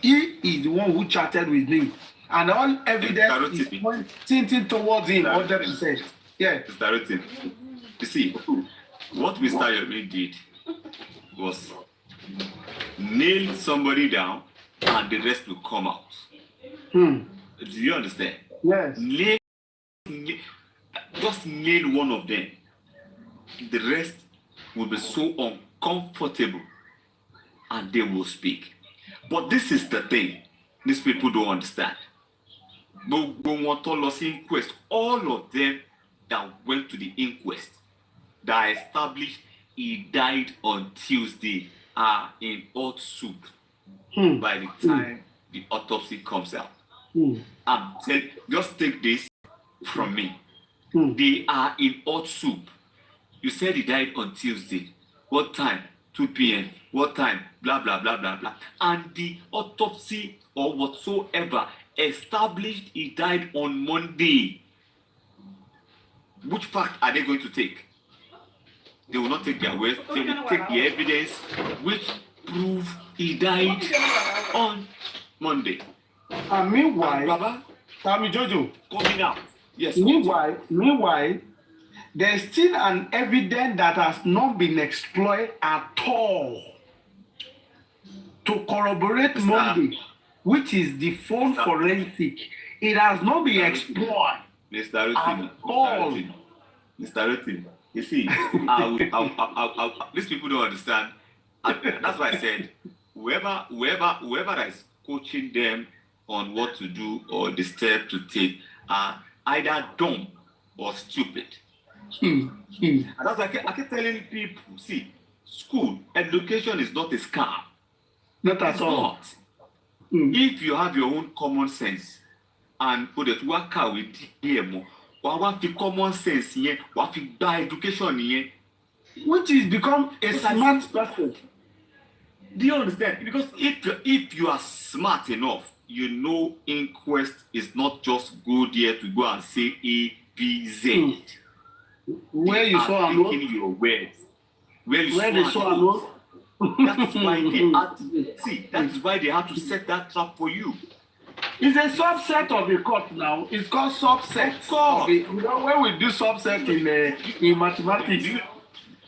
he is the one who chatted with me, and all evidence is pointing towards him 100%. Yeah. It's directing. You see, what Mr. Yomi did was nail somebody down and the rest will come out. Do you understand? Yes. Just nail one of them. The rest will be so uncomfortable and they will speak. But this is the thing these people don't understand. Inquest, all of them that went to the inquest that established he died on Tuesday are in hot soup by the time the autopsy comes out. I'm telling, just take this from me. They are in hot soup. You said he died on Tuesday. What time? 2 p.m. What time? Blah, blah, blah, blah, blah. And the autopsy or whatsoever established he died on Monday. Which fact are they going to take? They will not take their words. They will take the evidence which prove he died on Monday. And meanwhile, Baba, Tommy Jojo, coming out. Yes. Meanwhile, there's still an evidence that has not been exploited at all to corroborate Monday, which is the phone forensic. It has not been explored at all. Mr. Rutin, you see, these people don't understand. That's why I said, whoever that is coaching them on what to do or the step to take are either dumb or stupid. And that's why I keep telling people, see, school, education is not a scam. Not at all. If you have your own common sense and put it work out with here, what the common sense here, what the education here, which is become a smart person. Do you understand? Because if you are smart enough, you know inquest is not just go there to go and say A, B, Z. Where you saw a note? Your words. Where they saw a note? That's why they had to see. That is why they had to set that trap for you. It's a subset of the court now. It's called subset. You know, when we do subset in mathematics,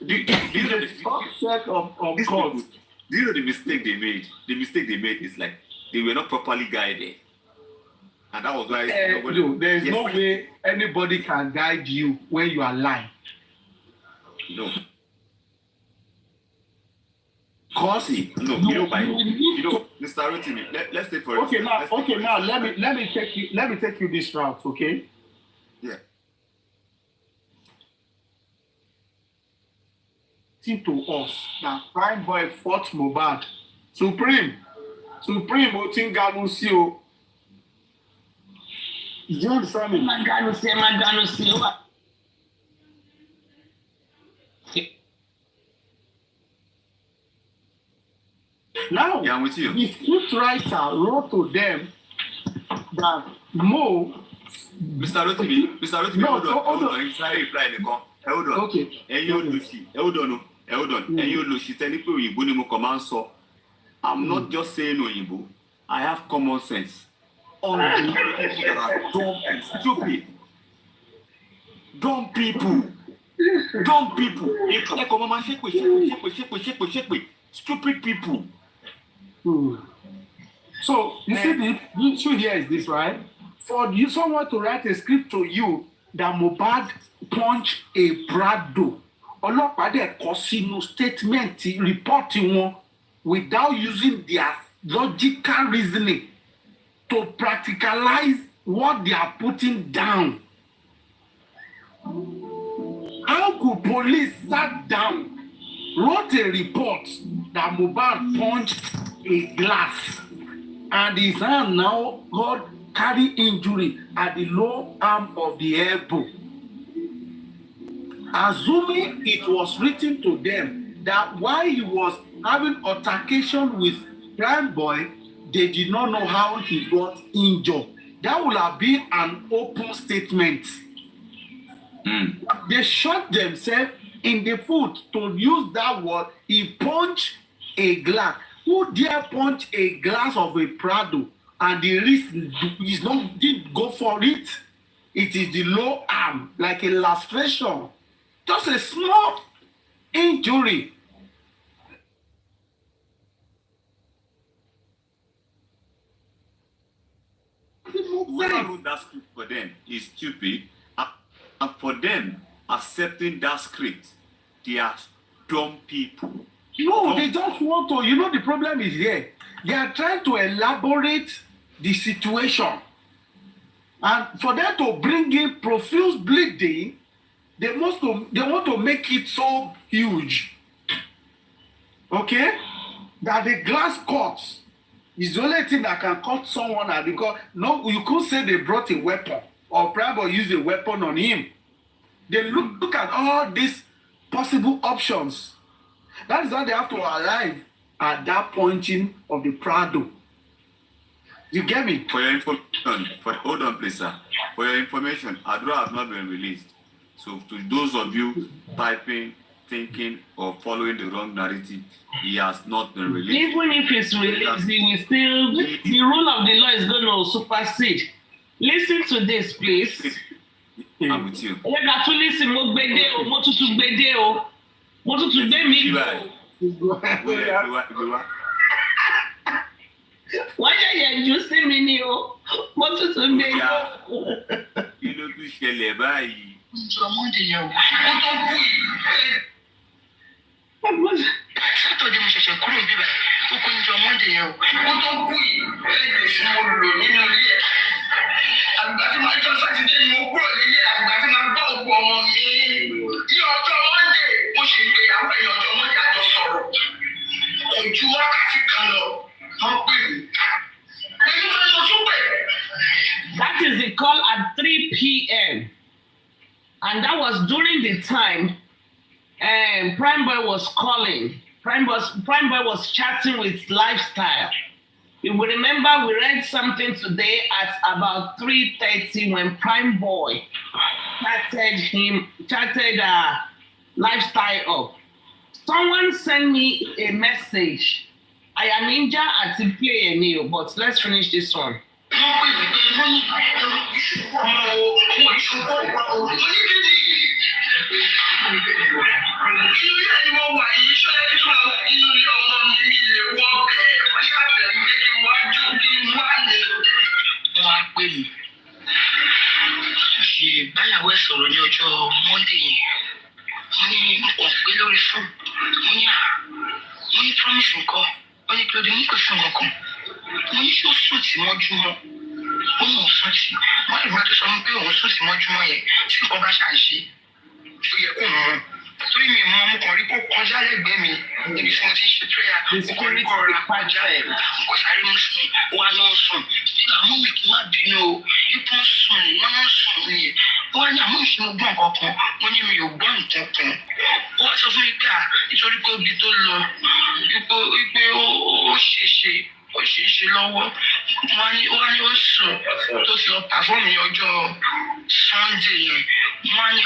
it's a subset of court. Do you know the mistake they made? The mistake they made is like they were not properly guided. And that was why there is no way anybody can guide you when you are lying. No. Cause no, Mr. Rotimi, let's take for okay now let me take you this route, okay? Yeah. To us that Prime Boy fought Mohbad. Supreme Otinganusio. Do you understand me? Now, yeah, I'm with you. The script writer wrote to them that Mo. Mr. Rotimi, hold on. He's not replying the call. Hold on. Okay. Hold on. And you Lucy, tell me, I'm not just saying Oyibo. I have common sense. All people that are dumb and stupid. Dumb people. Stupid people. So you see the issue here is this, right? For you someone to write a script to you that Mohbad punch a Brado, ọlọ́pàá dẹ̀ kọ sínú statement report wọn without using their logical reasoning to practicalize what they are putting down. How could police sat down, wrote a report that Mohbad punched a glass and his hand now got carry injury at the lower arm of the elbow? Assuming it was written to them that while he was having altercation with Prime Boy, they did not know how he got injured. That would have been an open statement. They shot themselves in the foot to use that word. He punched a glass. Who dare punch a glass of a Prado and the wrist is not didn't go for it? It is the low arm, like a lastration, just a small injury. Whoever wrote that script for them is stupid, and for them accepting that script, they are dumb people. No, they just want to. You know, the problem is here. They are trying to elaborate the situation, and for them to bring in profuse bleeding, they want to make it so huge. Okay, that the glass cuts is the only thing that can cut someone out, because no, you could say they brought a weapon or probably use a weapon on him. They look at all these possible options. That is why they have to arrive at that punching of the Prado. You get me? For your information, hold on, please, sir. For your information, Adra has not been released. So to those of you typing, thinking, or following the wrong narrative, he has not been released. Even if it's released, he will still, the rule of the law is going to supersede. Listen to this, please. I'm with you. Ẹ ká tún listen, mo gbede o, mo tuntun gbede o, mo tuntun gbé mi o. Wọ́n ṣẹ̀ṣẹ̀ jù sí mi ni o, mo tuntun gbé o. Kí ló tún ṣẹlẹ̀ báyìí? Ọmọdé yẹn o, ó tó kú yìí. Sátọ̀dé mo ṣẹ̀ṣẹ̀ kúrò bíbá ó kún jọ ọmọdé yẹn o, ó tó kú yìí. Ẹgbẹ́ tí mo lò nínú ilé ẹ̀. Àgbà tí máa jọ sátidé ni mo kúrò nílé, àgbà tí máa gbọ́ òkú ọmọ mi. Ní ọjọ́ Mọ́ndé, mo ṣe ìgbéyàwó ẹ̀yìn ọjọ́ Mọ́ndé àjọ sọ̀rọ̀. Ojú wákàtí kan lọ, wọ́n pè mí. Ẹni fẹ́ lọ súpẹ̀. That is the call at 3 p.m. And that was during the time Prime Boy was calling. Prime Boy was chatting with Lifestyle. You will remember we read something today at about 3:30 when Prime Boy chatted Lifestyle up. Someone sent me a message. I am injured at the play Neil, but let's finish this one. Báyàwó ẹ̀ sọ̀rọ̀ ní ọjọ́ Monday yẹn. Wọ́n ní ọ̀pẹ lórí fún. Wọ́n ní promise nǹkan. Wọ́n ní kí ló dé ní kò sí nǹkan. Wọ́n ní ṣó sùn tí mọ́júmọ́. Ó mọ̀ sùn tí. Wọ́n lè má tó sọ pé òun sùn tí mọ́júmọ́ yẹn tí nǹkan bá ṣàǹṣe. Ó yẹ kó mọ̀. Torí mi mọ ọmọ kan rí kó kọjá lẹ́gbẹ̀ẹ́ mi níbi tí mo ti ṣe prayer. Ọkọ̀ rí kọ́ ra kọjá ẹ̀. Ọkọ̀ sáré mú sùn. Ó wá lọ́ sùn. Nígbà mú mi kí n má bínú o. Ipò sùn ni wọ́n ń sùn ni. Ó wá ní àmọ́ ìṣẹ́ mo gbọ́ nǹkan kan. Mo ní mi ò gbọ́ nǹkan kan. Ó wá sọ fún mi pé nítorí pé ibi tó lọ wípé ó ṣèṣe lọ́wọ́. Ó wá ní ó sùn tó ti lọ pàfọ́ọ̀mù ní ọjọ́ Sunday yẹn. Wọ́n á ní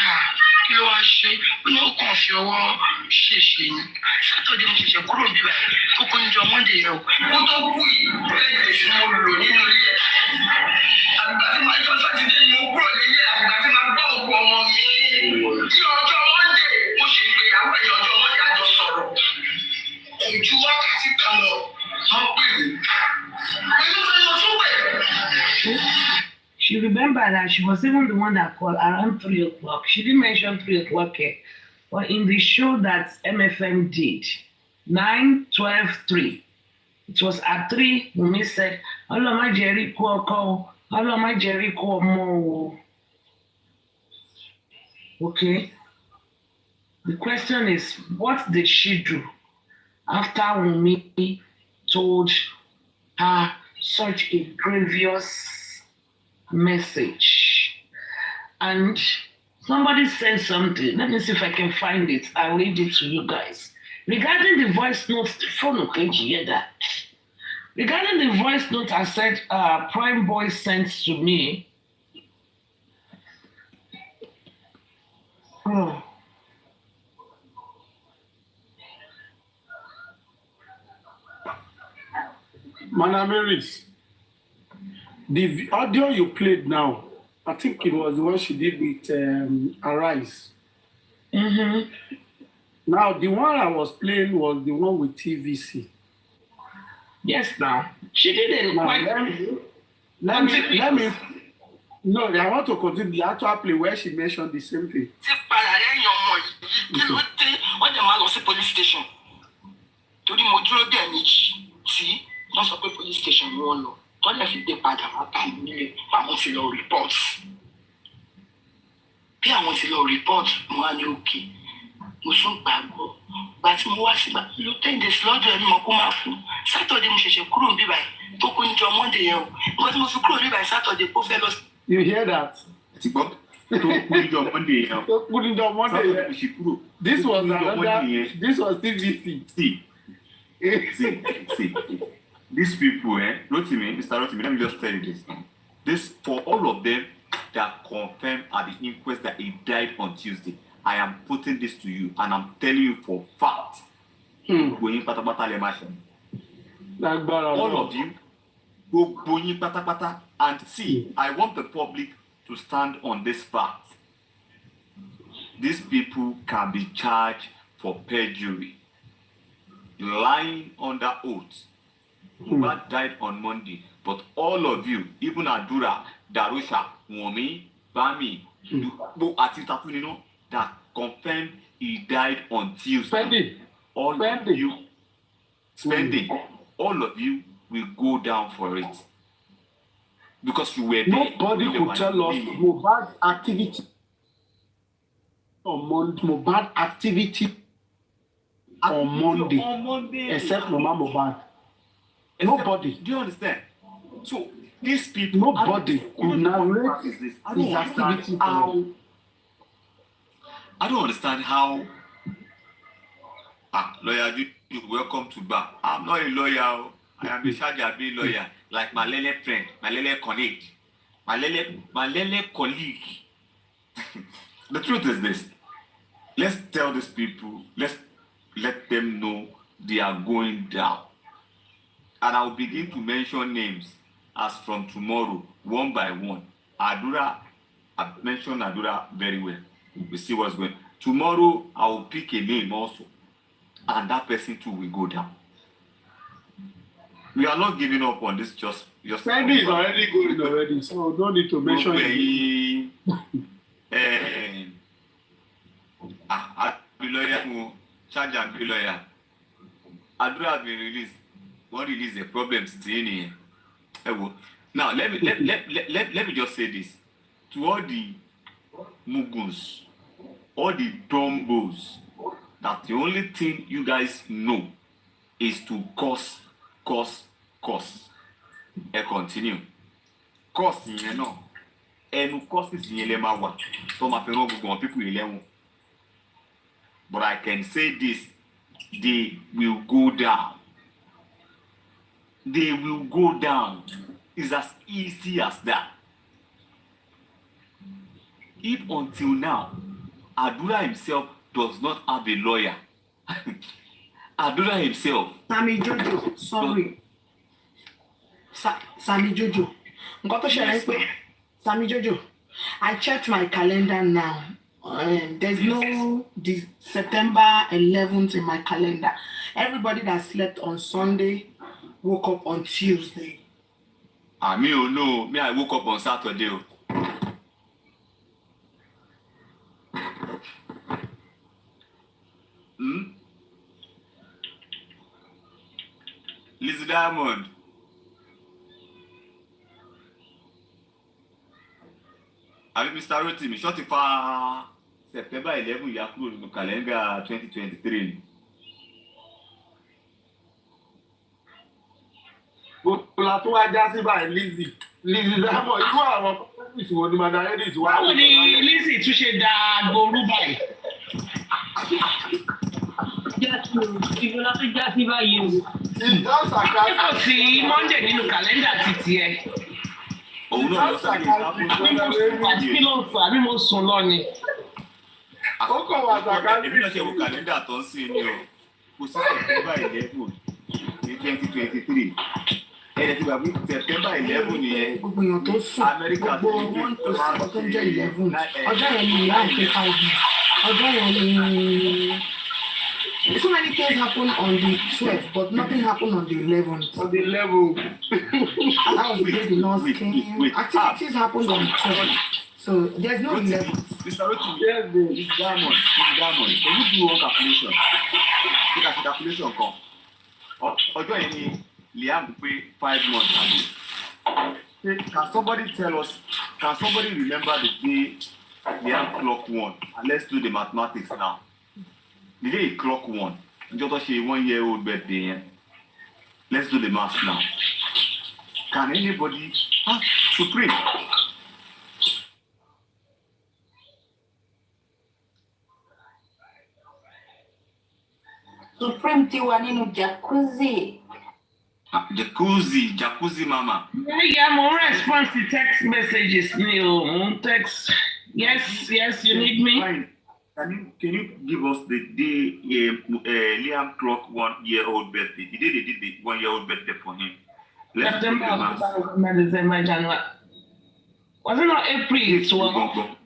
kí ló wá ṣe? Ó ní ó kàn fi ọwọ́ ṣèṣe ni. Sátọ̀dé mo ṣẹ̀ṣẹ̀ kúrò bíbá ó kún jọ Monday yẹn o. Ó tó kú yìí ẹgbẹ́ tí mo lò nínú ilé ẹ̀. Àgbà tí máa jọ sátidé ni mo kúrò nílé, àgbà tí máa gbọ́ òkú ọmọ mi. Ní ọjọ́ Monday, mo ṣe ìgbéyàwó ẹ̀yìn ọjọ́ Monday àjọ sọ̀rọ̀. Ojú wákàtí kan lọ, wọ́n pè mí. Ẹni fẹ́ lọ súpẹ̀. She remembered that she was even the one that called around 3 o'clock. She didn't mention 3 o'clock here. But in the show that MFM did, 9, 12, 3. It was at 3, Wunmi said, hello, my Jerry, call. Hello, my Jerry, call more. Okay. The question is, what did she do after Wunmi told her such a grievous message? And somebody said something. Let me see if I can find it. I'll read it to you guys. Regarding the voice notes, regarding the voice note I said Prime Boy sent to me. Oh. Manamiris, the audio you played now, I think it was the one she did with Arise. Mm-hmm. Now, the one I was playing was the one with TVC. Yes, now. She did it Now, quite... let me, no, I want to continue the actual play where she mentioned the same thing. Wọ́n dẹ̀ máa lọ sí police station torí mo dúró dé ẹ̀mejì tí wọ́n sọ pé police station ni wọ́n lọ wọ́n dẹ̀ fi gbé padà wá bá mi nílé báwọn ti lọ report bí àwọn ti lọ report mo wá ní òkè mo tún gbàgbọ́ gba tí mo wá sí ló 10 days lọ́dọ̀ ẹni mọ̀ kó máa kú Saturday mo ṣẹ̀ṣẹ̀ kúrò níbí báyìí tó kú níjọ́ Monday yẹn o nǹkan tí mo fi kúrò níbí báyìí Saturday kó fẹ́ lọ. You hear that? Ti gbọ́ tó kú níjọ́ Monday yẹn. Tó kú níjọ́ Monday yẹn. Saturday ṣì kúrò. This was another. This was TVC. See. These people, Rotimi, Mr. Rotimi, let me just tell you this. This, for all of them that confirmed at the inquest that he died on Tuesday, I am putting this to you and I'm telling you for fact. Going patapata le mashin. All of you, go going patapata and see. I want the public to stand on this fact. These people can be charged for perjury, lying under oath. Mohbad died on Monday, but all of you, even Adura, Darusha, Omowummi, Bami, that confirmed he died on Tuesday. All of you will go down for it. Because you were there. Nobody could tell us Mohbad activity on Monday, except Mama Mohbad. Nobody. Do you understand? So these people, nobody could narrate his activity. I don't understand how. Lawyer, you welcome to bar. I'm not a lawyer. I am a Shajabi lawyer, like my Lele friend, my Lele colleague, my Lele colleague. The truth is this. Let's tell these people. Let's let them know they are going down. And I'll begin to mention names as from tomorrow, one by one. Adura, I've mentioned Adura very well. We see what's going on. Tomorrow, I will pick a name also. And that person too will go down. We are not giving up on this just Sandy is already going already, so don't need to mention it. Charge and be lawyer. Adura have been released. What release the problems in here? Now let me just say this to all the mugus, all the dumbos, that the only thing you guys know is to curse. Continue. Curse, you know. And curse is in Lemawa. Some of people in But I can say this: they will go down. They will go down. It's as easy as that. If until now, Adura himself does not have a lawyer. Adura himself. Sammy Jojo, sorry. Sammy Jojo. Sammy Jojo. I checked my calendar now. There's no September 11th in my calendar. Everybody that slept on Sunday woke up on Tuesday. Me oh no, me I woke up on Saturday. Lizzie Diamond. Abi Mr. Rotimi, short for September 11 ya kúrò nínú calendar 2023. Bọ́lá tó wá já sí báyìí Lizzie Diamond irú àwọn pọ́pọ́sì wo ni Madam Edith wá. Báwo ni Lizzie tún ṣe da gbòòrú báyìí? Ìjọba tó já sí báyìí o. Kò sí Monday nínú kàlẹ́ndà títí ẹ. Òun náà lọ sí Kí ló ń fà bí mo sùn lọ ni? Ó kàn wá sàkáàtì. Èmi náà ṣe wo kàlẹ́ndà tó ń sìn ní o. Kò sí September 11 ní 2023. September 11 yẹn. Gbogbo èèyàn tó sùn, gbogbo wọn kò sí ọkọ tó ń jẹ́ 11. Ọjọ́ yẹn ni ìyá àti 5 months. Ọjọ́ yẹn ni so many things happen on the 12th, but nothing happened on the 11th. On the level. That was the day the nurse came. Activities happened on the 12th. So there's no 11th. Mr. Rotimi, this diamond. Can you do one calculation? Take a calculation come. Ọjọ́ yẹn ni Liam pay 5 months ago. Can somebody tell us, can somebody remember the day Liam clock 1? And let's do the mathematics now. The day he clock 1, just a 1-year-old birthday. Yeah? Let's do the math now. Can anybody? Supreme. Supreme ti wà nínú jacuzzi. Jacuzzi mama. Yeah, more response to text messages. Text. Yes, you need me. Fine. Can you give us the day Liam clock 1-year-old birthday? The day they did the 1-year-old birthday for him. September, October, December, January. Was it not April 12?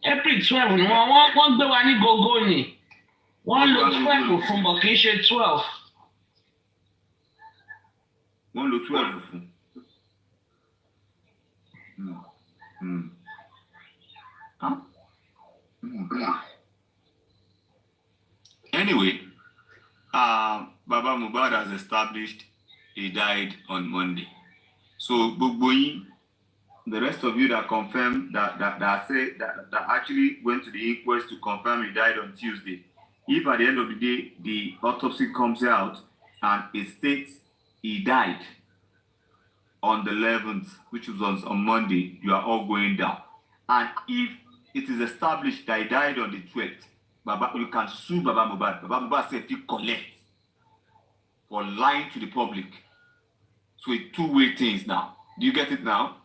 April 12 ni wọ́n gbé wa ní gogo ni. Wọ́n lo 12 fún bọ̀ kì í ṣe 12. Wọ́n lo 12 fún. Anyway, Baba Mohbad has established he died on Monday. So gbogbo yín, the rest of you that confirmed that actually went to the inquest to confirm he died on Tuesday. If at the end of the day the autopsy comes out and it states he died on the 11th, which was on Monday, you are all going down. And if it is established that he died on the 12th, you can sue Baba Mohbad. Baba Mohbad said he collect for lying to the public. So it's two-way things now. Do you get it now?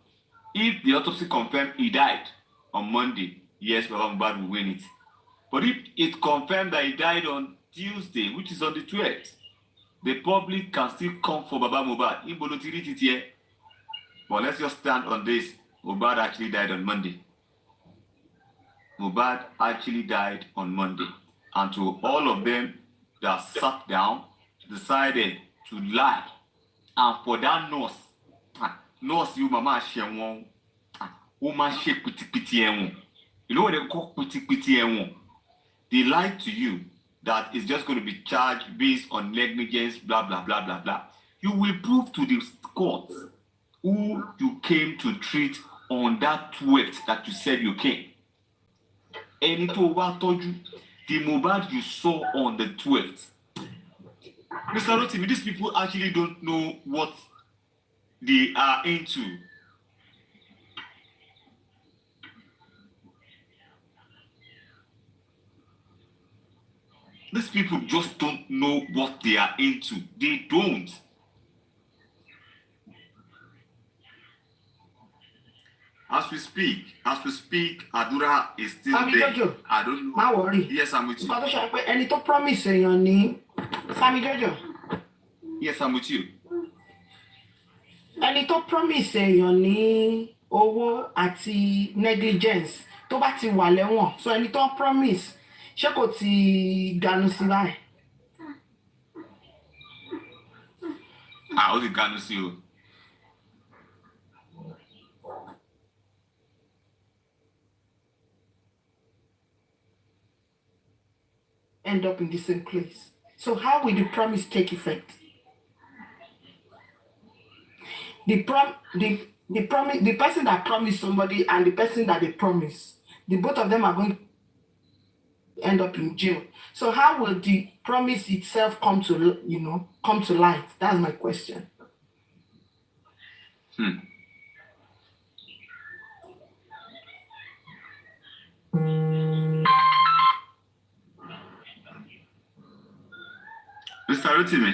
If the autopsy confirmed he died on Monday, yes, Baba Mohbad will win it. But if it confirmed that he died on Tuesday, which is on the 12th, the public can still come for Baba Mohbad. But let's just stand on this. Mohbad actually died on Monday. Mohbad actually died on Monday. And to all of them that sat down, decided to lie. And for that nurse you mama shewon, woman shake piti. You know what they call piti? They lied to you that it's just going to be charged based on negligence, blah, blah, blah, blah, blah. You will prove to the court who you came to treat on that 12th that you said you came. And it told you the Mohbad you saw on the 12th. Mr. Rotimi, these people actually don't know what they are into. These people just don't know what they are into. They don't. As we speak, Adura is still Sammy there. Jojo, I don't know. má worry. Yes, I'm with you. Nǹkan tó ṣe pé ẹni tó promise èèyàn ní Sammy Jojo. Yes, I'm with you. Ẹni tó promise èèyàn ní owó àti negligence tó bá ti wà lẹ́wọ̀n. So ẹni tó promise ṣé kò ti ganu sí báyìí? Ó ti ganu sí o. End up in the same place. So how will the promise take effect? The person that promised somebody and the person that they promise, the both of them are going to end up in jail. So how will the promise itself come to light? That's my question. Mr. Rotimi,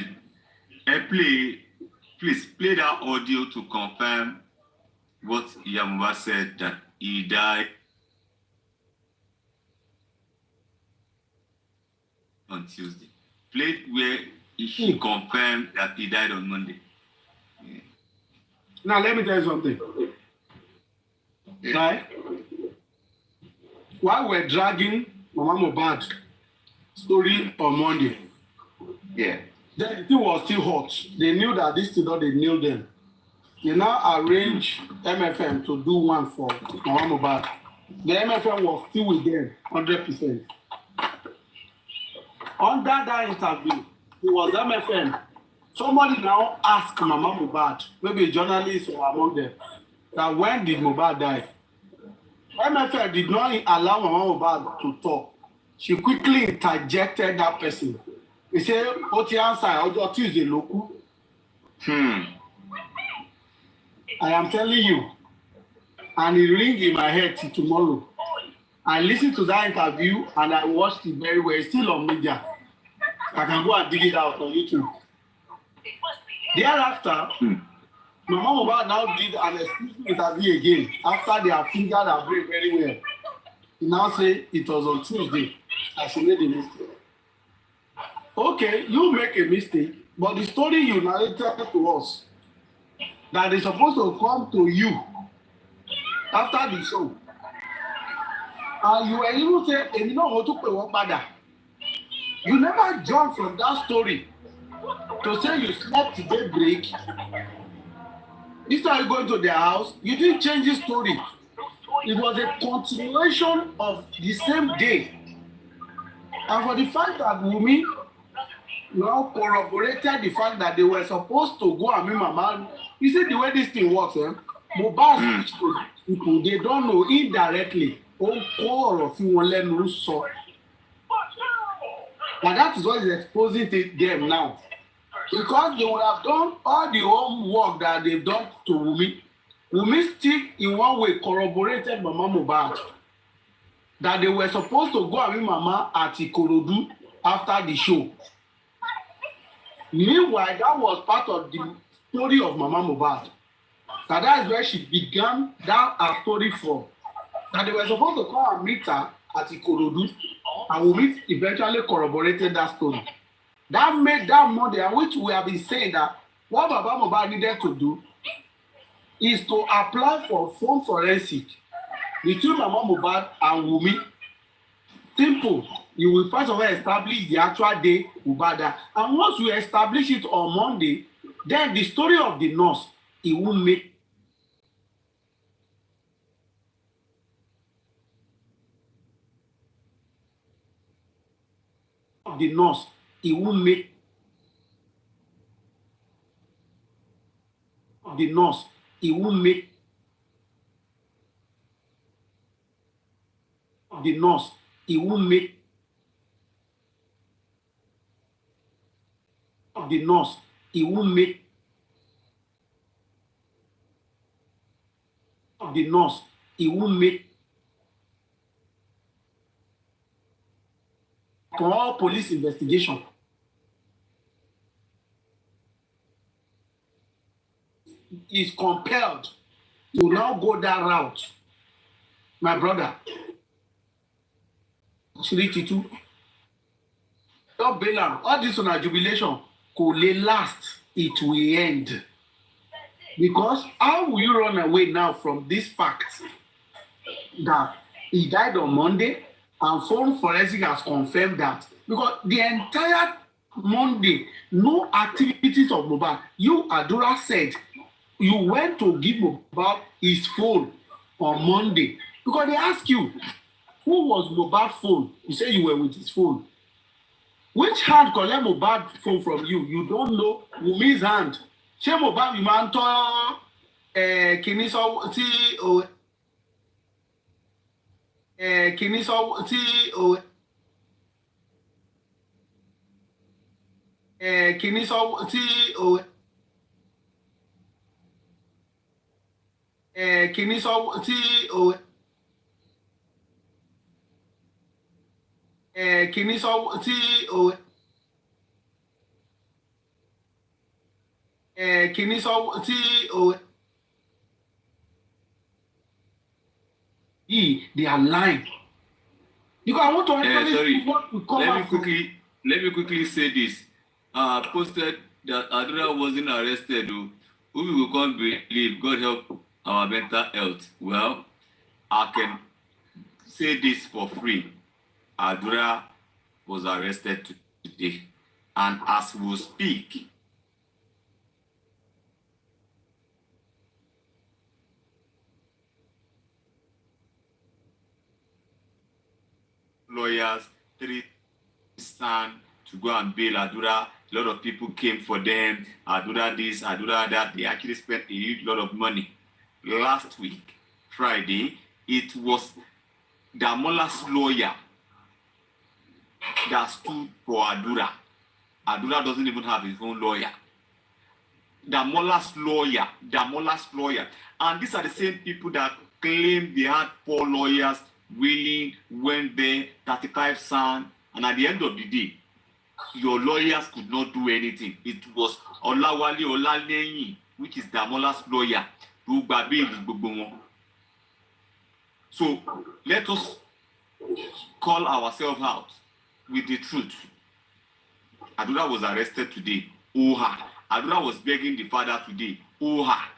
please play that audio to confirm what Yamuba said, that he died on Tuesday. Play where he confirmed that he died on Monday. Now let me tell you something. Right? While we're dragging Mama Mohbad story on Monday, Yeah. the thing was still hot. They knew that this thing, they knew them. They now arrange MFM to do one for Mama Mohbad. The MFM was still with them 100%. Under that interview, it was MFM. Somebody now asked Mama Mohbad, maybe a journalist or among them, that when did Mohbad die? MFM did not allow Mama Mohbad to talk. She quickly interjected that person. He said, "What the answer? Ọjọ́ Tuesday local." I am telling you, and it ring in my head till tomorrow. I listened to that interview and I watched it very well. It's still on media. I can go and dig it out on YouTube. Thereafter, Mama Mohbad now did an exclusive interview again after they have fingered her brain very well. He now say it was on Tuesday that she made a mistake. Okay, you make a mistake, but the story you narrated to us that is supposed to come to you after the show, and you were even say, "Èmi náà mo tún pè wọ́n padà." You never jump from that story to say you slept till daybreak. Instead of going to their house, you didn't change the story. It was a continuation of the same day. And for the fact that Wunmi now corroborated the fact that they were supposed to go and meet Mama, you see the way this thing works, Mohbad speaks to people they don't know indirectly. And that is what is exposing them now. Because they would have done all the homework that they've done to Wunmi. Wunmi still in one way corroborated Mama Mohbad that they were supposed to go and meet Mama at Ikorodu after the show. Meanwhile, that was part of the story of Mama Mohbad. That is where she began that story from. That they were supposed to come and meet her at Ikorodu, and Wunmi eventually corroborated that story. That made that Monday, and which we have been saying that what Baba Mohbad needed to do is to apply for phone forensic between Mama Mohbad and Wunmi. Simple. You will first of all establish the actual day Mohbad died. And once you establish it on Monday, then the story of the nurse, it will make the nurse, it will make the nurse, it will make the nurse, it will make the nurse, it will make the nurse, it will make for all police investigation. Is compelled to now go that route. My brother, Shirititu, don't bail am. All this on a jubilation could last, it will end. Because how will you run away now from this fact that he died on Monday and phone forensic has confirmed that? Because the entire Monday, no activities of Mohbad. You, Adura, said you went to give Mohbad his phone on Monday because they asked you, who was Mohbad's phone? You say you were with his phone. Which hand collect Mohbad phone from you? You don't know Wunmi's hand. Ṣé Mohbad mi máa ń tọ́ kìíní sọ tí o kìíní sọ tí o kìíní sọ tí o kìíní sọ tí o kìíní sọ tí o kìíní sọ tí o they are lying. Because I want to sorry. what we call Let me quickly say this. Posted that Adura wasn't arrested who will come believe God help our mental health? Well, I can say this for free. Adura was arrested today, and as we speak, lawyers, 3 stand to go and bail Adura. A lot of people came for them. Adura this, Adura that. They actually spent a huge lot of money. Last week, Friday, it was Damola's lawyer that stood for Adura. Adura doesn't even have his own lawyer. Damola's lawyer. And these are the same people that claim they had 4 lawyers willing, went there, 35 signed, and at the end of the day, your lawyers could not do anything. It was Olawale Olaneyin, which is Damola's lawyer, who baby. So let us call ourselves out with the truth. Adura was arrested today. Oha. Adura was begging the father today. Oha.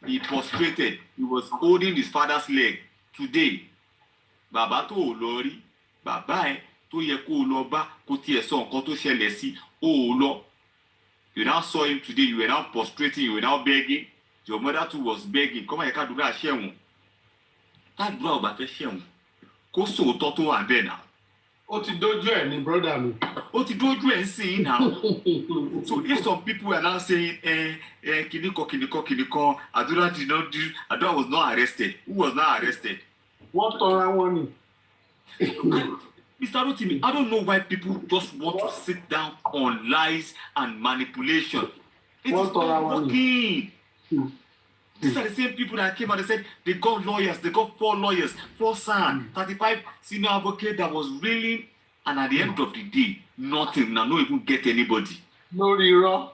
He prostrated. He was holding his father's leg today. Baba to olori, baba to ye ko lo ba ko ti e so nkan to ṣẹlẹ̀ sí o lo. You now saw him today. You were now prostrating. You were now begging. Your mother too was begging. Come on, you can't do that. Ṣẹ̀wọ̀n. That do about the ṣẹ̀wọ̀n. Kó so to to wa be now. Ó ti dójú ẹ̀ ní brother mi. Ó ti dójú ẹ̀ nsìn now. So if some people are now saying, kiniko, Adura did not do, Adura was not arrested. Who was not arrested? Wọ́n tọra wọn ni. Mr. Rotimi, I don't know why people just want to sit down on lies and manipulation. It is not working. These are the same people that came and they said they got lawyers, they got 4 lawyers, 4 SAN, 35 senior advocate that was willing, and at the end of the day, nothing. Now, no even get anybody. No irọ́.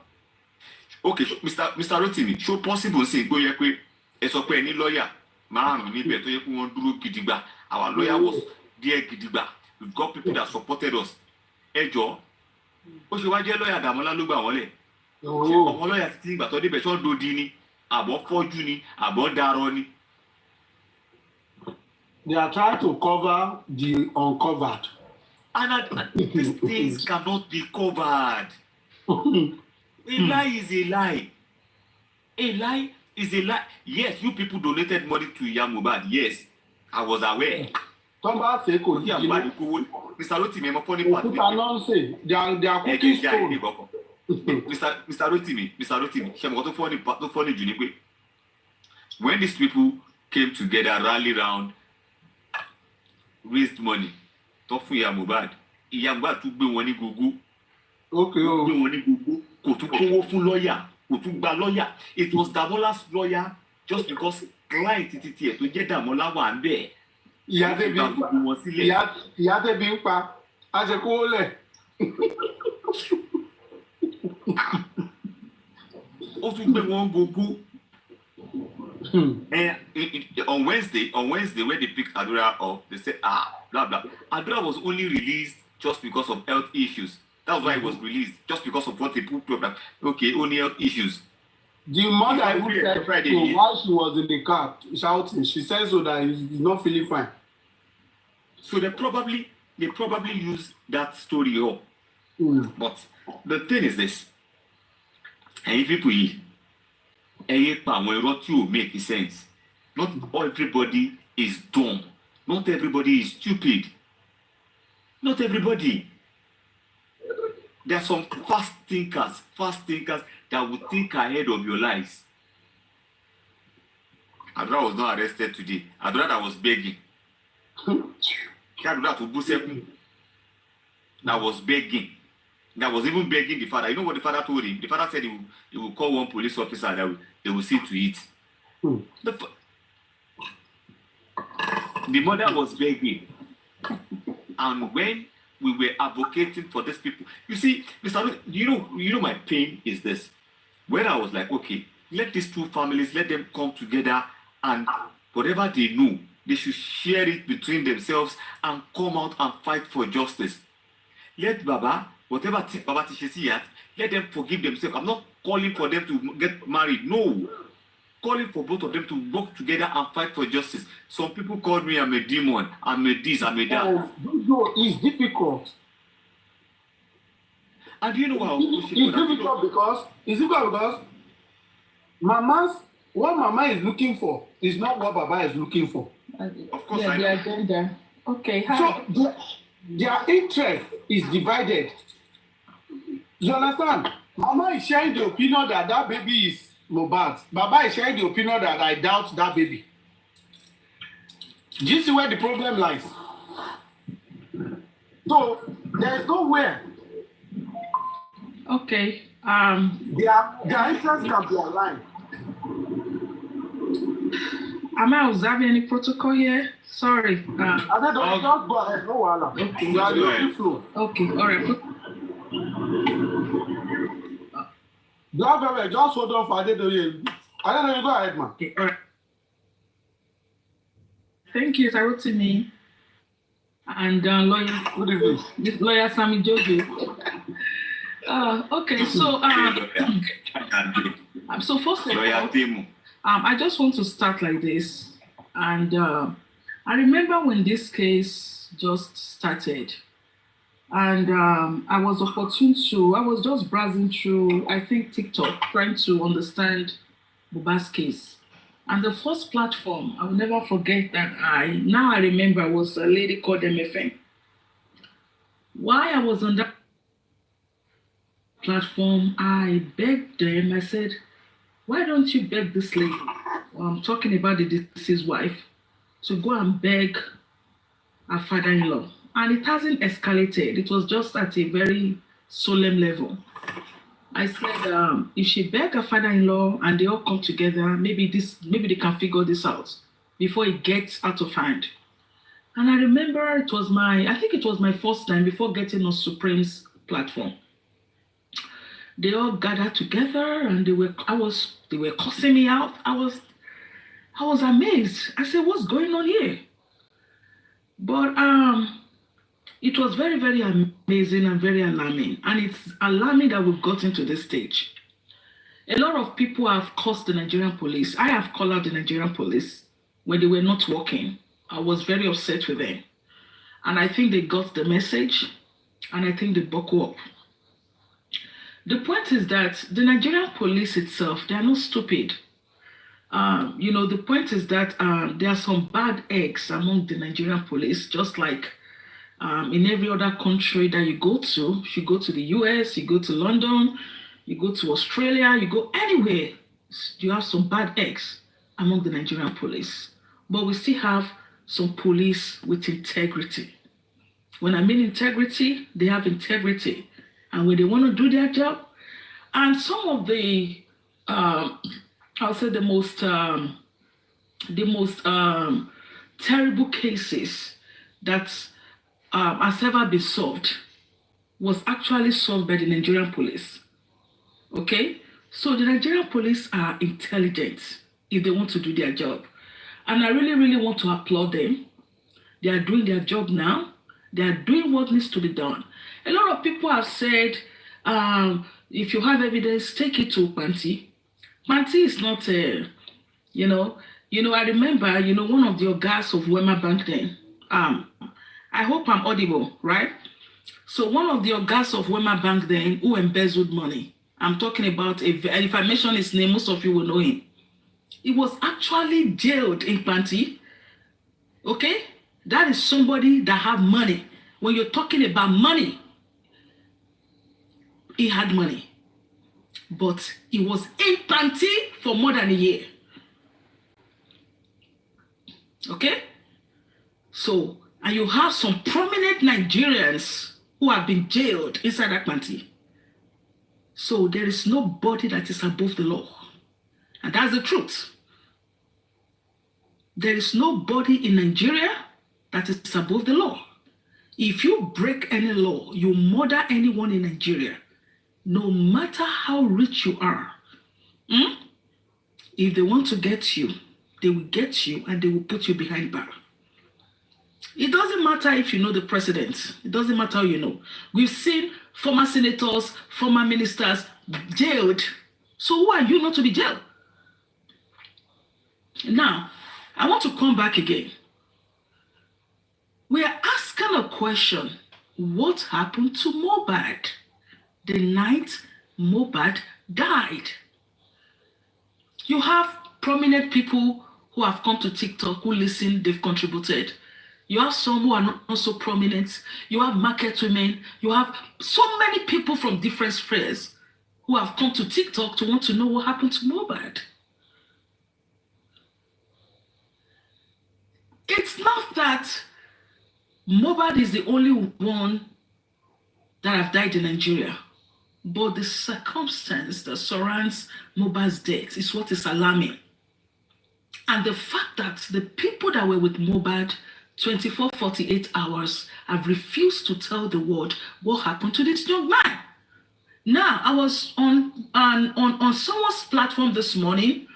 Okay, Mr. Rotimi, show possible say go yẹ pé ẹ sọ pé any lawyer márùn níbẹ̀ tó yẹ kó wọ́n dúró gidigba. Our lawyer was there gidigba. We've got people that supported us. Ẹ jọ̀ọ́, ó ṣe wá jẹ́ lawyer Dàmọ́lá ló gbà wọ́n lẹ̀. Ọmọ lawyer ti ìgbà tó débẹ̀ ṣọ́ dodi ni, àbọ̀ fọ́jú ni, àbọ̀ darọ ni. They are trying to cover the uncovered. And these things cannot be covered. A lie is a lie. A lie is a lie. Yes, you people donated money to Mohbad. Yes, I was aware. Tọ́ba ṣe kò ní ìlú. Mr. Rotimi, I'm a funny part. Òkúta náà ń ṣe. They are cooking stone. Mr. Rotimi, ṣe mo tó funny jù ni pé when these people came together, rally round, raised money, tó fún Mohbad tún gbé wọn ní gógó. Okay, gbé wọn ní gógó. Kò tún kówó fún lawyer, kò tún gba lawyer. It was Damola's lawyer just because client títí ẹ̀ tó jẹ́ Damola wà ń bẹ̀. Ìyá tẹ̀bi ń pa, a ṣe kówó lẹ̀. Ó tún gbé wọn gógó. And on Wednesday, when they picked Adura up, they said, blah blah. Adura was only released just because of health issues. That's why he was released, just because of what they put up. Okay, only health issues. The mother who said so while she was in the car shouting, she said so that he's not feeling fine. So they probably use that story up. But the thing is this: and people make sense. Not everybody is dumb. Not everybody is stupid. Not everybody. There are some fast thinkers that will think ahead of your lives. Adura was not arrested today. Adura that was begging. Adura to Buseku that was begging. That was even begging the father. You know what the father told him? The father said he will call one police officer that they will see to it. The mother was begging. And when we were advocating for these people, you see, Mr. You know my pain is this. When I was like, okay, let these 2 families, let them come together, and whatever they know, they should share it between themselves and come out and fight for justice. Let Baba, whatever Baba teaches here, let them forgive themselves. I'm not calling for them to get married. No. Calling for both of them to work together and fight for justice. Some people called me, I'm a demon, I'm a this, I'm a that. No, it's difficult. And do you know how It's difficult because what Mama is looking for is not what Baba is looking for. Of course, yeah, I the know. agenda. Okay, hi. So their interest is divided. You understand? Mama is sharing the opinion that that baby is Mohbad. Baba is sharing the opinion that I doubt that baby. Do you see where the problem lies? So there is nowhere Okay. their interests can be aligned. Am I observing any protocol here? Sorry. I don't know, just go ahead, no wahala. Okay. You are the free flow. Okay, all right. Just hold on for Adedoye. Adedoye, go ahead, man. Okay, all right. Thank you, Sarotimi. And lawyer, Good evening. this lawyer Sammy Jojo. Okay, so so first of all, I just want to start like this, and I remember when this case just started, and I was just browsing through, I think, TikTok, trying to understand Mohbad's case. And the first platform, I will never forget that I remember, was a lady called MFM. Why I was on that platform, I begged them, I said, why don't you beg this lady, I'm talking about the deceased wife, to go and beg her father-in-law? And it hasn't escalated. It was just at a very solemn level. I said, if she beg her father-in-law and they all come together, maybe they can figure this out before it gets out of hand. And I remember I think it was my first time before getting on Supreme's platform. They all gathered together and they were cussing me out. I was amazed. I said, what's going on here? But it was very, very amazing and very alarming. And it's alarming that we've gotten to this stage. A lot of people have cursed the Nigerian police. I have called out the Nigerian police when they were not working. I was very upset with them. And I think they got the message, and I think they buckle up. The point is that the Nigerian police itself, they are not stupid. The point is that there are some bad eggs among the Nigerian police, just like in every other country that you go to. If you go to the US, you go to London, you go to Australia, you go anywhere, you have some bad eggs among the Nigerian police. But we still have some police with integrity. When I mean integrity, they have integrity. And when they want to do their job, and some of the, I'll say the most terrible cases that has ever been solved was actually solved by the Nigerian police. Okay? So the Nigerian police are intelligent if they want to do their job. And I really, really want to applaud them. They are doing their job now. They are doing what needs to be done. A lot of people have said, if you have evidence, take it to Panti. Panti is not, I remember, one of the Ogas of Wema Bank then. I hope I'm audible, right? So one of the Ogas of Wema Bank then who embezzled money. I'm talking about, if I mention his name, most of you will know him. He was actually jailed in Panti. Okay? That is somebody that have money. When you're talking about money, he had money. But he was in Panti for more than a year. Okay? So, and you have some prominent Nigerians who have been jailed inside that Panti. So there is nobody that is above the law. And that's the truth. There is nobody in Nigeria that is above the law. If you break any law, you murder anyone in Nigeria, no matter how rich you are, if they want to get you, they will get you and they will put you behind bar. It doesn't matter if you know the president. It doesn't matter how you know. We've seen former senators, former ministers jailed So who are you not to be jailed? Now, I want to come back again. We are asking a question. What happened to Mohbad the night Mohbad died? You have prominent people who have come to TikTok, who listen, they've contributed. You have some who are not so prominent. You have market women. You have so many people from different spheres who have come to TikTok to want to know what happened to Mohbad. It's not that Mohbad is the only one that have died in Nigeria, but the circumstance that surrounds Mohbad's death is what is alarming. And the fact that the people that were with Mohbad 24, 48 hours have refused to tell the world what happened to this young man. Now, I was on someone's platform this morning.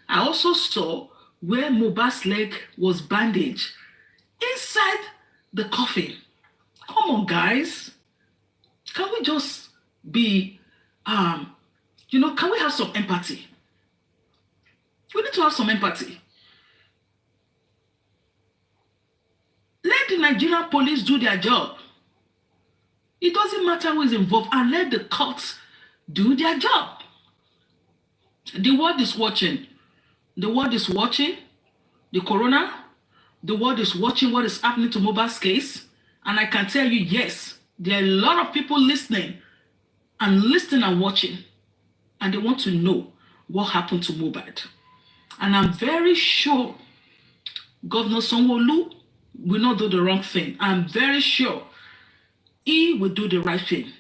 I also saw where Mohbad's leg was bandaged inside the coffin. Come on, guys. Can we just be, can we have some empathy? We need to have some empathy. Let the Nigerian police do their job. It doesn't matter who is involved, and let the courts do their job. The world is watching. The world is watching the corona. The world is watching what is happening to Mohbad's case. And I can tell you, yes, there are a lot of people listening and watching. And they want to know what happened to Mohbad. And I'm very sure Governor Sanwo-Olu will not do the wrong thing. I'm very sure he will do the right thing.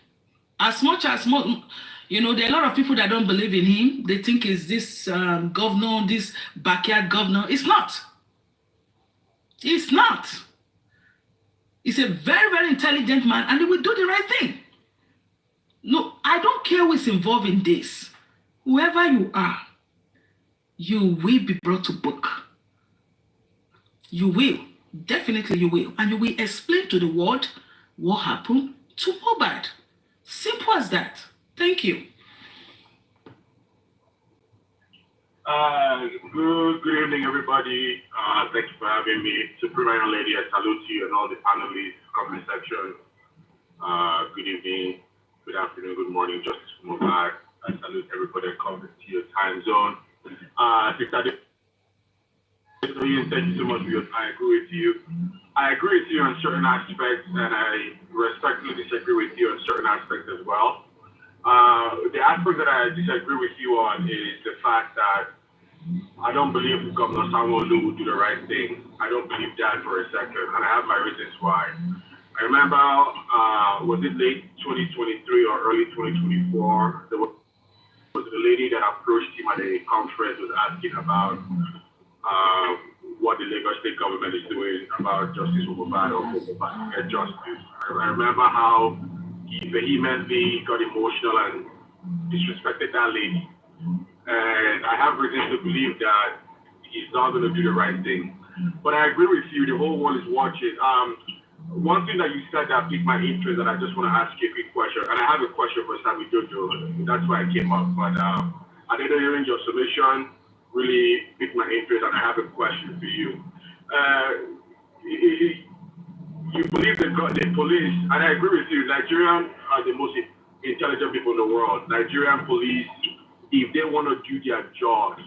As much as, there are a lot of people that don't believe in him. They think it's this governor, this backyard governor. It's not. It's not. He's a very, very intelligent man, and he will do the right thing. No, I don't care who is involved in this. Whoever you are, you will be brought to book. You will. Definitely you will. And you will explain to the world what happened to Mohbad. Simple as that. Thank you. Good evening, everybody. Thank you for having me. Supreme Iron Lady, I salute you and all the panelists, comment section. Good evening, good afternoon, good morning, Justice Mohbad. I salute everybody that comes to your time zone. Sister, thank you so much for your time. I agree with you on certain aspects, and I respectfully disagree with you on certain aspects as well. The aspect that I disagree with you on is the fact that I don't believe Governor Sanwo-Olu will do the right thing. I don't believe that for a second, and I have my reasons why. I remember, was it late 2023 or early 2024? There was a lady that approached him at a conference, was asking about what the Lagos state government is doing about justice for Mohbad or for Mohbad to get justice. I remember how he vehemently got emotional and disrespected that lady. And I have reasons to believe that he's not going to do the right thing. But I agree with you, the whole world is watching. One thing that you said that piqued my interest, and I just want to ask you a quick question. And I have a question for Sammy Jojo. That's why I came up. But I didn't hearing your submission really piqued my interest, and I have a question for you. You believe the police, and I agree with you, Nigerians are the most intelligent people in the world. Nigerian police, if they want to do their job,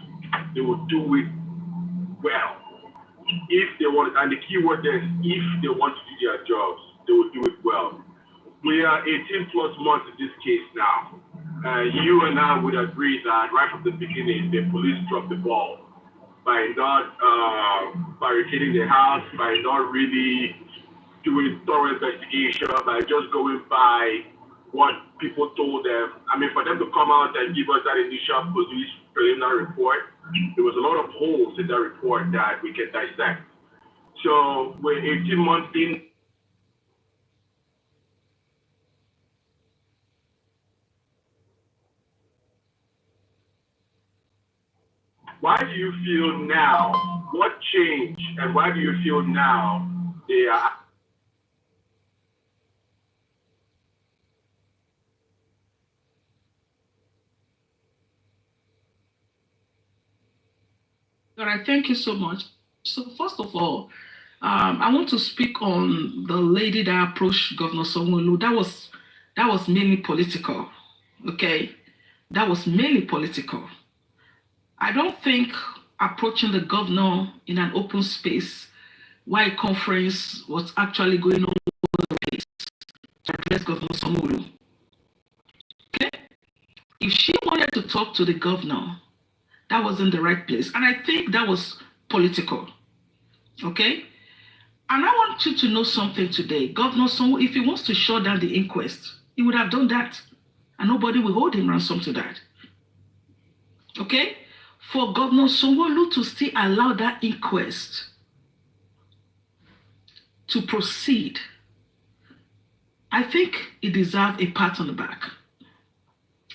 they will do it well. If they want, and the key word is if they want to do their jobs, they will do it well. We are 18 plus months in this case now. You and I would agree that right from the beginning, the police dropped the ball by not barricading the house, by not really doing thorough investigation, by just going by what people told them. I mean, for them to come out and give us that initial police preliminary report, there was a lot of holes in that report that we can dissect. So we're 18 months in. Why do you feel now? What changed? And why do you feel now they are All right, thank you so much. So first of all, I want to speak on the lady that approached Governor Sanwo-Olu. That was mainly political. Okay, that was mainly political. I don't think approaching the governor in an open space while a conference was actually going on to address Governor Sanwo-Olu. Okay, if she wanted to talk to the governor, that wasn't the right place, and I think that was political. Okay, and I want you to know something today. Governor Sanwo, if he wants to shut down the inquest, he would have done that, and nobody will hold him ransom to that. Okay, for Governor Sanwo-Olu to still allow that inquest to proceed, I think it deserves a pat on the back.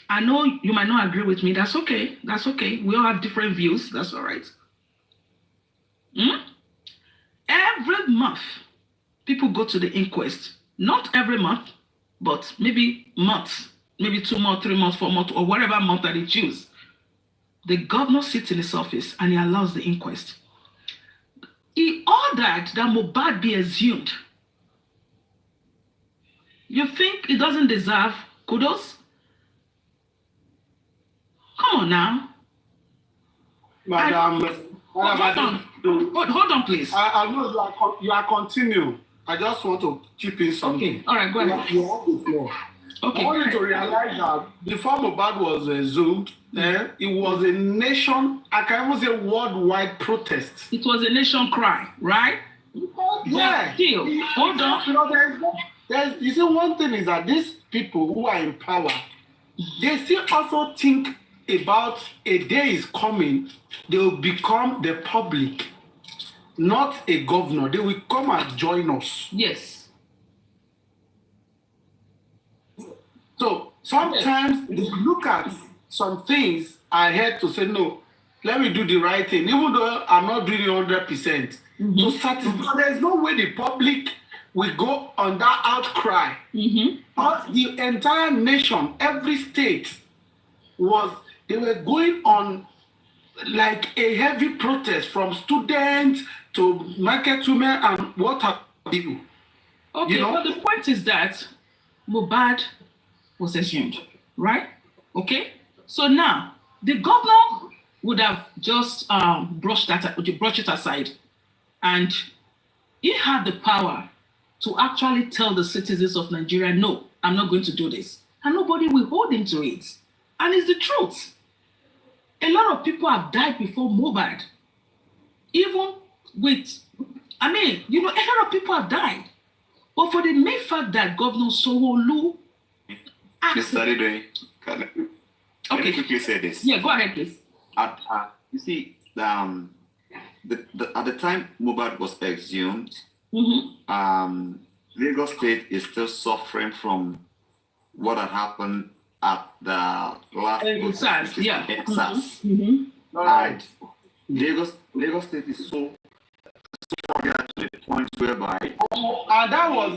I know you might not agree with me. That's okay. That's okay. We all have different views. That's all right. Every month, people go to the inquest. Not every month, but maybe months, maybe 2 months, 3 months, 4 months, or whatever month that they choose. The governor sits in his office and he allows the inquest. He ordered that Mohbad be exhumed. You think he doesn't deserve kudos? Come on now. Madam, Hold on, please. I know you are continuing. I just want to chip in something. Okay, all right, go ahead. You have the floor. Okay. I want you to realize that before Mohbad was exhumed, it was a nation, I can even say worldwide protest. It was a nation cry, right? Yeah. Still, hold on. You see, one thing is that these people who are in power, they still also think about a day is coming, they will become the public, not a governor. They will come and join us. Yes. So sometimes they look at some things ahead to say, no, let me do the right thing, even though I'm not doing it 100%. To satisfy, there's no way the public will go on that outcry. But the entire nation, every state, they were going on like a heavy protest from students to market women and what have you. Okay, You know? but the point is that Mohbad was exhumed, right? Okay, so now the governor would have just brushed it aside, and he had the power to actually tell the citizens of Nigeria, no, I'm not going to do this, and nobody will hold him to it. And it's the truth. A lot of people have died before Mohbad. Even with, a lot of people have died. But for the mere fact that Governor Sanwo-Olu Mr. Adedoyin, can I quickly say this? Yeah, go ahead, please. You see, at the time Mohbad was exhumed, Lagos State is still suffering from what had happened at the last SARS, yeah. SARS. Right. And Lagos State is so far to the point whereby And that was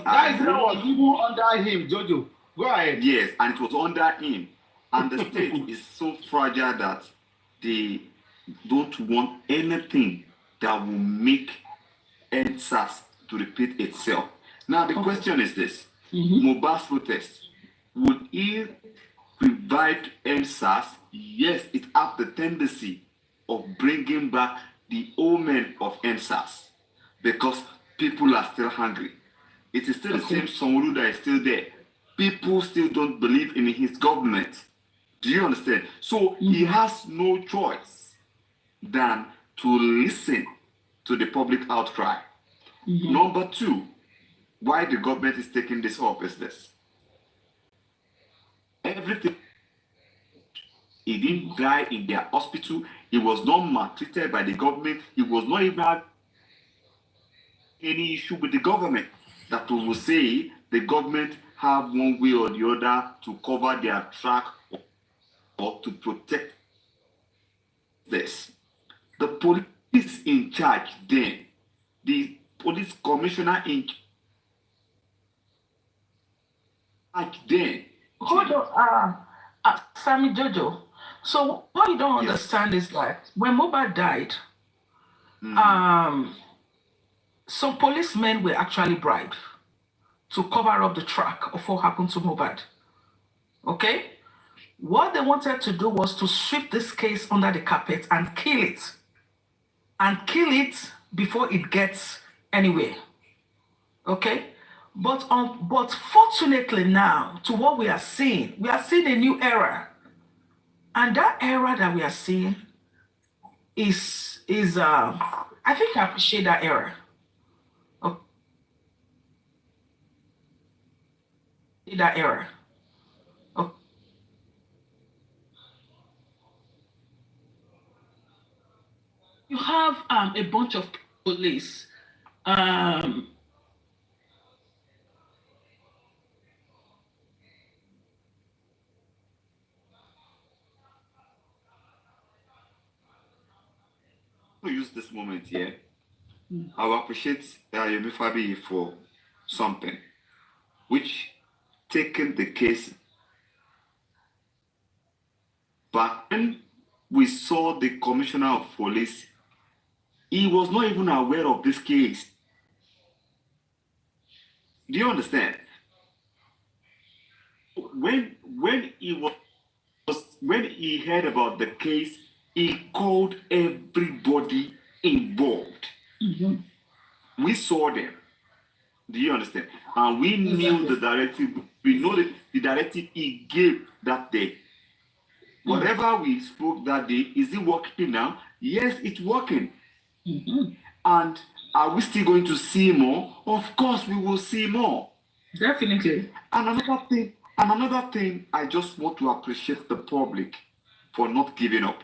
even under him, Jojo. Go ahead. yes, and it was under him. And the state is so fragile that they don't want anything that will make SARS to repeat itself. Now the question is this: Mohbad's protest, would he revive SARS? Yes, it has the tendency of bringing back the omen of SARS because people are still hungry. It is still the same Sanwo-Olu that is still there. People still don't believe in his government. Do you understand? So he has no choice than to listen to the public outcry. Number two, why the government is taking this up is this. Everything, he didn't die in their hospital. He was not maltreated by the government. He was not even having any issue with the government that we will say the government have one way or the other to cover their track or to protect this. The police in charge then, the police commissioner in charge then. Hold on, Sammy Jojo. So what you don't understand is that when Mohbad died, Some policemen were actually bribed to cover up the track of what happened to Mohbad. Okay? What they wanted to do was to sweep this case under the carpet and kill it. And kill it before it gets anywhere. Okay? But fortunately now, to what we are seeing a new era. And that era that we are seeing is I think I appreciate that era. Okay. That era. Okay. You have a bunch of police. Use this moment here. I will appreciate Yomi Fabi for something, which taking the case back when we saw the commissioner of police, he was not even aware of this case. Do you understand? When he heard about the case, he called everybody involved. Mm-hmm. We saw them. Do you understand? And we knew the directive. We know the directive he gave that day. Whatever we spoke that day, is it working now? Yes, it's working. Mm-hmm. And are we still going to see more? Of course, we will see more. Definitely. And another thing, I just want to appreciate the public for not giving up.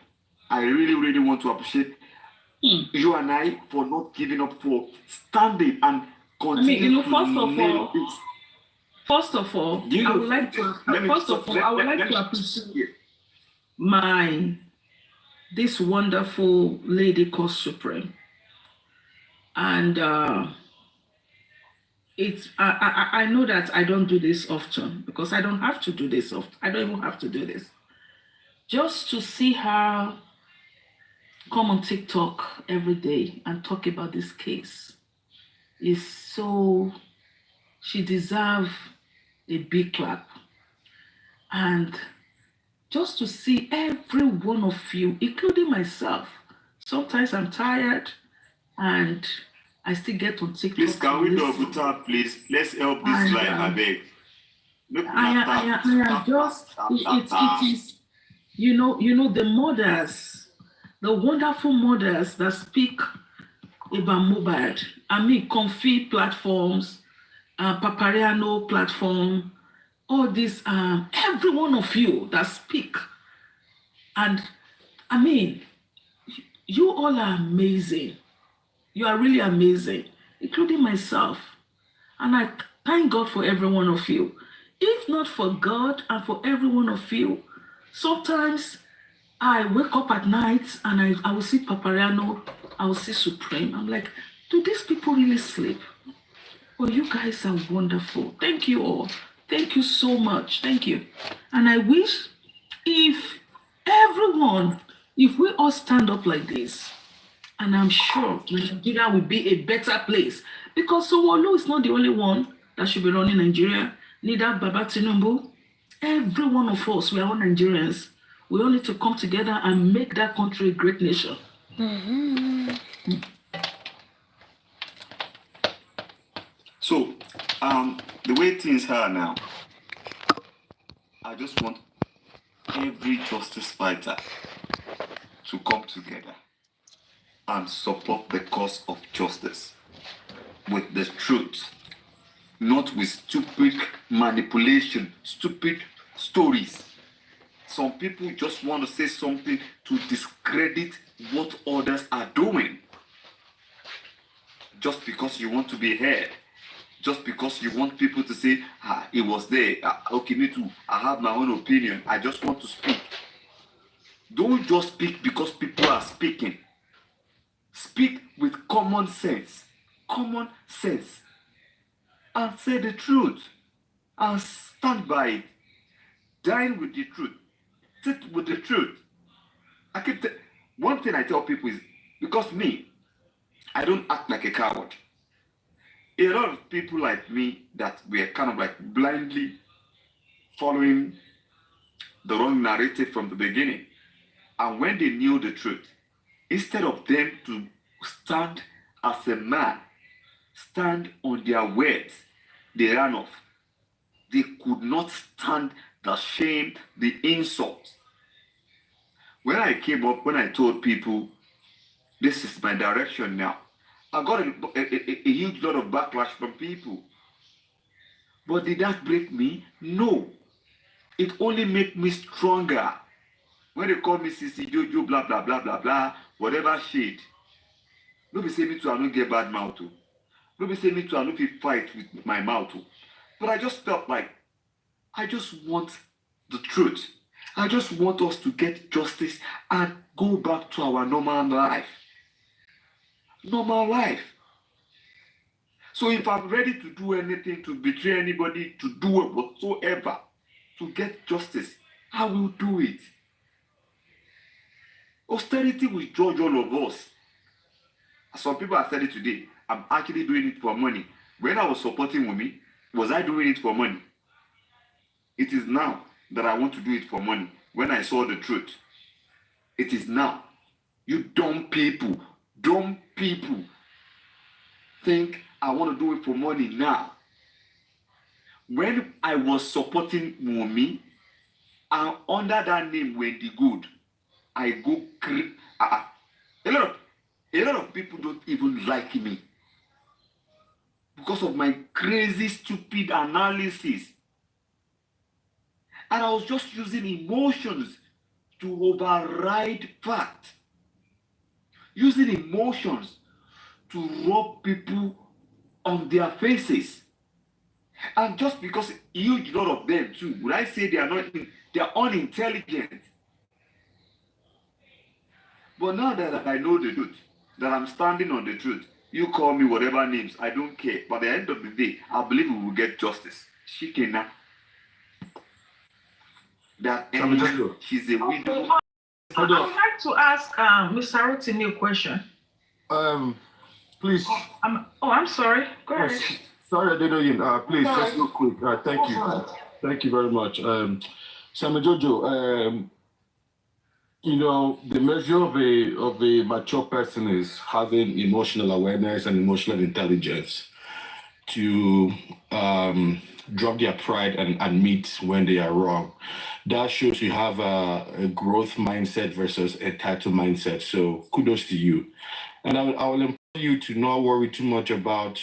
I really, really want to appreciate you and I for not giving up, for standing and continuing. First of all, I would like to appreciate this wonderful lady called Supreme. And I know that I don't do this often because I don't have to do this often. I don't even have to do this. Just to see her come on TikTok every day and talk about this case is so, she deserves a big clap. And just to see every one of you, including myself, sometimes I'm tired and I still get on TikTok. Please, can we double tap, please? Let's help this life, I beg. It is, you know, the mothers, the wonderful mothers that speak about Mohbad. I mean, Comfy platforms, Papariano platform, all these, every one of you that speak. And I mean, you all are amazing. You are really amazing, including myself. And I thank God for every one of you. If not for God and for every one of you, sometimes I wake up at night and I will see Papariano, I will see Supreme. I'm like, do these people really sleep? Well, you guys are wonderful. Thank you all. Thank you so much. Thank you. And I wish if we all stand up like this, and I'm sure Nigeria will be a better place, because Sanwo-Olu is not the only one that should be running Nigeria, neither Baba Tinubu. Every one of us, we are all Nigerians. We all need to come together and make that country a great nation. Mm-hmm. So, the way things are now, I just want every justice fighter to come together and support the cause of justice with the truth, not with stupid manipulation, stupid stories. Some people just want to say something to discredit what others are doing. Just because you want to be heard. Just because you want people to say, it was there. Okay, me too. I have my own opinion. I just want to speak. Don't just speak because people are speaking. Speak with common sense. Common sense. And say the truth. And stand by it. Dine with the truth. Sit with the truth. One thing I tell people is, because me, I don't act like a coward. A lot of people like me that were kind of like blindly following the wrong narrative from the beginning. And when they knew the truth, instead of them to stand as a man, stand on their words, they ran off. They could not stand the shame, the insult. When I came up, when I told people, this is my direction now, I got a huge lot of backlash from people. But did that break me? No. It only made me stronger. When they call me Sisi Jojo, blah, blah, blah, blah, blah, whatever shade. Nobody say me to I don't get bad mouth. Nobody say me to I don't fight with my mouth. But I just felt like I just want the truth. I just want us to get justice and go back to our normal life. Normal life. So if I'm ready to do anything, to betray anybody, to do it whatsoever, to get justice, I will do it. Austerity will judge all of us. Some people have said it today. I'm actually doing it for money. When I was supporting Wunmi, was I doing it for money? It is now that I want to do it for money. When I saw the truth, it is now. You dumb people think I want to do it for money now. When I was supporting Wunmi, and under that name Wendy Good, I go a lot of people don't even like me because of my crazy, stupid analysis. And I was just using emotions to override fact. Using emotions to rub people on their faces. And just because a huge lot of them too, would I say they are unintelligent? But now that I know the truth, that I'm standing on the truth, you call me whatever names, I don't care. But at the end of the day, I believe we will get justice. Shikena. That she's a widow. I would like to ask Mr. Rotimi a question. Please. I'm sorry. Go ahead. Sorry, I didn't know you. Please, just real quick. Thank you. Thank you very much. Samuel Jojo, you know, the measure of a mature person is having emotional awareness and emotional intelligence to drop their pride and admit when they are wrong. That shows you have a growth mindset versus a entitled mindset. So kudos to you. And I will implore you to not worry too much about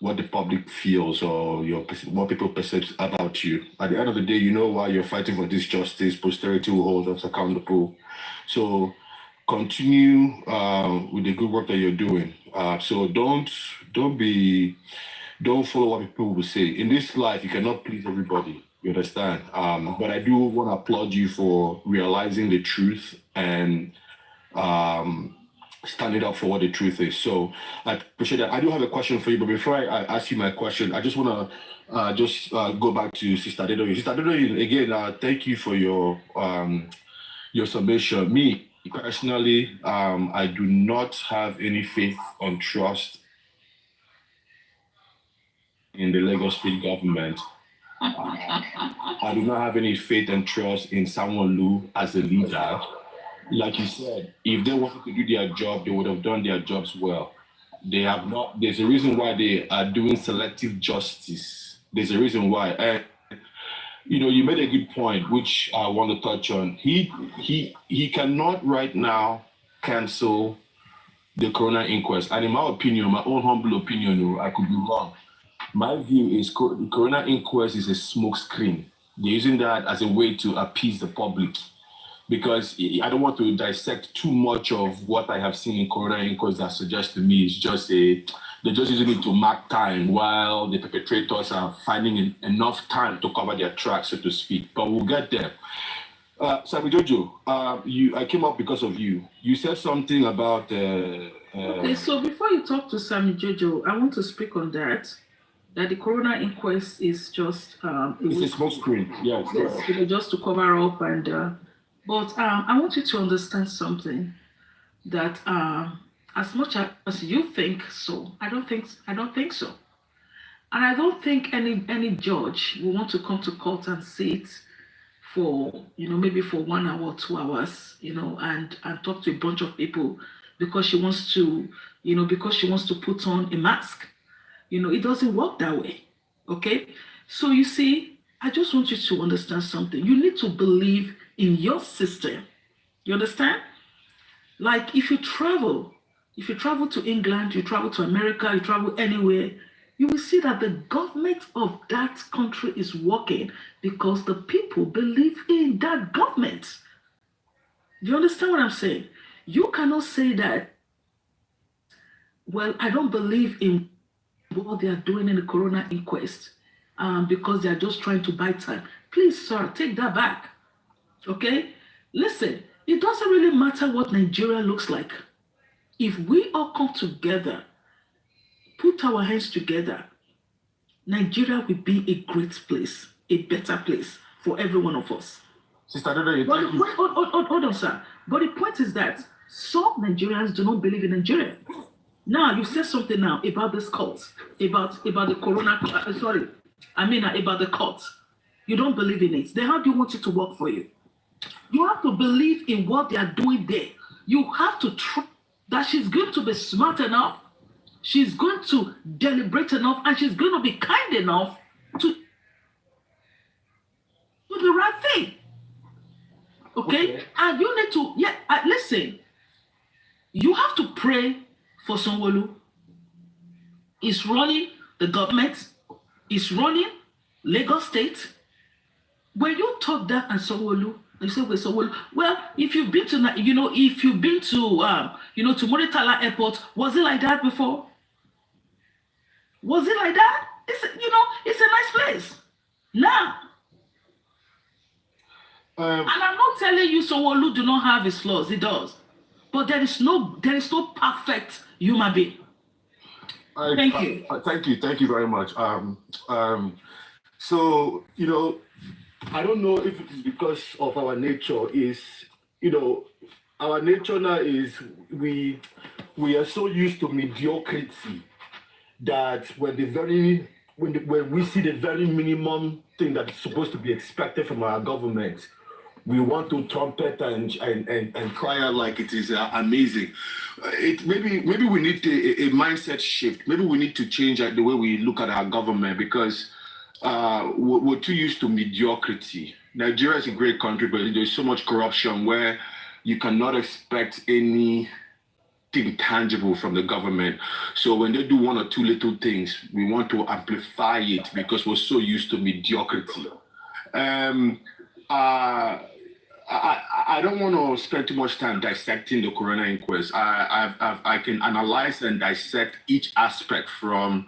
what the public feels or what people perceive about you. At the end of the day, you know why you're fighting for this justice. Posterity will hold us accountable. So continue with the good work that you're doing. So don't follow what people will say. In this life, you cannot please everybody. You understand? But I do want to applaud you for realizing the truth and standing up for what the truth is. So I appreciate that. I do have a question for you, but before I ask you my question, I just want to go back to Sister Adedoyin. Sister Adedoyin, again, thank you for your submission. Me, personally, I do not have any faith and trust in the Lagos State government. I do not have any faith and trust in Sanwo-Olu as a leader. Like you said, if they wanted to do their job, they would have done their jobs well. They have not. There's a reason why they are doing selective justice. There's a reason why. And you know, you made a good point, which I want to touch on. He cannot right now cancel the coroner inquest. And in my opinion, my own humble opinion, I could be wrong. My view is the coroner inquest is a smoke screen. They're using that as a way to appease the public, because I don't want to dissect too much of what I have seen in coroner inquest that suggests to me is they're just using it to mark time while the perpetrators are finding enough time to cover their tracks, so to speak. But we'll get there. Samuel Jojo, I came up because of you. You said something about... Okay, so before you talk to Samuel Jojo, I want to speak on that the coroner inquest is just... it's a smoke screen, yes. Just to cover up and... but I want you to understand something, that as much as you think so, I don't think so. And I don't think any judge will want to come to court and sit for, maybe for 1 hour or 2 hours, and talk to a bunch of people because she wants to, put on a mask. It doesn't work that way. Okay? So you see, I just want you to understand something. You need to believe in your system. You understand? Like if you travel to England, you travel to America, you travel anywhere, you will see that the government of that country is working because the people believe in that government. Do you understand what I'm saying? You cannot say that, well, I don't believe in what they are doing in the corona inquest because they are just trying to buy time. Please, sir, take that back. Okay? Listen, it doesn't really matter what Nigeria looks like. If we all come together, put our hands together, Nigeria will be a great place, a better place for every one of us. Sister Dodo, hold on, sir. But the point is that some Nigerians do not believe in Nigeria. Now, you said something now about this cult, about the corona, about the cult. You don't believe in it. Then how do you want it to work for you? You have to believe in what they are doing there. You have to trust that she's going to be smart enough, she's going to deliberate enough, and she's going to be kind enough to do the right thing. Okay? And you need to, listen, you have to pray for Sanwo-Olu. He's running the government, he's running Lagos State. When you talk that and Sanwo-Olu, you say, well, if you've been to Muritala Airport, was it like that before? Was it like that? It's a nice place. Now, and I'm not telling you Sanwo-Olu do not have his flaws. He does, but there is no perfect human being. Thank you. Thank you very much. So I don't know if it is because of our nature our nature now is we are so used to mediocrity that when we see the very minimum thing that is supposed to be expected from our government, we want to trumpet and cry out like it is amazing. Maybe we need a mindset shift. Maybe we need to change the way we look at our government because we're too used to mediocrity. Nigeria is a great country, but there's so much corruption where you cannot expect anything tangible from the government. So when they do one or two little things, we want to amplify it because we're so used to mediocrity. I don't want to spend too much time dissecting the corona inquest. I can analyze and dissect each aspect from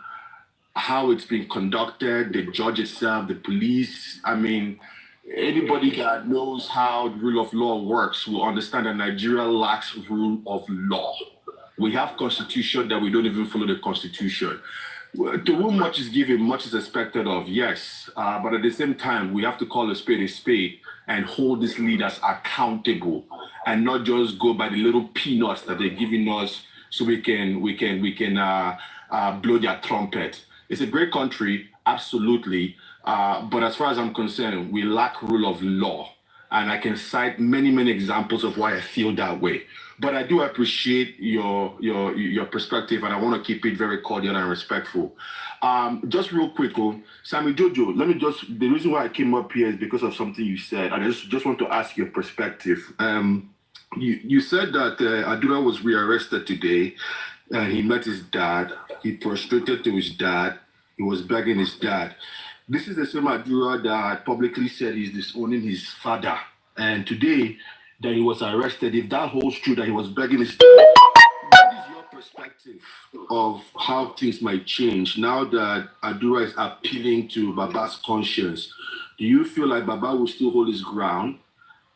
how it's been conducted, the judge itself, the police. I mean, anybody that knows how the rule of law works will understand that Nigeria lacks rule of law. We have constitution that we don't even follow the constitution. To whom much is given, much is expected of, yes. But at the same time, we have to call a spade and hold these leaders accountable and not just go by the little peanuts that they're giving us so we can blow their trumpet. It's a great country, absolutely. But as far as I'm concerned, we lack rule of law. And I can cite many, many examples of why I feel that way. But I do appreciate your perspective, and I want to keep it very cordial and respectful. Just real quick, Sammy Jojo, the reason why I came up here is because of something you said. I just want to ask your perspective. You said that Adura was rearrested today, and he met his dad. He prostrated to his dad. He was begging his dad. This is the same Adura that publicly said he's disowning his father. And today that he was arrested, if that holds true that he was begging his dad, what is your perspective of how things might change now that Adura is appealing to Baba's conscience? Do you feel like Baba will still hold his ground?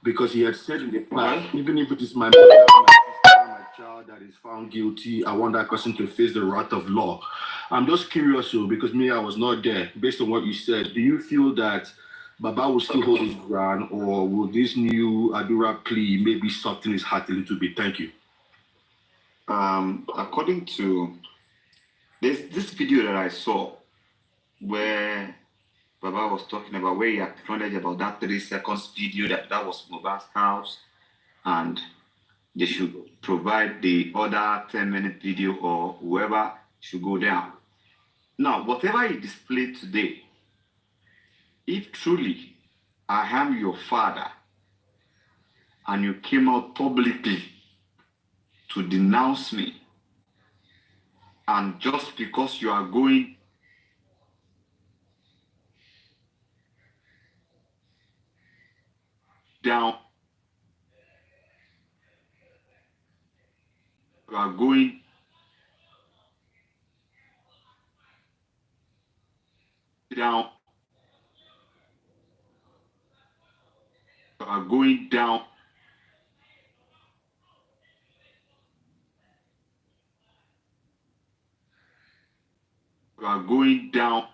Because he had said in the past, even if it is my mother, my sister, my child that is found guilty, I want that person to face the wrath of law. I'm just curious, because I was not there. Based on what you said, do you feel that Baba will still hold his ground, or will this new Adura plea maybe soften his heart a little bit? Thank you. According to this video that I saw, where Baba was talking about, where he acknowledged about that 3 seconds video that was Mohbad's house, and they should provide the other 10-minute video, or whoever should go down. Now, whatever he displayed today, if truly I am your father and you came out publicly to denounce me, and just because you are going down, you are going down, you are going down, you are going down.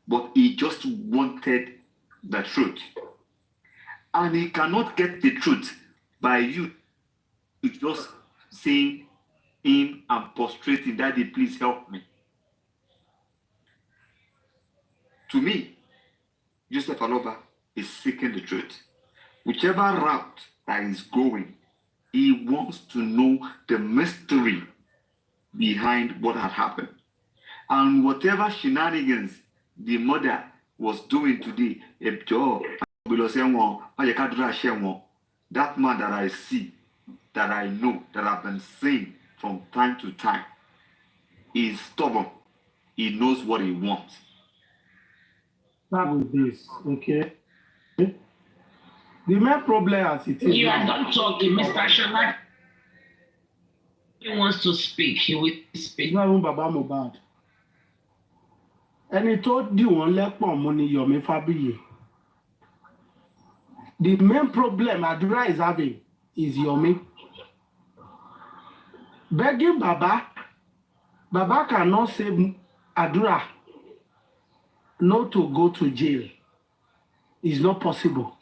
But he just wanted the truth. And he cannot get the truth by you just saying him and prostrating, Daddy, please help me. To me, Joseph Aloba is seeking the truth. Whichever route that he's going, he wants to know the mystery behind what had happened. And whatever shenanigans the mother was doing today, that man that I see, that I know, that I've been seeing from time to time, is stubborn. He knows what he wants. Start with this, okay? The main problem as it is You are now. not talking, Mr. Shona. He wants to speak. He will speak. It's not even Baba Mohbad. Ẹni tó dì wọ́n lẹ́pọ̀n mú ni Yomi Fabiyi. The main problem Adura is having is Yomi. Begging Baba cannot save Adura not to go to jail. It's not possible.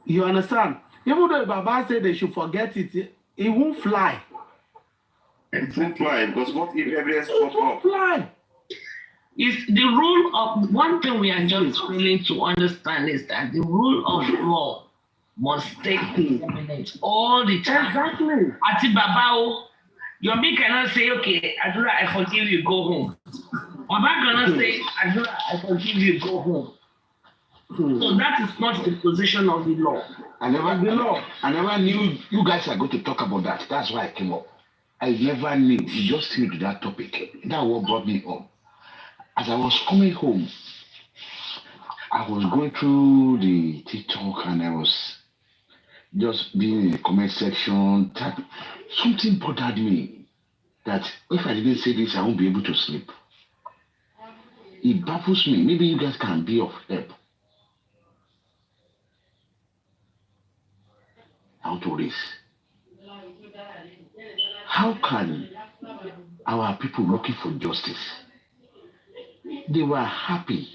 You understand? Even though Baba said they should forget it, it won't fly. It won't fly, because what if evidence It pops won't up? fly. It's the rule of one thing we are just failing to understand is that the rule of law must stay preeminent all the time. Exactly. Ati Babao, Yomi cannot say, okay, Adura, I forgive you, go home. Baba cannot say, Adura, I forgive you, go home. So that is not the position of the law. I never knew you guys are going to talk about that. That's why I came up. I never knew. You just came to that topic. That's what brought me on. As I was coming home, I was going through the TikTok and I was just being in the comment section. Something bothered me that if I didn't say this, I won't be able to sleep. It baffles me. Maybe you guys can be of help. How to this? How can our people looking for justice? They were happy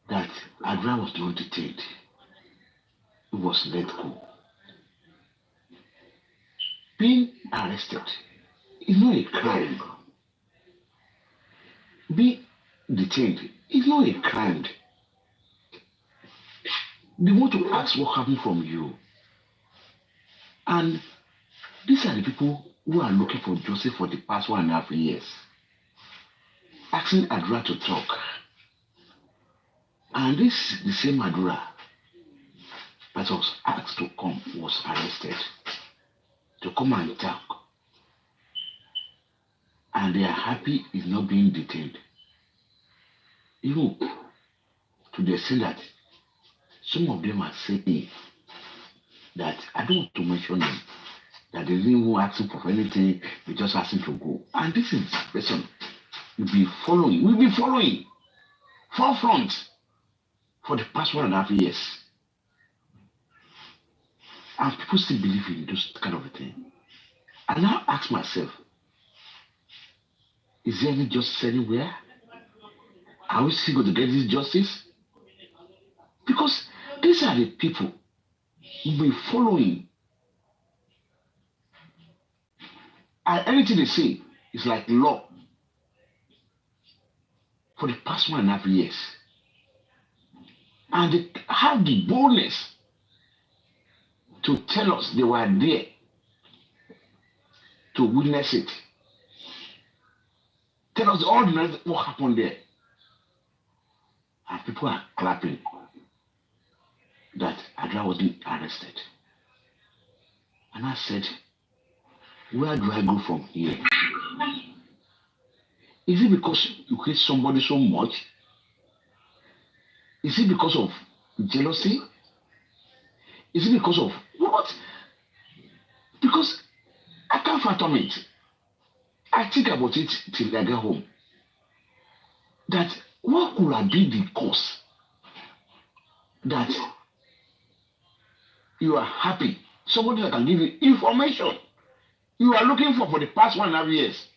that Adra was not detained. He was let go. Being arrested is not a crime. Being detained is not a crime. They want to ask what happened from you. And these are the people who are looking for justice for the past 1.5 years. Asking Adura to talk. And this the same Adura that was asked to come was arrested to come and talk. And they are happy he's not being detained. Even to the extent that some of them are saying that, I don't want to mention them, that they didn't even ask him for anything, they just asked him to go. And this is the person we'll be following forefront for the past 1.5 years. And people still believe in this kind of a thing. And now I ask myself, is there any justice anywhere? Are we still going to get this justice? Because these are the people we've been following. And anything they say is like law for the past 1.5 years. And they have the boldness to tell us they were there to witness it. Tell us all the what happened there. And people are clapping that Adra wasn't arrested. And I said, where do I go from here? Is it because you hate somebody so much? Is it because of jealousy? Is it because of what? Because I can't fathom it. I think about it till I get home. That what could have been the cause that you are happy? Somebody that can give you information you are looking for the past 1.5 years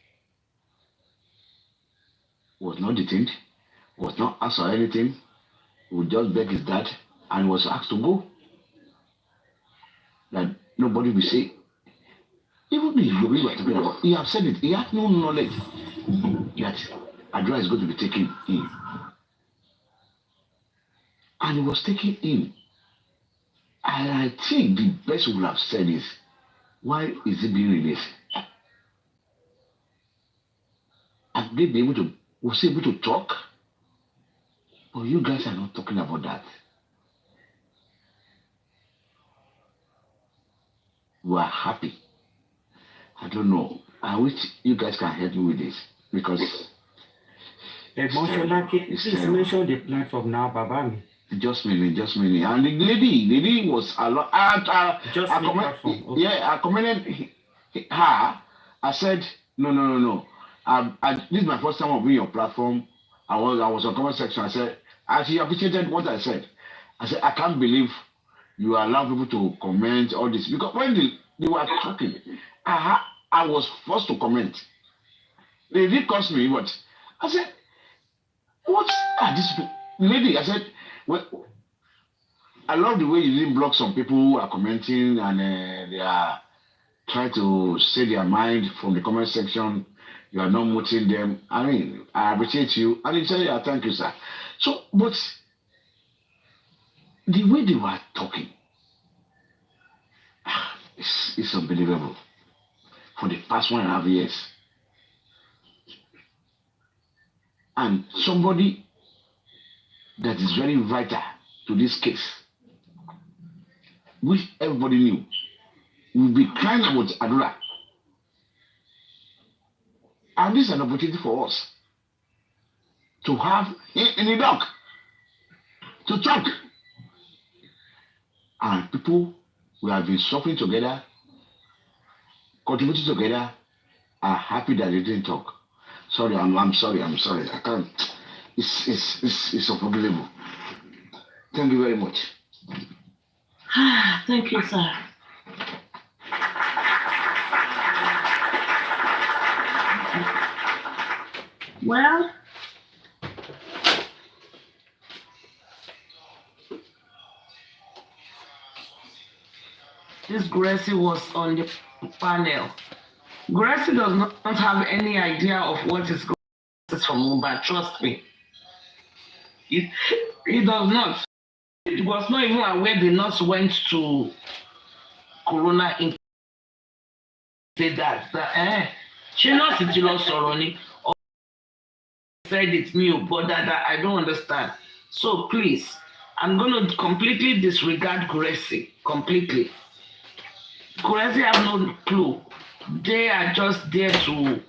was not detained, was not asked for anything, would just beg his dad and was asked to go. That nobody will say. Even the Yoruba you are talking about, he have said it. He had no knowledge that Adra is going to be taken in. And he was taken in. And I think the best we would have said is, why is he being released? And they be able to, was he able to talk? But you guys are not talking about that. We are happy. I don't know. I wish you guys can help me with this because please mention the platform now, Babami. Just minute. And the lady was a lot. Okay. Yeah, I commended her. I said, no. This is my first time of being on your platform. I was on comment section. I said, she appreciated what I said. I said, I can't believe you allow people to comment all this because when they were talking, I was forced to comment. They did cost me, but I said, what are these people? Lady, I said, well, I love the way you didn't block some people who are commenting and they are trying to say their mind from the comment section. You are not muting them. I mean, I appreciate you. And he said, yeah, thank you, sir. So, but the way they were talking, it's unbelievable. For the past 1.5 years. And somebody that is very vital to this case, which everybody knew, will be crying about Adura. And this is an opportunity for us to have in the dock, to talk. And people who have been suffering together, contributing together, are happy that they didn't talk. Sorry, I'm sorry. I can't. It's unforgivable. Thank you very much. Thank you, sir. Well, this Gracie was on the panel. Gracie does not have any idea of what is going on from Mumbai, trust me. He does not. It was not even aware the nurse went to Corona in say that she not sitting on Soroni or said it's me, but that I don't understand. So please, I'm going to completely disregard Gracie, completely. Gracie have no clue. They are just there to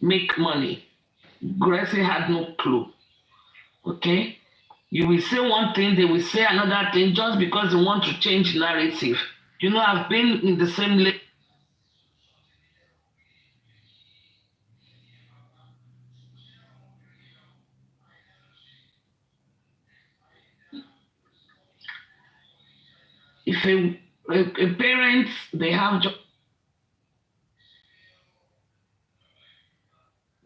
make money. Gracie had no clue. Okay? You will say one thing, they will say another thing just because they want to change narrative. You know, I've been in the same if a parent, they have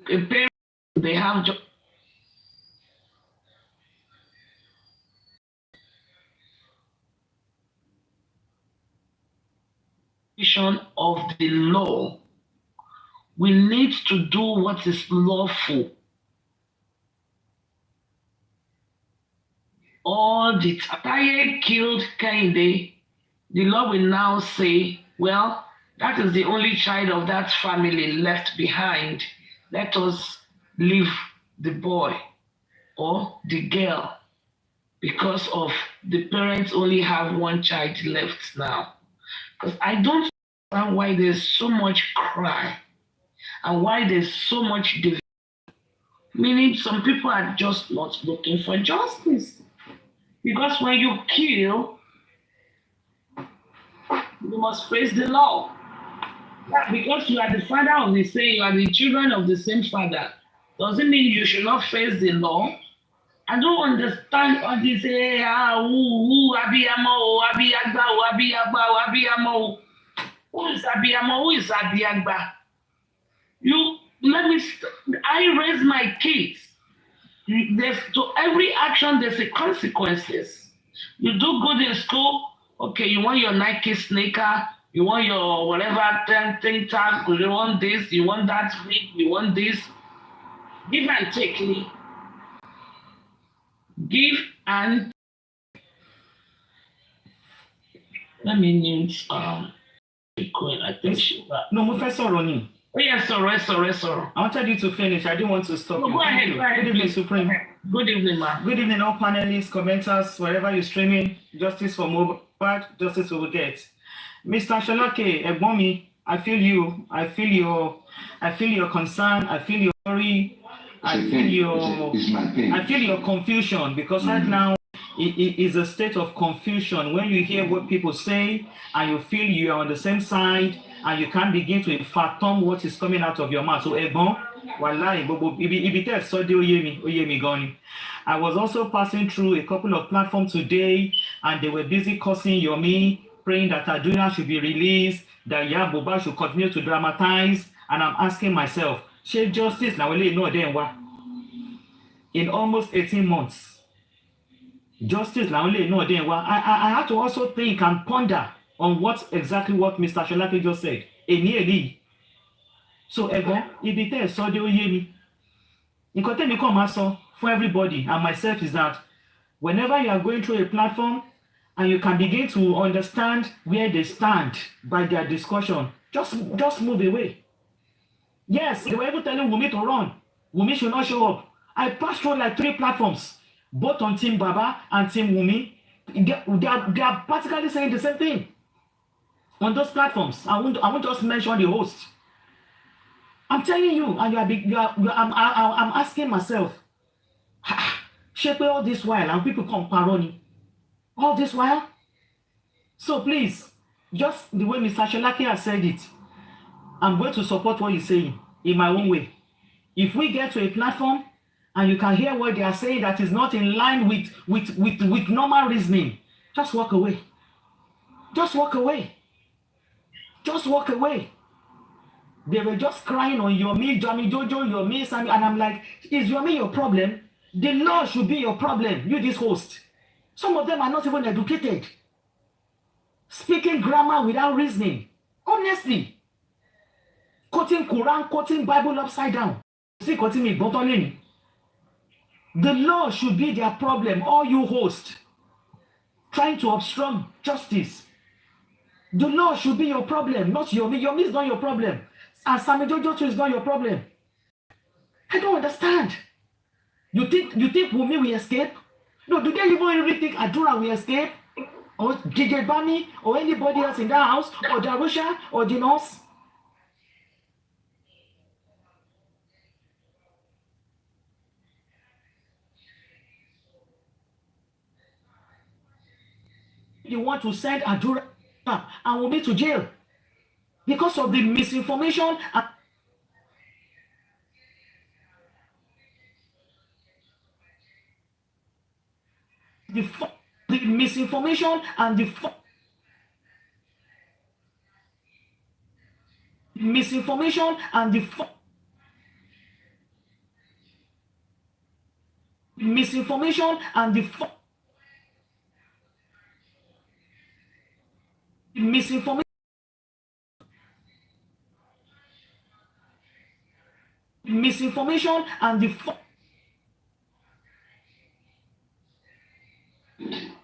a parent, they have interpretation of the law. We need to do what is lawful. All the Taye killed Kehinde, the law will now say, well, that is the only child of that family left behind. Let us leave the boy or the girl because of the parents only have one child left now. Because I don't understand why there's so much cry and why there's so much division. Meaning some people are just not looking for justice. Because when you kill, you must face the law. Yeah, because you are the father of the same, you are the children of the same father. Doesn't mean you should not face the law. I don't understand all this, abiyamo, abiyagba. Who is abiyamo? Who is abiyagba? I raise my kids. To every action, there's a consequences. You do good in school, okay, you want your Nike sneaker, you want your whatever thing tag, you want this, you want that, you want this. Give and take, Lee. Give and let me mute Queen. I think she No, Professor Ronnie. Oh yeah, sorry. I wanted you to finish. I didn't want to stop you. Go ahead. Good evening, Supreme. Good evening, ma'am. Good evening, all panelists, commenters, wherever you're streaming. Justice for Mohbad, justice we will get. Mr. Sholake, Egbomi, I feel you. I feel your concern. I feel your worry. I feel your confusion, because right now it is a state of confusion when you hear what people say and you feel you are on the same side and you can't begin to fathom what is coming out of your mouth. So, wallahi, I was also passing through a couple of platforms today and they were busy cursing Yomi, praying that Aduna should be released, that Yaboba should continue to dramatize, and I'm asking myself, should justice now in almost 18 months? Justice now I had to also think and ponder on what Mr. Sholake just said. So if it is so they me. For everybody and myself is that whenever you are going through a platform and you can begin to understand where they stand by their discussion, just move away. Yes, they were even telling Wumi to run. Wumi should not show up. I passed through like 3 platforms, both on Team Baba and Team Wumi. They are practically saying the same thing on those platforms. I won't just mention the host. I'm telling you, and I'm asking myself, shape all this while and people come paroni all this while. So please, just the way Mr. Sholake has said it, I'm going to support what he's saying in my own way. If we get to a platform and you can hear what they are saying that is not in line with normal reasoning, just walk away. Just walk away. Just walk away. They were just crying on Yomi, Jomi, Jojo, Yomi, Sami, and I'm like, is Yomi your problem? The law should be your problem, you this host. Some of them are not even educated. Speaking grammar without reasoning. Honestly. Quoting Quran, quoting Bible upside down. See, quoting me, botoning. The law should be their problem, all you hosts. Trying to obstruct justice. The law should be your problem, not Yomi. Yomi is not your problem. And Sami Jojo is not your problem. I don't understand. You think Wumi will escape? No, do they even really think Adura will escape? Or DJ Bami? Or anybody else in that house? Or Darusha? Or Dinos? You want to send Adura and Wumi to jail because of the misinformation and the misinformation and the misinformation and the misinformation and the misinformation misinformation and the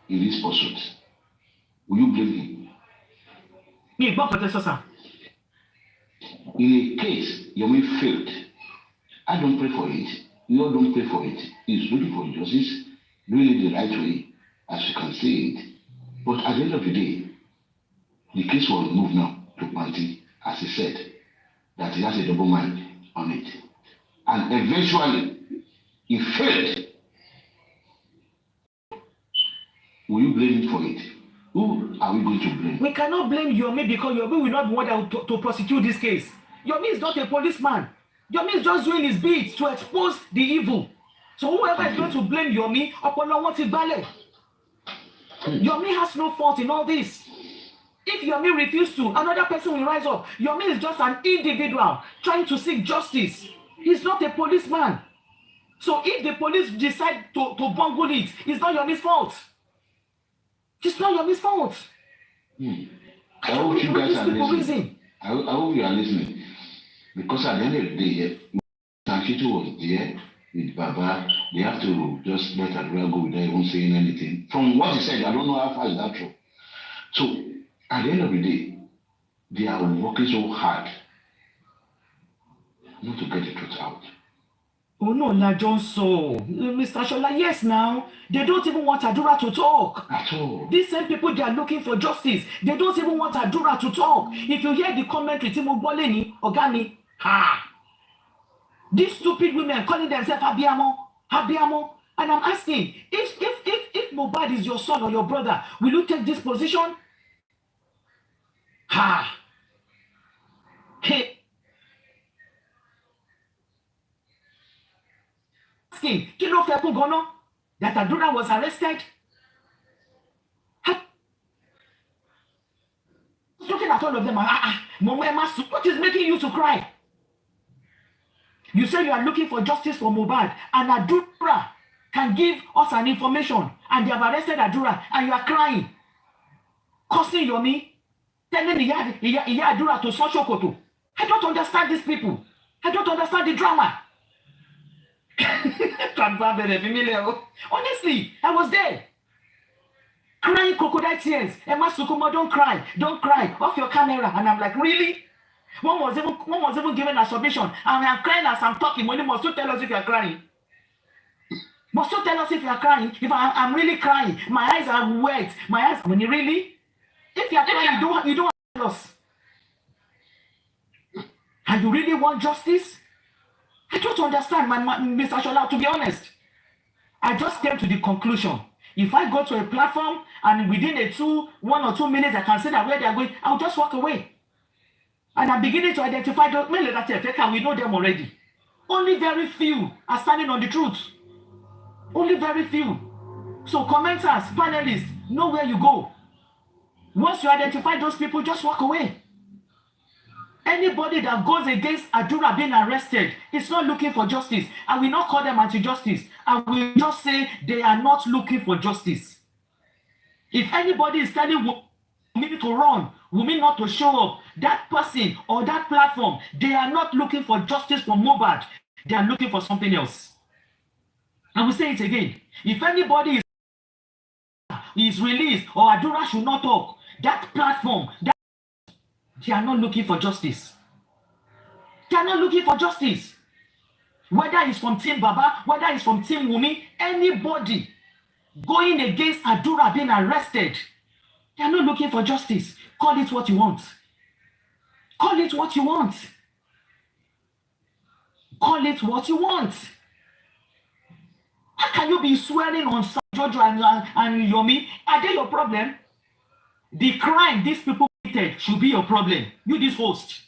in this pursuit, will you blame him? Me, but Professor sir. In a case Yomi failed, I don't pray for it. You all don't pray for it. He's looking for justice, doing it the right way, as you can see it. But at the end of the day, the case was moved now to Panti, as he said, that he has a double mind on it. And eventually, he failed. Will you blame him for it? Who are we going to blame? We cannot blame Yomi because Yomi will not be one to prosecute this case. Yomi is not a policeman. Yomi is just doing his bit to expose the evil. So whoever is going to blame Yomi, Opolo wants it ballet. Yomi has no fault in all this. If Yomi refuses to, another person will rise up. Yomi is just an individual trying to seek justice. He's not a policeman. So if the police decide to bungle it, it's not Yomi's fault. It's not Yomi's fault. I hope you guys are listening. I hope you are listening. Because at the end of the day, Sanchito was there with Baba. They have to just let Adura go without even saying anything. From what he said, I don't know how far is that true. So at the end of the day, they are working so hard not to get the truth out. Oh no, La Johnson, Mr. Shola, yes now. They don't even want Adura to talk. At all. These same people, they are looking for justice. They don't even want Adura to talk. If you hear the commentary, Timo Boleni, Ogami, these stupid women calling themselves Habiamo. And I'm asking, if Mohbad is your son or your brother, will you take this position? Hey. Asking, Kilo Fepu Gono, that Adura was arrested? Looking at all of them, what is making you to cry? You say you are looking for justice for Mohbad, and Adura can give us an information, and they have arrested Adura, and you are crying, cursing Yomi, telling Iya Adura to Sochokoto. I don't understand these people. I don't understand the drama. Honestly, I was there. Crying crocodile tears. Emma Sukuma, don't cry. Off your camera. And I'm like, really? One was even given a submission. And I'm crying as I'm talking. When you must tell us if you're crying. Must you tell us if you're crying? If I'm really crying. My eyes are wet. My eyes, when you really? If you're crying, you don't tell us. And you really want justice? I don't understand, Mr. Shola, to be honest. I just came to the conclusion. If I go to a platform and within 1 or 2 minutes I can see that where they are going, I'll just walk away. And I'm beginning to identify those men that are fake, and we know them already. Only very few are standing on the truth. Only very few. So commenters, panelists, know where you go. Once you identify those people, just walk away. Anybody that goes against Adura being arrested is not looking for justice. I will not call them anti-justice. I will just say they are not looking for justice. If anybody is telling Wunmi to run, Wunmi not to show up, that person or that platform, they are not looking for justice for Mohbad. They are looking for something else. I will say it again. If anybody is released or Adura should not talk, that platform, they are not looking for justice. They are not looking for justice. Whether it's from Team Baba, whether it's from Team Wunmi, anybody going against Adura being arrested, they are not looking for justice. Call it what you want. Call it what you want. Call it what you want. How can you be swearing on Jojo and Yomi? Are they your problem? The crime these people committed should be your problem. You, this host,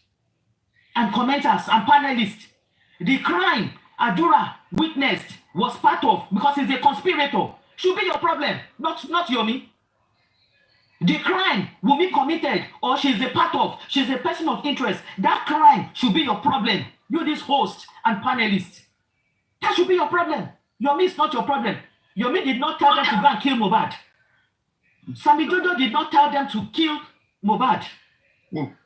and commenters and panelists. The crime Adura witnessed, was part of, because he's a conspirator, should be your problem, not Yomi. The crime Wunmi committed, or she's a part of, she's a person of interest, that crime should be your problem. You, this host and panelists. That should be your problem. Yomi is not your problem. Yomi did not tell them to go and kill Mohbad. Sammy Jojo did not tell them to kill Mohbad.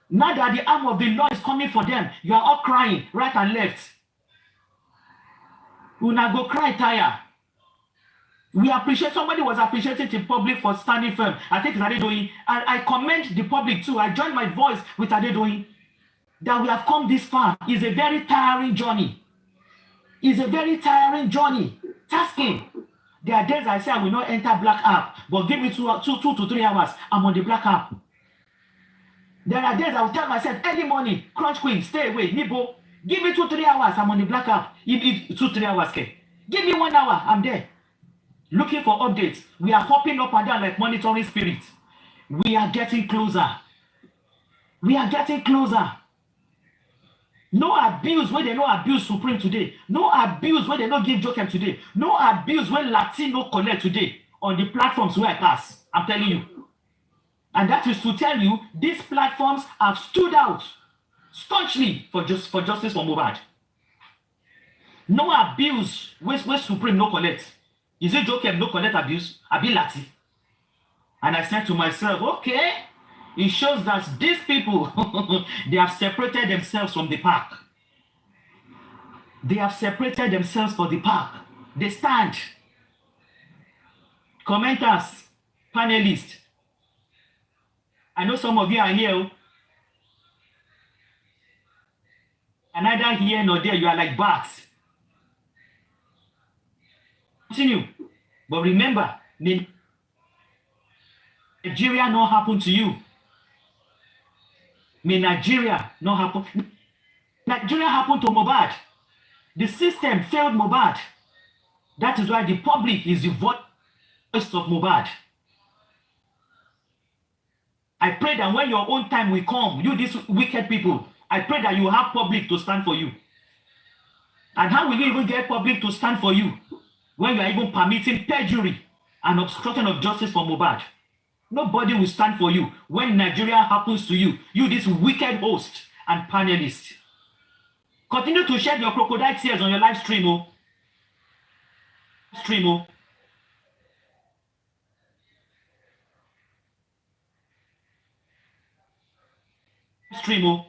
Now that the arm of the law is coming for them, you are all crying right and left. Una go cry tire. We appreciate, somebody was appreciated in public for standing firm. I think it's Adedoyin. And I commend the public too. I join my voice with Adedoyin that we have come this far. It's a very tiring journey. It's a very tiring journey. Tasking. There are days I say I will not enter black app, but give me two to 3 hours. I'm on the black app. There are days I will tell myself early morning, crunch queen, stay away, Nibo. Give me 2-3 hours. I'm on the black app. If 2-3 hours, okay. Give me 1 hour. I'm there. Looking for updates. We are hopping up and down like monitoring spirits. We are getting closer. We are getting closer. No abuse where they no abuse Supreme today. No abuse where they no give Jokem today. No abuse when Latino collect today on the platforms where I pass. I'm telling you. And that is to tell you, these platforms have stood out staunchly for justice for Mohbad. No abuse where Supreme no collect. Is it Jokem no collect abuse? I be Lati. And I said to myself, okay, it shows that these people, they have separated themselves from the pack. They have separated themselves from the pack. They stand. Commenters, panelists. I know some of you are here. And neither here nor there, you are like bats. Continue. But remember, Nigeria not happen to you. May Nigeria not happen. Nigeria happened to Mohbad. The system failed Mohbad. That is why the public is the voice of Mohbad. I pray that when your own time will come, you these wicked people, I pray that you have public to stand for you. And how will you even get public to stand for you when you are even permitting perjury and obstruction of justice for Mohbad? Nobody will stand for you when Nigeria happens to you. You, this wicked host and panelist. Continue to shed your crocodile tears on your live stream, oh. Stream, oh. Stream, oh.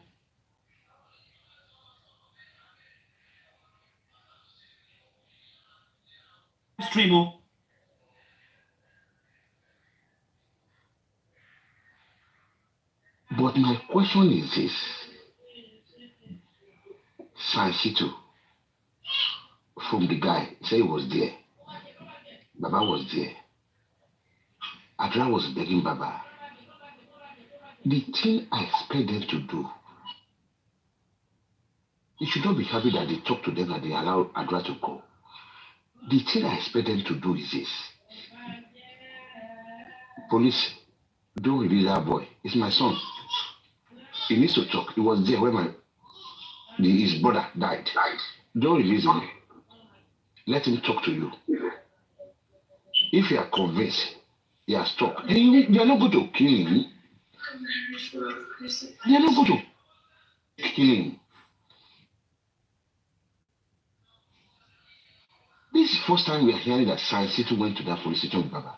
Stream, oh. But my question is this. Sansito, from the guy, say he was there. Baba was there. Adra was begging Baba. The thing I expect them to do, you should not be happy that they talk to them and they allow Adra to go. The thing I expect them to do is this. Police, don't release that boy. It's my son. He needs to talk. He was there when his brother died. Don't release him. Let him talk to you. If you are convinced he has talked, they are not going to kill him. They are not going to kill him. This is the first time we are hearing that Sansito went to that police station with Baba.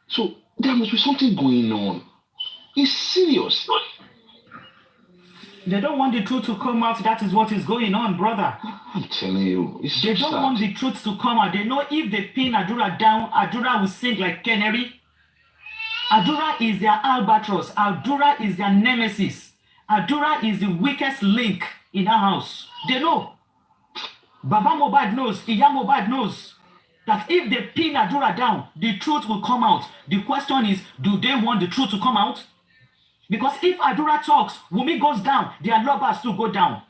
So there must be something going on. It's serious. They don't want the truth to come out. That is what is going on, brother. I'm telling you, it's so They don't want the truth to come out. They know if they pin Adura down, Adura will sing like canary. Adura is their albatross. Adura is their nemesis. Adura is the weakest link in our house. They know. Baba Mohbad knows. Iya Mohbad knows that if they pin Adura down, the truth will come out. The question is, do they want the truth to come out? Because if Adura talks, Wunmi goes down, their lovers too go down.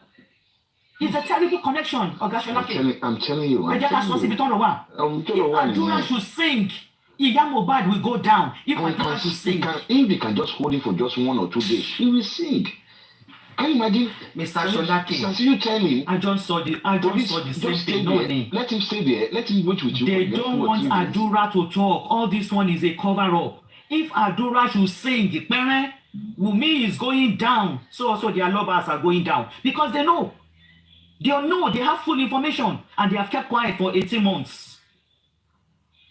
It's a terrible connection, I'm telling you. If Adura should sing, Iya Mohbad will go down. If Adura should sing. If they can just hold it for just 1 or 2 days, he will sing. Can you imagine? Mr. Sholaki, Since you tell him, I just saw the same thing. No, let him stay there. Let him wait with you. They don't want Adura to talk. All this one is a cover-up. If Adura should sing, Wunmi is going down. So also their lovers are going down. Because they know. They know. They have full information. And they have kept quiet for 18 months.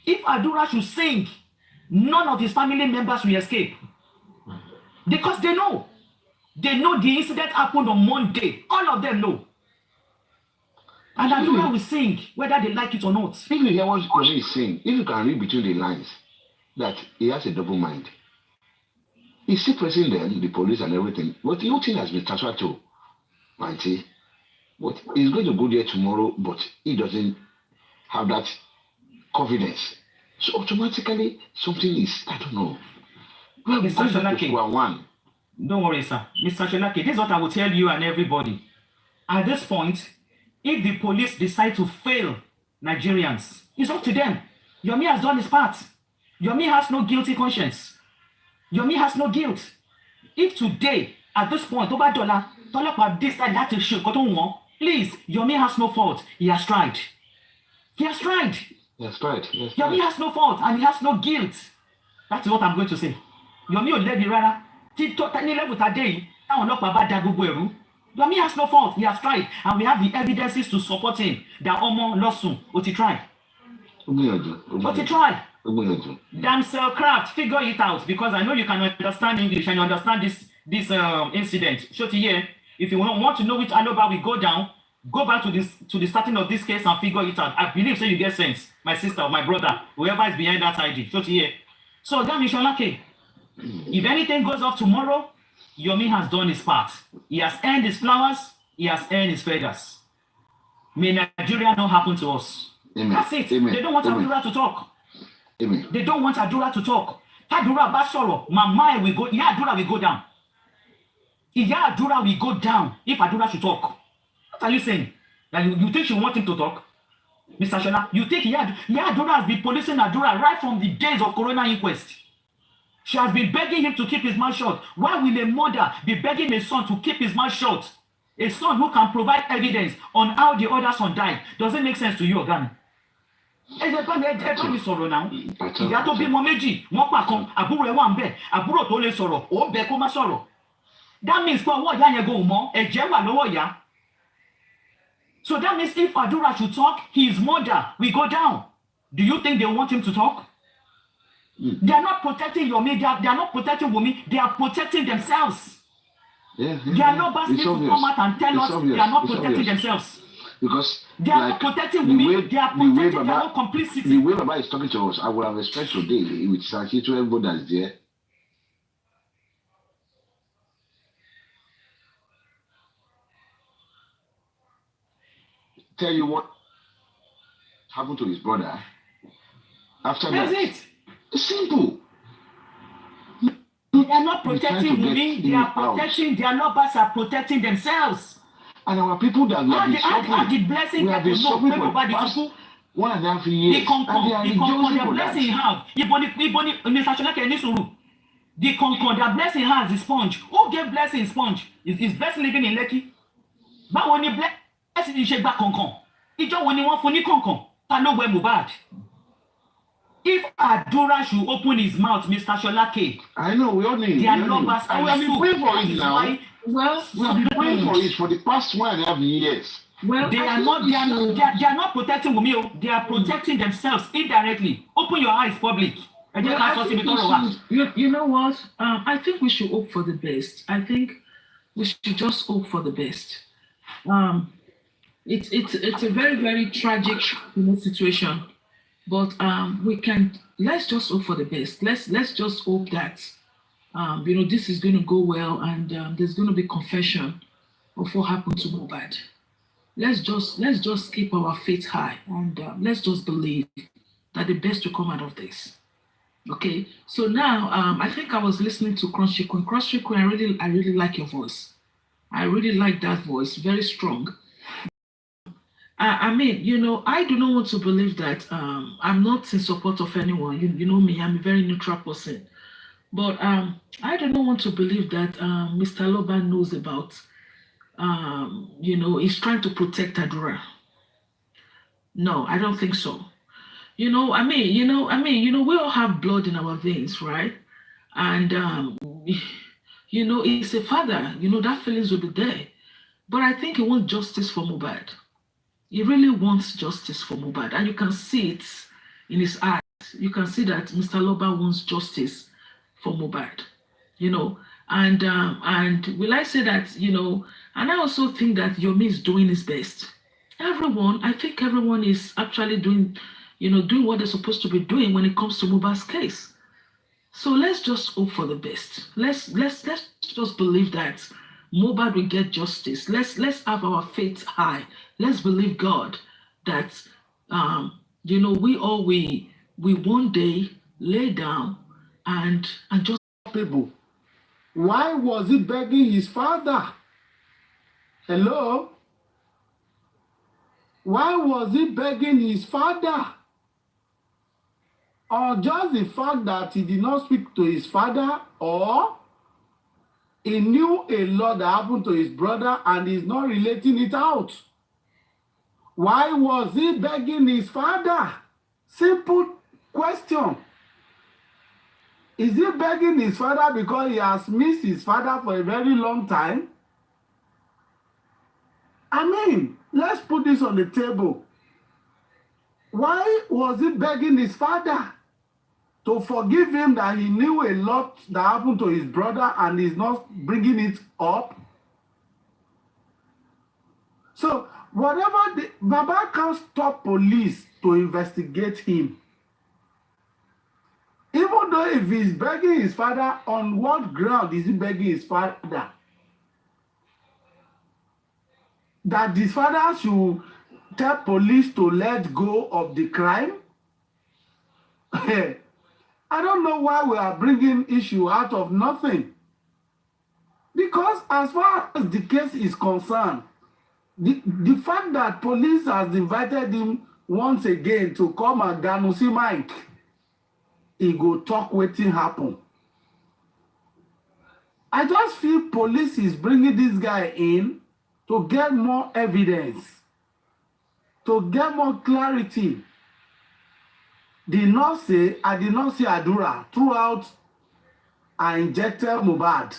If Adura should sing, none of his family members will escape. Because they know. They know the incident happened on Monday. All of them know. And Adura will sing, whether they like it or not. If you hear what Yomi is saying, if you can read between the lines, that he has a double mind. He's still pressing them, the police and everything. But the whole thing has been transferred to Manti. But he's going to go there tomorrow, but he doesn't have that confidence. So automatically, something is, I don't know. Mr. Sholake, don't worry, sir. Mr. Sholake, this is what I will tell you and everybody. At this point, if the police decide to fail Nigerians, it's up to them. Yomi has done his part. Yomi has no guilty conscience. Yomi has no guilt. If today, at this point, this and that is please, Yomi has no fault. He has tried. He has tried. That's right. Yomi has no fault and he has no guilt. That's what I'm going to say. Yomi ò lẹ́bi rárá. Tí ní level tàdé táwọn ọlọ́pàá bá da gbogbo ẹ̀rú. Yomi has no fault. He has tried. And we have the evidences to support him. That Omo lawsuit, what he tried. What he tried. Damsel Craft, figure it out. Because I know you can understand English and you understand this incident. Shorty here, if you want to know which Aloba will go down, go back to the starting of this case and figure it out. I believe so you get sense. My sister or my brother, whoever is behind that ID. Shorty here. So Gami Sholake, if anything goes off tomorrow, Yomi has done his part. He has earned his flowers. He has earned his feathers. May Nigeria not happen to us. Amen. That's it. Amen. They don't want Adura to talk. Amen. They don't want Adura to talk. Adura Basoro, my mind will go. Yeah, Adura will go down. Yeah, Adura will go down if Adura should talk. What are you saying? Like you think you want him to talk? Mr. Shola, you think Adura has been policing Adura right from the days of Corona inquest? She has been begging him to keep his mouth shut. Why will a mother be begging a son to keep his mouth shut? A son who can provide evidence on how the other son died. Does it make sense to you, Ogani? Ẹ mi sọ̀rọ̀ náà. Ìyá tó bímọ méjì, wọ́n pa kan, àbúrò ẹ̀ wà ń bẹ̀, àbúrò tó lè sọ̀rọ̀, ó bẹ kó má sọ̀rọ̀. That means pé ọwọ́ ìyá yẹn go mọ́, ẹ̀jẹ̀ wà lọ́wọ́ ìyá. So that means if Adura should talk, his mother will go down. Do you think they want him to talk? They are not protecting Yomi, they are not protecting Wumi, they are protecting themselves. They are not asking to come out and tell us they are not protecting themselves. Because they are not protecting Wumi, they are protecting their own complicity. The way Baba is talking to us, I would have expected today with Sachi to everybody that's there. Tell you what happened to his brother after That's that. it. It's simple. They are not protecting Wumi, they are protecting, their lovers are protecting themselves. And our people that we have been suffering, the blessing we have been suffering for the past 1.5 years. The blessing have. Mr. Sholake Nisuru. The concon, the blessing has the sponge. Who gave blessing sponge? Is blessing living in Lekki? But when the blessing is shake back concon, it's just when you want funny concon. I know where Mohbad. If Adura should open his mouth, Mr. Sholake, I know we all need. Their numbers and we have been praying for it now. Well, we have been praying for it for the past 1.5 years. Well, they are not protecting Wumi. They are protecting themselves indirectly. Open your eyes, public. You know what? I think we should hope for the best. I think we should just hope for the best. It's a very, very tragic situation. But let's just hope for the best. Let's just hope that this is going to go well and there's going to be confession of what happened to Mohbad. Let's just keep our faith high and let's just believe that the best will come out of this. Okay. So now I think I was listening to Crunchy Queen. Crunchy Queen, I really like your voice. I really like that voice. Very strong. I mean, I do not want to believe that I'm not in support of anyone. You know me, I'm a very neutral person. But I do not want to believe that Mr. Loba knows about, he's trying to protect Adura. No, I don't think so. We all have blood in our veins, right? And, it's a father, that feelings will be there. But I think he wants justice for Mohbad. He really wants justice for Mohbad, and you can see it in his eyes. You can see that Mr. Loba wants justice for Mohbad, and will I say that, and I also think that Yomi is doing his best. I think everyone is actually doing what they're supposed to be doing when it comes to Mohbad's case. So let's just hope for the best. Let's just believe that Mohbad will get justice. Let's have our faith high. Let's believe God that we one day lay down and just people. Why was he begging his father? Hello? Why was he begging his father? Or just the fact that he did not speak to his father, or he knew a lot that happened to his brother and is not relating it out? Why was he begging his father? Simple question. Is he begging his father because he has missed his father for a very long time? I mean, let's put this on the table. Why was he begging his father to forgive him that he knew a lot that happened to his brother and is not bringing it up? So, Baba can't stop police to investigate him. Even though if he's begging his father, on what ground is he begging his father? That his father should tell police to let go of the crime? I don't know why we are bringing issue out of nothing. Because as far as the case is concerned, the fact that police has invited him once again to come and Ganusi Mike, he go talk wetin happen. I just feel police is bringing this guy in to get more evidence, to get more clarity. The nurse say, I did not see Adura throughout I injected Mohbad.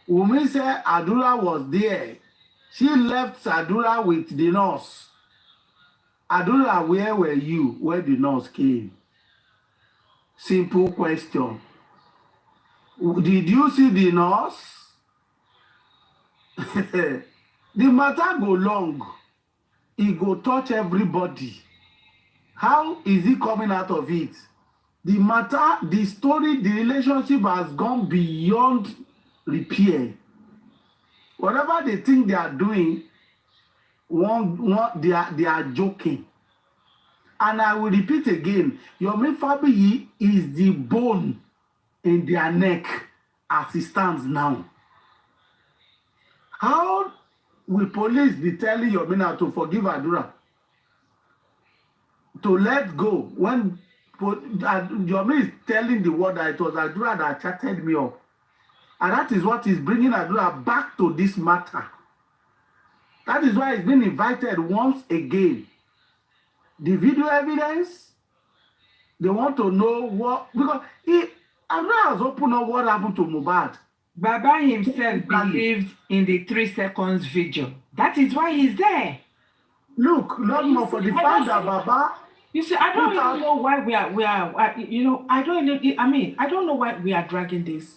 Wunmi said Adura was there. She left Adura with the nurse. Adura, where were you when the nurse came? Simple question. Did you see the nurse? The matter go long. It go touch everybody. How is he coming out of it? The matter, the story, the relationship has gone beyond repair. Whatever they think they are doing, they are joking. And I will repeat again, Yomi Fabiyi is the bone in their neck as it stands now. How will police be telling Yomi now to forgive Adura? To let go when Yomi is telling the world that it was Adura that chatted me up. And that is what is bringing Adura back to this matter. That is why he's been invited once again. The video evidence, they want to know what, because Adura has opened up what happened to Mohbad. Baba himself believed in the 3 seconds video. That is why he's there. Look, not more for the fact that Baba. You see, I don't even know why we are. I don't know why we are dragging this.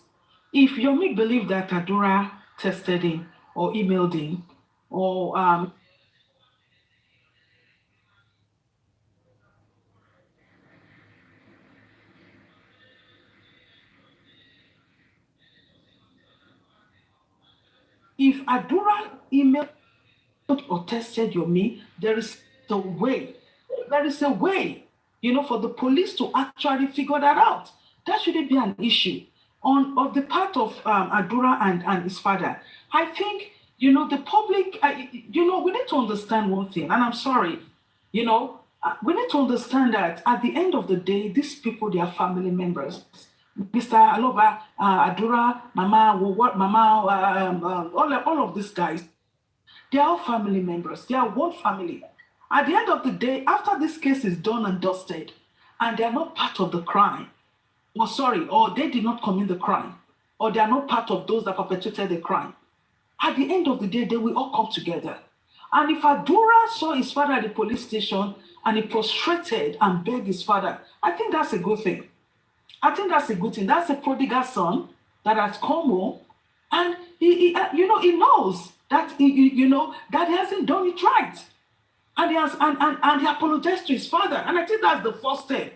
If Yomi believed that Adura tested him or emailed him or if Adura emailed or tested Yomi, there is a way, for the police to actually figure that out. That shouldn't be an issue of the part of Adura and his father. I think, the public, we need to understand one thing, and I'm sorry, we need to understand that at the end of the day, these people, they are family members. Mr. Aloba, Adura, Mama, all of these guys, they are all family members. They are one family. At the end of the day, after this case is done and dusted, and they are not part of the crime, or they did not commit the crime, or they are not part of those that perpetrated the crime, at the end of the day, they will all come together. And if Adura saw his father at the police station and he prostrated and begged his father, I think that's a good thing. That's a prodigal son that has come home, and he knows that that he hasn't done it right. And he apologized to his father. And I think that's the first step.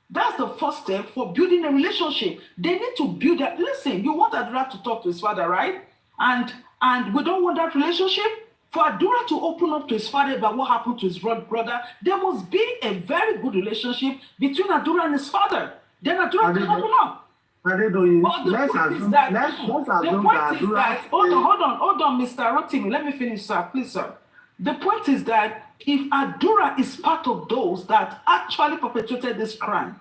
That's the first step for building a relationship. They need to build that. Listen, you want Adura to talk to his father, right? And we don't want that relationship. For Adura to open up to his father about what happened to his brother, there must be a very good relationship between Adura and his father. Then Adura can open up. But the point is that, hold on, Mr. Rotimi, let me finish, sir, please, sir. The point is that if Adura is part of those that actually perpetrated this crime,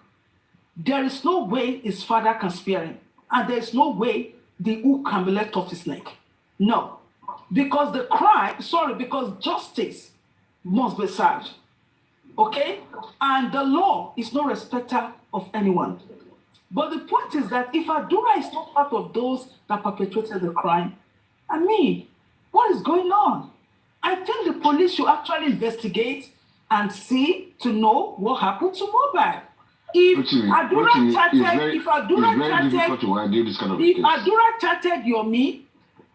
there is no way his father can spare him. And there is no way the hook can be let off his neck. No. Because because justice must be served. Okay? And the law is no respecter of anyone. But the point is that if Adura is not part of those that perpetrated the crime, I mean, what is going on? I think the police should actually investigate and see to know what happened to Mobile. If Adura chatted Yomi,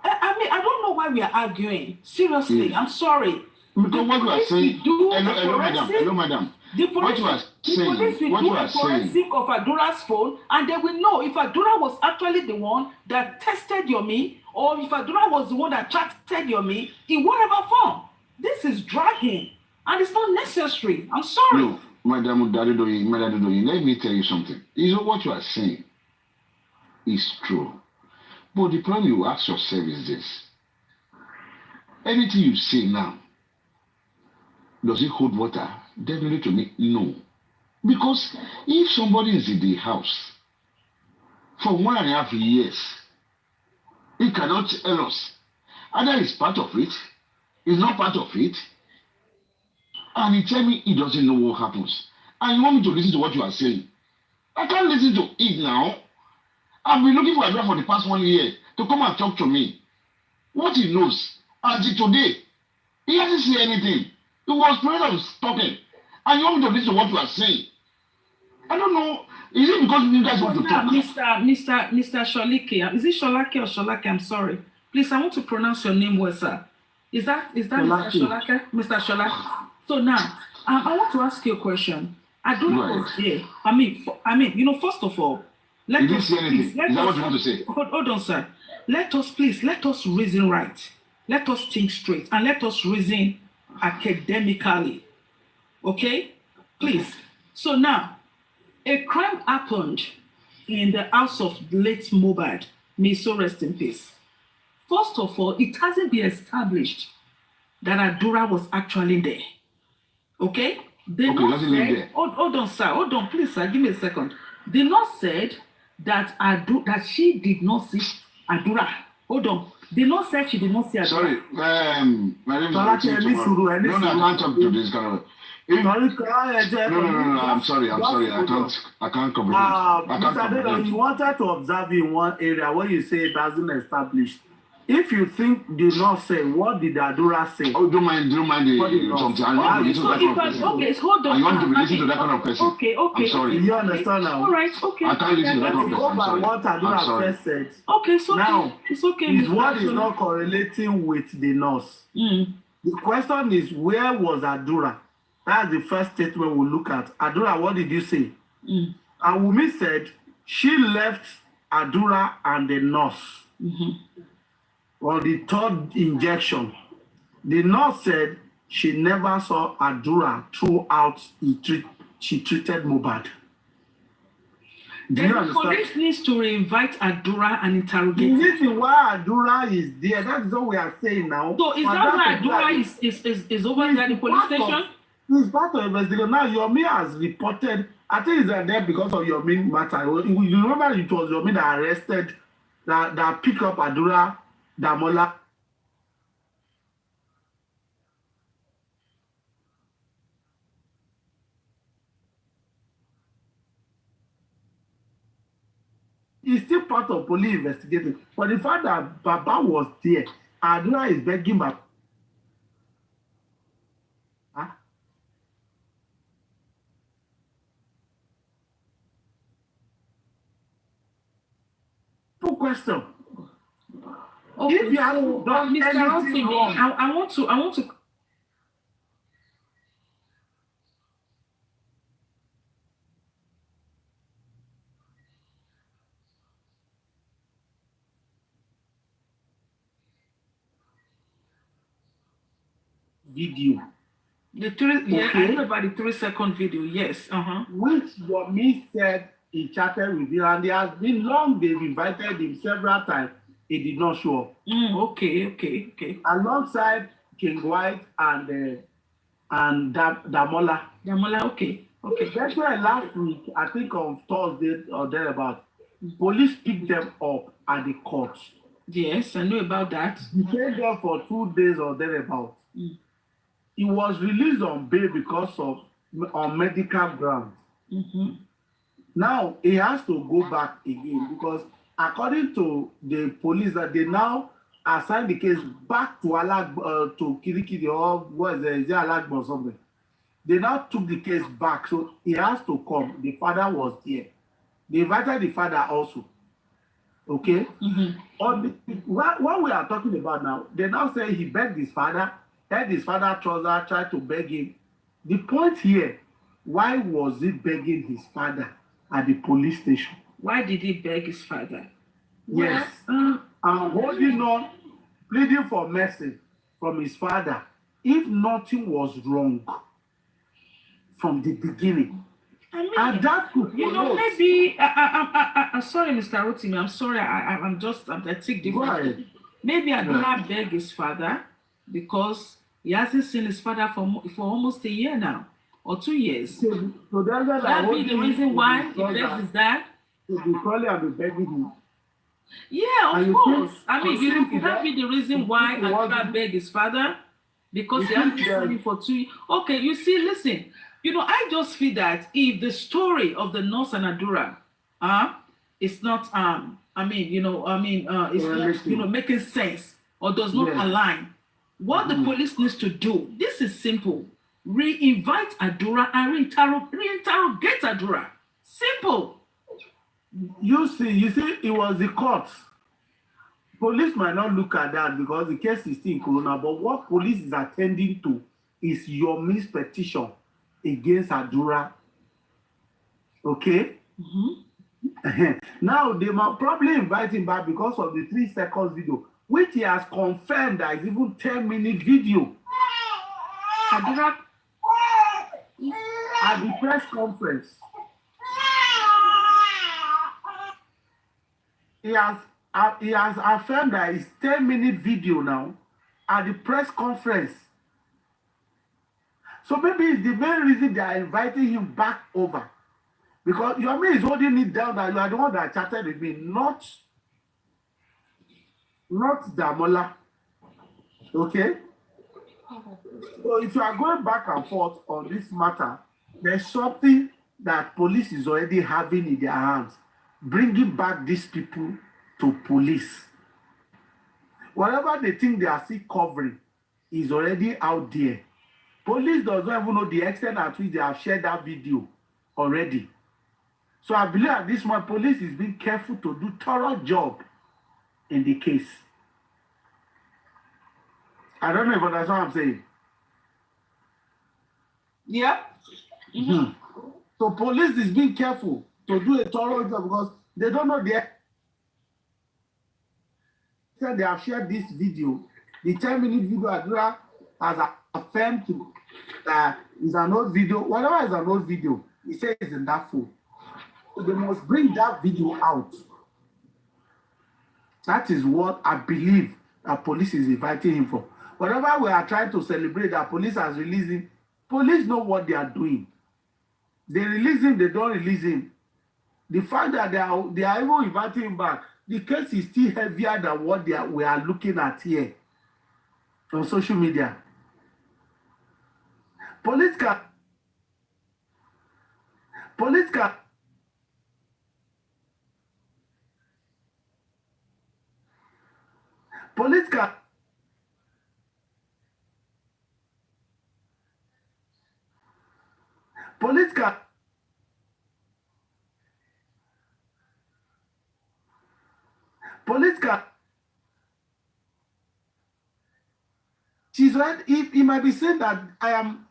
I mean, I don't know why we are arguing. Seriously, I'm sorry. Because what you are saying, hello, madam. The police will do a forensic of Adura's phone, and they will know if Adura was actually the one that tested Yomi, or if Adura was the one that chatted Yomi in whatever form. This is dragging, and it's not necessary. I'm sorry. No, Madam Dadodoyin, let me tell you something. What you are saying is true. But the problem you ask yourself is this. Anything you say now, does it hold water? Definitely to me, no. Because if somebody is in the house for 1.5 years, he cannot tell us either he's part of it, he's not part of it, and he tell me he doesn't know what happens. And you want me to listen to what you are saying? I can't listen to it now. I've been looking for a driver for the past 1 year to come and talk to me. What he knows, until today, he hasn't said anything. He was afraid of talking. And you want me to listen to what you are saying? I don't know. Is it because you guys want to talk? Mr. Sholike, is it Sholake or Sholake? I'm sorry. Please, I want to pronounce your name well, sir. Is that Mr. Sholake? Mr. Sholake? So now, I want to ask you a question. Adura was there. I mean, first of all, let us hold on, sir. Let us reason right. Let us think straight, and let us reason academically. Okay? Please. So now, a crime happened in the house of late Mohbad. May so rest in peace. First of all, it hasn't been established that Adura was actually there. Okay? Hold on, sir. Hold on, please, sir. Give me a second. The nurse said that she did not see Adura. Hold on. The nurse said she did not see Adura. Sorry, my name is No, I can't talk to this kind of. No, I'm sorry. I can't comprehend. Mr. Delo, you wanted to observe in one area where you say it hasn't established. If you think the nurse say, what did Adura say? Oh, don't mind something. I want to listen to that kind of person. Okay, hold on. I want to listen to that kind of person. Okay. I'm sorry. You understand now? All right, okay. I can't listen to that kind of person. Go by what Adura first said. Okay, it's okay. Now, it's okay. His word is not correlating with the nurse. The question is, where was Adura? That's the first statement we'll look at. Adura, what did you say? And Wunmi said she left Adura and the nurse on the third injection. The nurse said she never saw Adura throughout she treated Mohbad. Then the police needs to reinvite Adura and interrogate him. The reason why Adura is there, that's what we are saying now. So is that why Adura is over there at the police station? He's part of investigation. Now, Yomi has reported, I think it's there because of Yomi matter. You remember it was Yomi that arrested, that picked up Adura, Damola. He's still part of police investigating. But the fact that Baba was there, Adura is begging Baba. Question. Okay, if you haven't done anything wrong, I want to. video. The three, yeah, I Okay. know about the 3-second video. Yes. Which Yomi said he chatted with him, and it has been long they've invited him several times. He did not show up. Okay. Alongside King White and Damola. Damola, okay. That's why last week, I think on Thursday or thereabout, police picked them up at the court. Yes, I know about that. He stayed there for 2 days or thereabout. He was released on bail because of on medical grounds. Now he has to go back again because according to the police that they now assign the case back to to Kirikiri or what is it Alagbo or something. They now took the case back, so he has to come. The father was there. They invited the father also. Okay? What we are talking about now, they now say he begged his father, had his father trouser, tried to beg him. The point here, why was he begging his father at the police station? Why did he beg his father? Yes. And holding on, pleading for mercy from his father, if nothing was wrong from the beginning. I mean, and that could maybe I'm sorry, Mr. Rotimi. I'm sorry. I'm I take different. Maybe Adura beg his father because he hasn't seen his father for almost a year now or 2 years. So that be the reason why he begs his dad. To be calling and be begging him. Yeah, of course. I mean, could that be the reason why Adura beg his father? Because he hasn't seen him for 2 years. Okay, you see, listen. I just feel that if the story of the nurse and Adura, it's not, it's not, making sense or does not align. What the police needs to do, this is simple. Re-invite Adura and re-interrogate Adura. Simple. You see, it was the courts. Police might not look at that because the case is still in Corona, but what police is attending to is your petition against Adura. Okay? Now they might probably invite him back because of the 3 seconds video, which he has confirmed that is even 10-minute video. Adura at the press conference. He has affirmed that it's 10-minute video now at the press conference. So maybe it's the main reason they are inviting him back over. Because Yomi is holding it down that you are the one that chatted with me, not Damola. Okay? So if you are going back and forth on this matter, there's something that police is already having in their hands, bringing back these people to police. Whatever they think they are still covering is already out there. Police does not even know the extent at which they have shared that video already. So I believe at this point, police is being careful to do thorough job in the case. I don't know if that's what I'm saying. Yeah. So police is being careful to do a thorough job because they don't know the extent they have shared this video. The 10-minute video Adura has affirmed to that is an old video. Whatever is an old video, he says it's in that phone. So they must bring that video out. That is what I believe that police is inviting him for. Whatever we are trying to celebrate that police has released him, police know what they are doing. They release him, they don't release him. The fact that they are even inviting him back, the case is still heavier than what we are looking at here on social media. Police can police can police can police can police can she's right. He might be saying that I am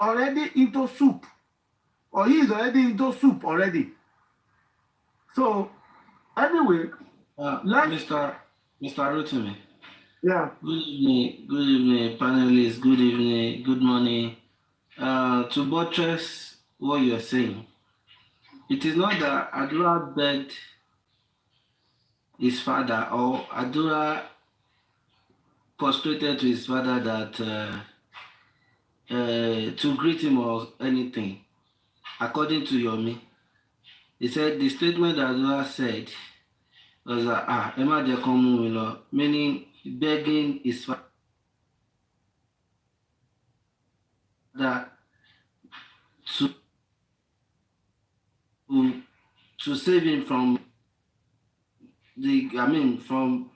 already into soup, or he is already into soup already. So anyway, Mr. Rotimi, Yeah. Good evening, panelists. Good evening, good morning. To buttress what you're saying, it is not that Adura begged his father or Adura prostrated to his father that to greet him or anything. According to Yomi, he said the statement that Adura said was that Emma Jekomu, meaning begging his father to to save him from from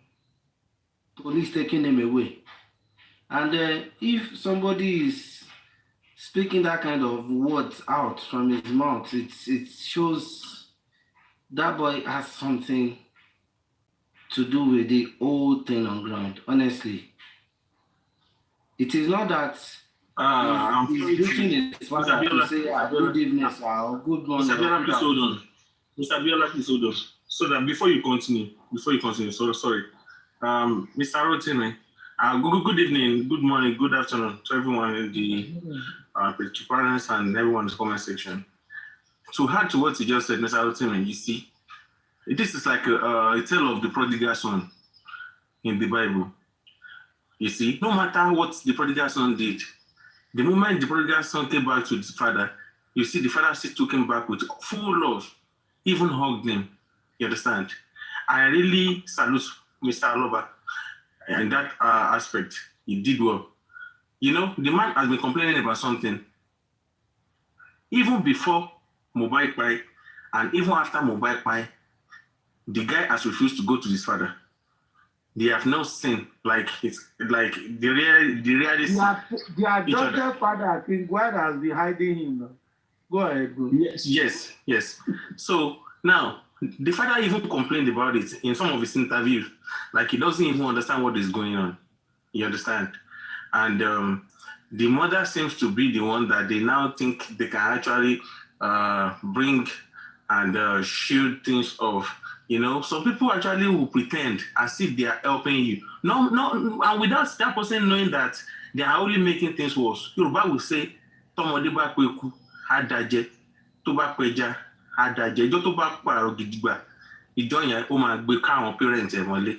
police taking him away. And if somebody is speaking that kind of words out from his mouth, it shows that boy has something to do with the whole thing on ground. Honestly, it is not that he's greeting his father to say good evening, sir, or good morning. Mr. Biola, please hold on. Mr. Biola, please hold on. So that before you continue, so sorry. Mr. Rotimi, good evening, good morning, good afternoon to everyone in the to parents and everyone in the comment section. To add to what you just said, Mr. Rotimi, you see, this is like a tale of the prodigal son in the Bible. You see, no matter what the prodigal son did, the moment the prodigal son came back to his father, you see the father still took him back with full love, even hugged him. You understand? I really salute Mr. Aloba in that aspect. He did well. You know, the man has been complaining about something. Even before Mobile Pie and even after Mobile Pie, the guy has refused to go to his father. They have now seen it's like the reality. Their adopted father, I think, God has been hiding him now. Go ahead, bro. Yes. So now the father even complained about it in some of his interviews. Like he doesn't even understand what is going on. You understand? And the mother seems to be the one that they now think they can actually bring and shield things off. You know, some people actually will pretend as if they are helping you. No, and without that person knowing that they are only making things worse. Yoruba will say, "Tomode ba kweku, adaje, to ba kweja, adaje, ijo to ba paro gidigba, ijo yen o ma gbe ka awon parents e mole."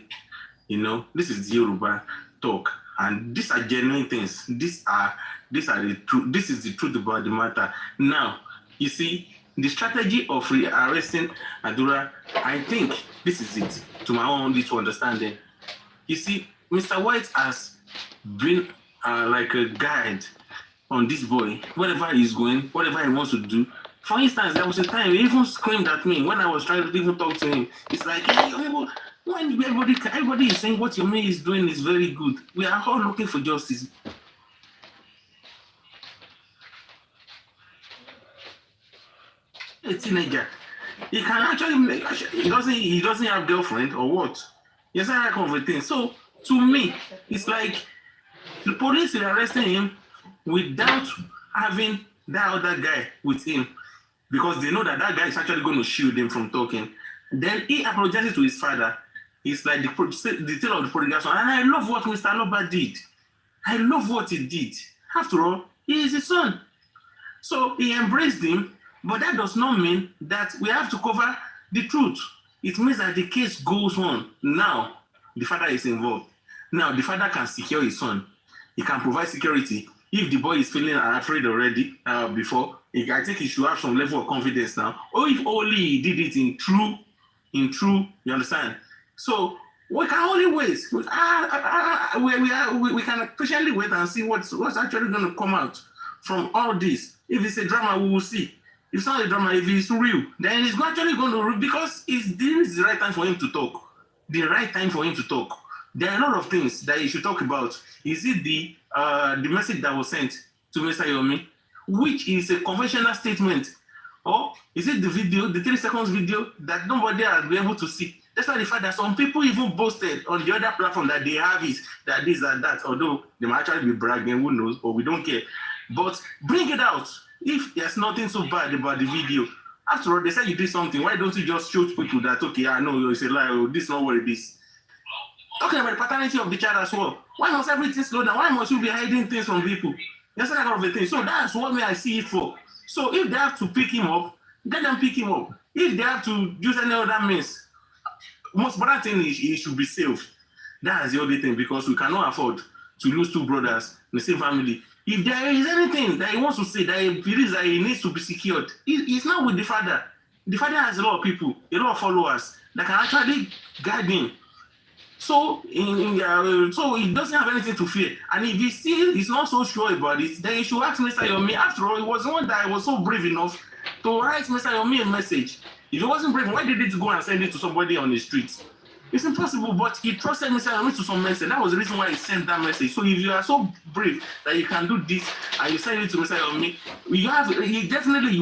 You know, this is the Yoruba talk, and these are genuine things. These are the truth. This is the truth about the matter. Now, you see, the strategy of arresting Adura, I think this is it, to my own little understanding. You see, Mr. White has been like a guide on this boy, wherever he's going, whatever he wants to do. For instance, there was a time he even screamed at me when I was trying to even talk to him. It's like, hey, when everybody is saying what your man is doing is very good. We are all looking for justice. A teenager, he can actually he doesn't have girlfriend or what? Yes, that kind of a thing. So to me, it's like the police are arresting him without having that other guy with him, because they know that guy is actually going to shield him from talking. Then he apologizes to his father. It's like the tale of the prodigal son. And I love what Mr. Loba did. I love what he did. After all, he is his son. So he embraced him, but that does not mean that we have to cover the truth. It means that the case goes on. Now, the father is involved. Now, the father can secure his son. He can provide security. If the boy is feeling afraid already before, I think he should have some level of confidence now. Or if only he did it in true, you understand? So we can only wait. We can patiently wait and see what's actually going to come out from all this. If it's a drama, we will see. If it's not a drama, if it's real, then it's actually going to, because this is the right time for him to talk. The right time for him to talk. There are a lot of things that he should talk about. Is it the message that was sent to Mr. Yomi, which is a conventional statement? Or is it the video, the 3 seconds video that nobody has been able to see? That's why the fact that some people even boasted on the other platform that they have is that this and that, although they might actually be bragging, who knows, but we don't care. But bring it out. If there's nothing so bad about the video, after all, they said you did something, why don't you just show people that, okay, I know it's a lie, or this is not what it is? talking about the paternity of the child as well. Why must everything slow down? Why must you be hiding things from people? That's that kind of a thing. So that's what me I see it for. So if they have to pick him up, let them pick him up. If they have to use any other means, most important thing is he should be safe. That's the only thing, because we cannot afford to lose two brothers in the same family. If there is anything that he wants to say that he believes that he needs to be secured, he's not with the father. The father has a lot of people, a lot of followers that can actually guide him. So, so he doesn't have anything to fear. And if he still is not so sure about it, then he should ask Mr. Yomi. After all, he was the one that was so brave enough to write Mr. Yomi a message. If he wasn't brave, why did he go and send it to somebody on the streets? It's impossible, but he trusted Mr. Yomi to some message. That was the reason why he sent that message. So if you are so brave that you can do this and you send it to Mr. Yomi, you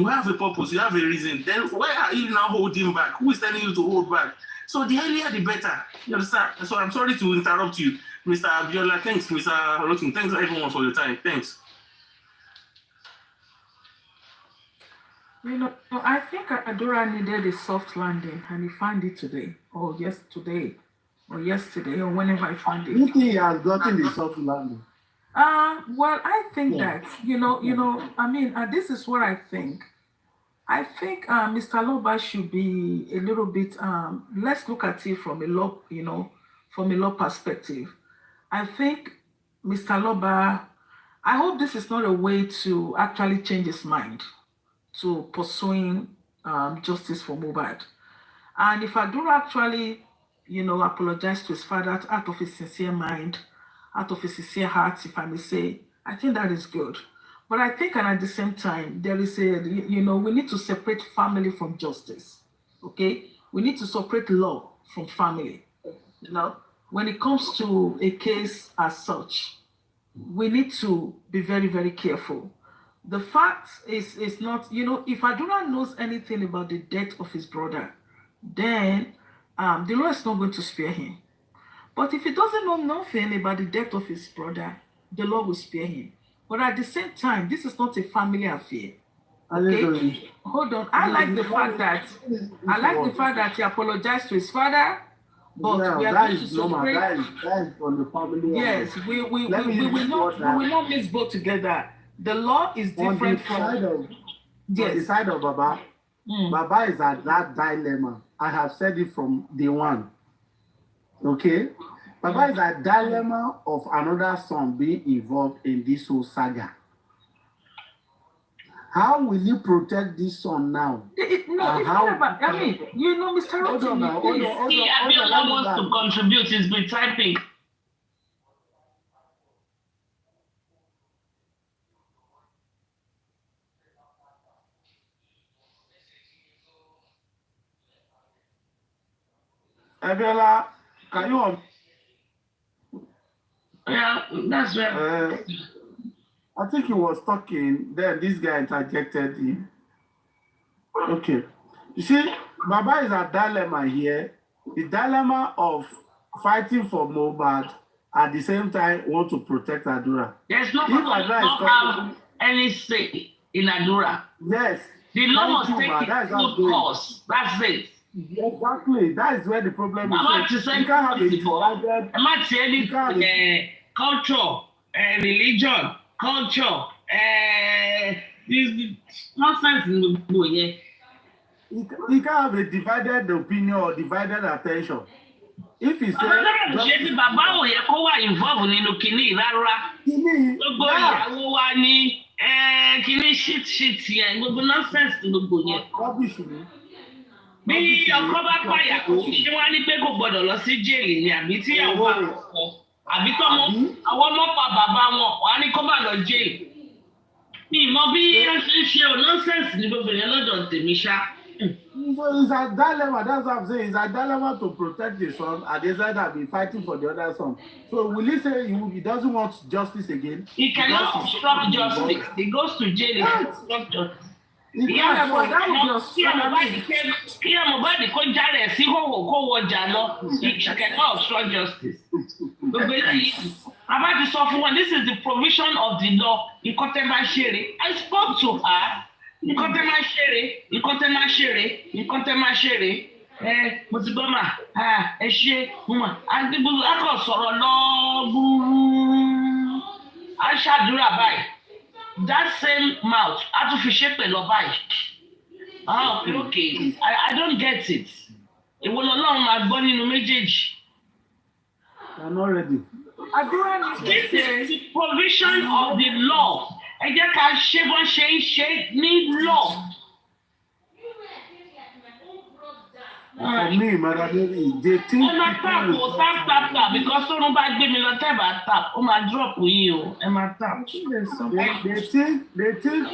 have a purpose, you have a reason. Then why are you now holding back? Who is telling you to hold back? So the earlier the better. You understand? So I'm sorry to interrupt you, Mr. Abiola. Thanks, Mr. Rotin. Thanks everyone for your time. Thanks. You know, I think Adura needed a soft landing, and he found it today, or yesterday, or whenever I found it. You think he has gotten the soft landing? Well, I think that I mean, this is what I think. I think Mr. Loba should be a little bit. Let's look at it from a law perspective. I think Mr. Loba. I hope this is not a way to actually change his mind to pursuing justice for Mohbad. And if Adura actually, apologize to his father out of his sincere mind, out of his sincere heart, if I may say, I think that is good. But I think, and at the same time, there is we need to separate family from justice, okay? We need to separate law from family, When it comes to a case as such, we need to be very, very careful. The fact is not, if Adura knows anything about the death of his brother, then the law is not going to spare him. But if he doesn't know nothing about the death of his brother, the law will spare him. But at the same time, this is not a family affair. Okay? Hold on. I like the fact that he apologized to his father, but we are going to separate. That is on the family. Yes, we will not mix both together. The law is different on the side of Baba. Baba is at that dilemma. I have said it from day one. Okay? Baba is a dilemma of another son being involved in this whole saga. How will you protect this son now? It's not about, Mr. Rotin, Abiola wants to contribute. He's been typing. Abiola, can you? Yeah, that's right. I think he was talking, then this guy interjected him. Okay. You see, Baba is a dilemma here. The dilemma of fighting for Mohbad at the same time want to protect Adura. There's no have any say in Adura. Yes. The law must take its own course. That's it. Exactly. That is where the problem is. You can't have a divided. I'm not saying culture, religion, culture, this nonsense in the boy. He can't have a divided opinion or divided attention. If he says, Baba yẹ kó wà involved nínú kìíní rárá. Gbogbo ìyàwó wa ní kìíní shit yẹn, gbogbo nonsense gbogbo yẹn. Rubbish ni. Bí ọkọ bá pàyàwó, ṣé wọ́n á ní pé kò gbọdọ̀ lọ sí jẹ́ẹ̀lì ni àbí tí ìyàwó bá kọ̀? Àbí àwọn ọmọ pa bàbá wọn, wọ́n á ní kó má lọ jẹ́ẹ̀lì. Mi mọ bí wọ́n ṣe ń ṣe o nonsense ní gbogbo yẹn lọ́dọ̀ tèmi ṣá. So it's a dilemma, that's what I'm saying. It's a dilemma to protect the son, and they said that be fighting for the other son. So will he say he doesn't want justice again? He cannot obstruct justice. He goes to jail, he can obstruct justice. Yeah, but that would be Mohbad kó jálẹ̀ sí hòhò kó wọjà lọ. He cannot obstruct justice. Bàbá ti sọ fún wọn, this is the provision of the law. Nǹkan tẹ́ bá ṣeré. I spoke to her. Nǹkan tẹ́ máa ṣeré. mo ti gbọ́ mà ẹ ṣe mà àdìgbò akọ̀ sọ̀rọ̀ lọ́gbùrú aṣáàdúrà báyìí that same mouth a tún fi ṣépè lọ báyìí okay I don't get it èwo lọ́lọ́run máa gbọ́ nínú méjèèjì. I'm not ready. This is the provision of the law. Ẹ jẹ́ ká ṣe bọ́n ṣe ń ṣe ní law. For me, Madam Mary, they think ẹ máa tap o tap because tóun bá gbé mi lọ tẹ́ bá tap ó máa drop yín o ẹ máa tap. They think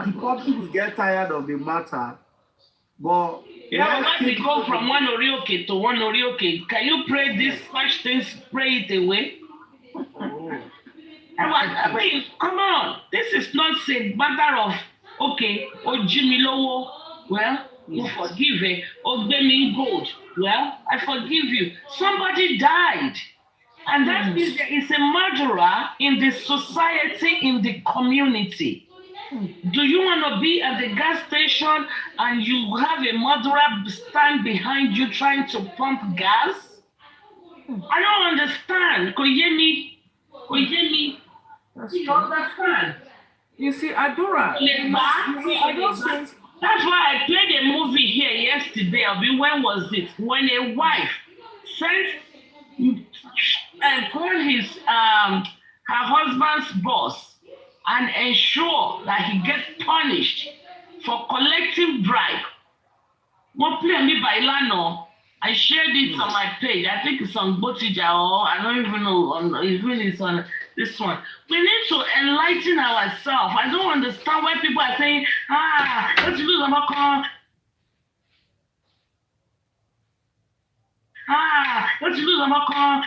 the public will get tired of the matter, but yeah, when we go from one orioke to one orioke, can you pray these such things? Pray it away. I mean, come on. This is not a matter of okay. Ojimilowo, well. You forgive it. Obey gold. Well, I forgive you. Somebody died. And that means there is a murderer in the society, in the community. Do you want to be at the gas station and you have a murderer stand behind you trying to pump gas? I don't understand. Koyemi. You understand? You see, Adora, I don't think. That's why I played a movie here yesterday. When was it? When a wife sent and called his her husband's boss and ensure that he gets punished for collecting bribe. What play me by Lano? I shared it on my page. I think it's on Botija or I don't even know. It's on this one. We need to enlighten ourselves. I don't understand why people are saying, let's lose a call. Let's lose a call.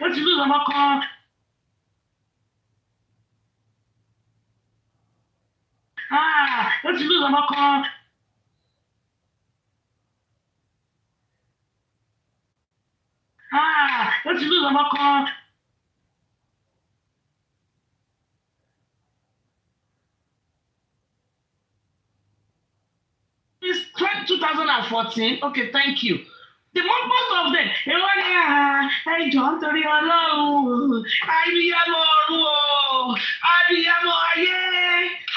Let's lose a call. Let's lose a call. Let's lose a call. It's 2014. Okay, thank you. The most of them, they were hey, John, sorry, hello.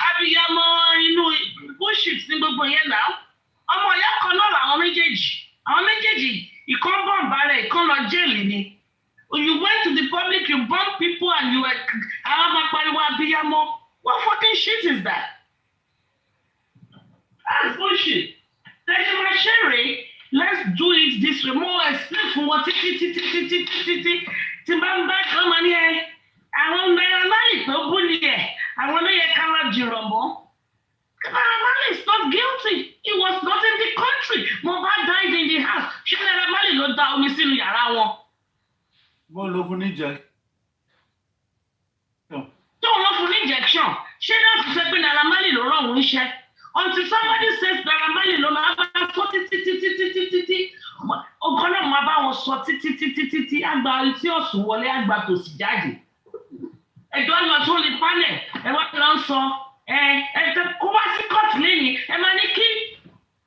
Abiyamo, bullshit ní gbogbo yẹn náà. Ọmọ ìyá kan náà làwọn méjèèjì. Àwọn méjèèjì, ìkan bomb balẹ̀, ìkan lọ jẹ́ẹ̀lì ni. You went to the public, you bomb people and you were àwọn máa pariwo abiyamo. What fucking shit is that? That's bullshit. Let's do it this way. More explain for what Timbamba come on here. I want Naira to bully here. I want to hear Kara Jirombo. Naira is not guilty. He was not in the country. Mohbad died in the house. She Naira no down me sinu yara won. Mo lo fún injection. Don't lọ fún injection. Ṣé náà ti ṣe pé Naira Marley ló rán òun iṣẹ́? Until somebody says Naira Marley ló máa bá sọ títí. Ọkọ náà máa bá wọn sọ títí. Àgbà tí ọ̀sùn wọlé àgbà tó sì jáde. Ẹjọ́ lọ tó lè panẹ̀. Ẹ wá lọ sọ. Kó wá sí kóòtù lẹ́yìn. Ẹ máa ní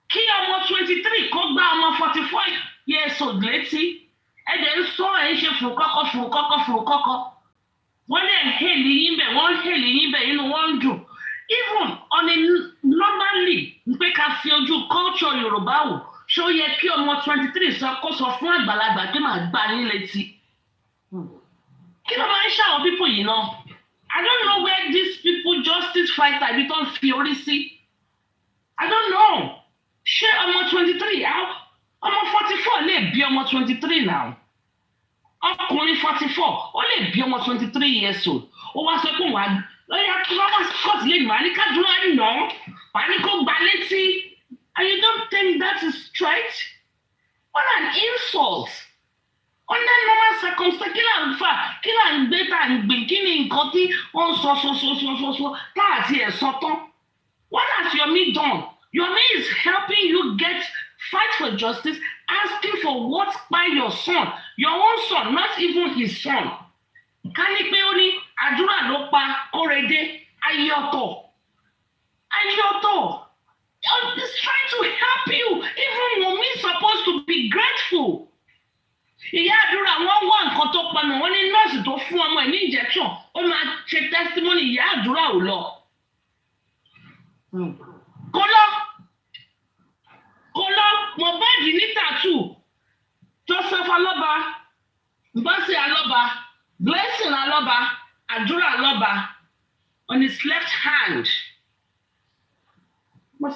kí ọmọ 23 kó gbá ọmọ 44 years old létí. Ẹ dẹ̀ ń sọ ẹ̀ ń ṣe fùrùkọ́kọ́. Wọ́n dẹ̀ ń hèlì yín bẹ̀ inú wọn ń dùn. Even on a normally pé ká fi ojú culture Yorùbá wò ṣó yẹ kí ọmọ 23 kó sọ fún àgbàlagbà pé màá gbá yín létí. Kí ló máa ń ṣàwọn people yìí náà? I don't know where these people justice fighter ibi tó ń fi orí sí. I don't know. Ṣé ọmọ 23 ọmọ 44 lè bí ọmọ 23 now? Ọkùnrin 44 ó lè bí ọmọ 23 years old. Ó wá sọ pé wà á lọ́yà kí wọ́n wá sí court lè mà ní kádùrá nà wà ní kó gbà létí. And you don't think that is straight? What an insult! Under normal circumstances, kí là ń gbé tá à ń gbìn kí ni nǹkan tí wọ́n sọ tá àti ẹ̀ sọ tán. What has Yomi done? Yomi is helping you fight for justice, asking for what by your son, your own son, not even his son. Ká ní pé ó ní àdúrà ló pa Kórèdé ayé ọ̀tọ̀ No. It's trying to help you. Even Wunmi is supposed to be grateful. Ìyá àdúrà wọ́n wá nǹkan tó panu wọ́n ní nọ́ọ̀sì tó fún ọmọ ẹ̀ ní injection ó máa ṣe testimony ìyá àdúrà ò lọ. Kó lọ Mohbad ní tattoo Joseph Aloba Mbasi Aloba Blessing Aloba Àdúrà Aloba on his left hand. Mo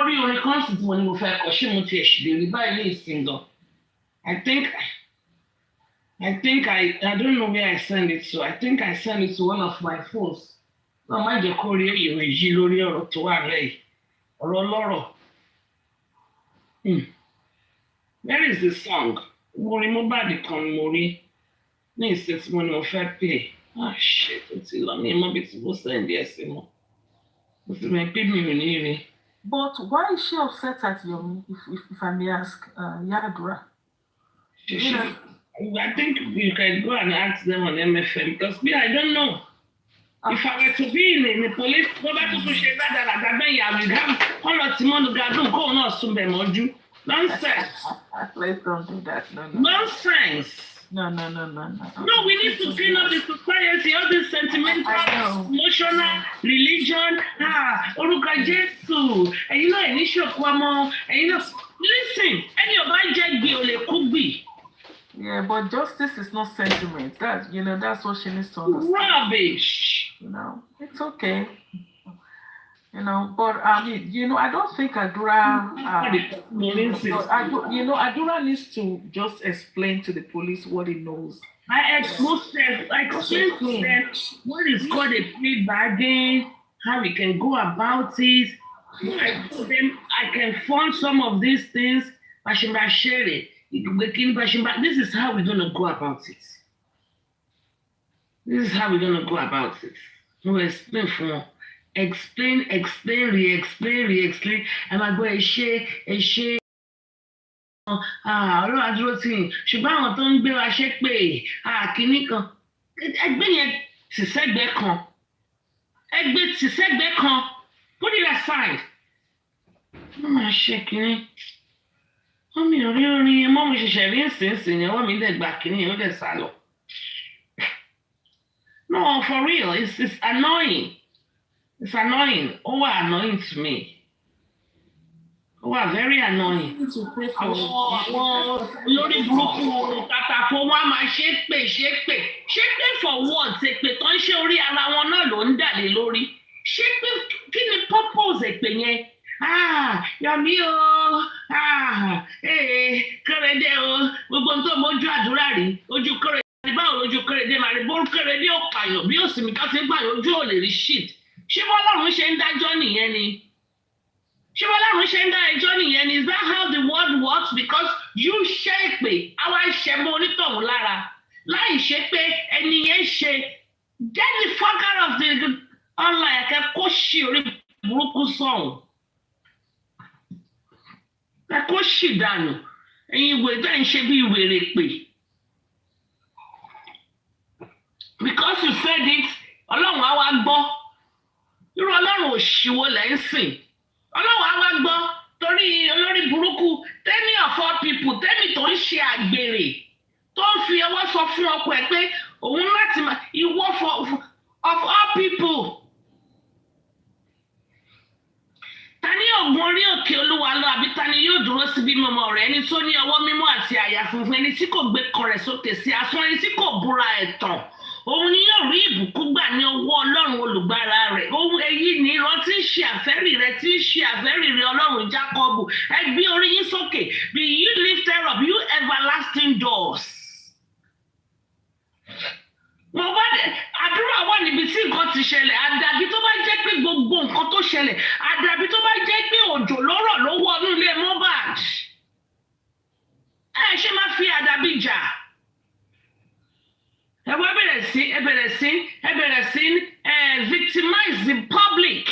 rí orin kan sì tí mo ní mo fẹ́ kọ ṣé mo ti ẹ̀ṣì lè rí báyìí ní ìsìn gan. I don't know where I send it to. I think I send it to one of my phones. No, má jẹ́ kó rí ìròyìn yìí lórí ọ̀rọ̀ tó wà lẹ́yìn. Ọ̀rọ̀ lọ́rọ̀. Where is the song? Mo rí Mohbad kan mo rí. Ní ìsìn tí mo ní mo fẹ́ pè. Ah shit, ó ti lọ ní mọ́ bí tí mo send ẹ̀ sí mọ́. Mo ti mọ̀ pé mi ò ní rí. But why is she upset at Yomi, if I may ask, Yadura? I think you can go and ask them on MFM because me, I don't know. If I were to be in the police, go back to push that I will have all of Timon Gadun go on Sumbemoju. Nonsense. Please don't do that. No. Nonsense. No. No, we need to clean up the society, all this sentimental, emotional, religion, Oruka Jesu, and you know, initial Kwamo, and you know, listen, any of my jet could be. Yeah, but justice is not sentiment. That's what she needs to understand. Rubbish. It's okay. But I don't think Adura. Adura needs to just explain to the police what he knows. I explain to them what is called a plea bargain, how we can go about it. I told them I can fund some of these things. Bashimba share it. This is how we're gonna go about it. No, explain for explain, re-explain. And I go a share. Ọlọ́run àdúró tì yín ṣùgbọ́n àwọn tó ń gbé wa ṣe pé kínní kan ẹgbẹ́ yẹn tì sẹ́gbẹ́ kan put it aside. Wọ́n máa ṣe kínní wọ́n mi ò rí orin yẹn mọ́ mo ṣẹ̀ṣẹ̀ rí ìsinsìn yẹn wọ́n mi dẹ̀ gba kínní yẹn ó dẹ̀ sá lọ. No, for real, it's annoying. It's annoying. Annoying to me. Very annoying. Àwọn olórí burúkú tàtàfó wọn máa ṣépè for what? Èpè tó ń ṣe orí ara wọn náà ló ń dà lé lórí. Ṣépè kí ni purpose èpè yẹn? Yomi o, Kérèdé o, gbogbo tó mójú àdúrà rí, ojú Kérèdé báwo lójú Kérèdé máa rí bó Kérèdé ò pààyàn bí òsì tó ti ń pààyàn ojú ò lè rí shit. Ṣé bọ́lọ́run ṣe ń dájọ́ nìyẹn ni? Is that how the world works? Because you ṣe pé àwa ṣe mọ onítọ̀hún lára láì ṣe pé ẹni yẹn ṣe get the fuck out of the online kó ṣì orí burúkú sọ̀hún. Kó ṣì dànù ẹ̀yin ìwé tẹ̀ ń ṣe bí ìwèrè pè. Because you said it, Ọlọ́run á wá gbọ́. Irú Ọlọ́run òṣìwò lẹ́ ń sìn. Ọlọ́run á wá gbọ́ torí olórí burúkú tẹ́mi of all people tẹ́mi tó ń ṣe àgbèrè tó ń fi ọwọ́ sọ fún ọkọ ẹ̀ pé òun láti máa ìwọ of all people. Ta ni yóò gun orí òkè Olúwa lọ àbí ta ni yóò dúró síbí mímọ́ rẹ̀ ẹni tó ní ọwọ́ mímọ́ àti àyà funfun ẹni tí kò gbé kọ rẹ̀ sókè sí asán ẹni tí kò búra ẹ̀tàn. Òun ni yóò rí ìbùkún gbà ní ọwọ́ Ọlọ́run olùgbàlà rẹ̀. Ohun èyí ni ìran tí ń ṣe àfẹ́rì rẹ̀ tí ń ṣe àfẹ́rì rẹ̀ Ọlọ́run Jákọ́bù. Ẹ gbé orí yín sókè. Be you lifted up, you everlasting doors. Mo bá dé àdúrà wà níbi tí nǹkan ti ṣẹlẹ̀. Àdàbí tó bá jẹ́ pé gbogbo nǹkan tó ṣẹlẹ̀. Àdàbí tó bá jẹ́ pé òjò lọ́rọ̀ ló wọnú ilé Mohbad. Ẹ ṣe máa fi àdàbí jà. Ẹ bẹ̀rẹ̀ sí victimize the public.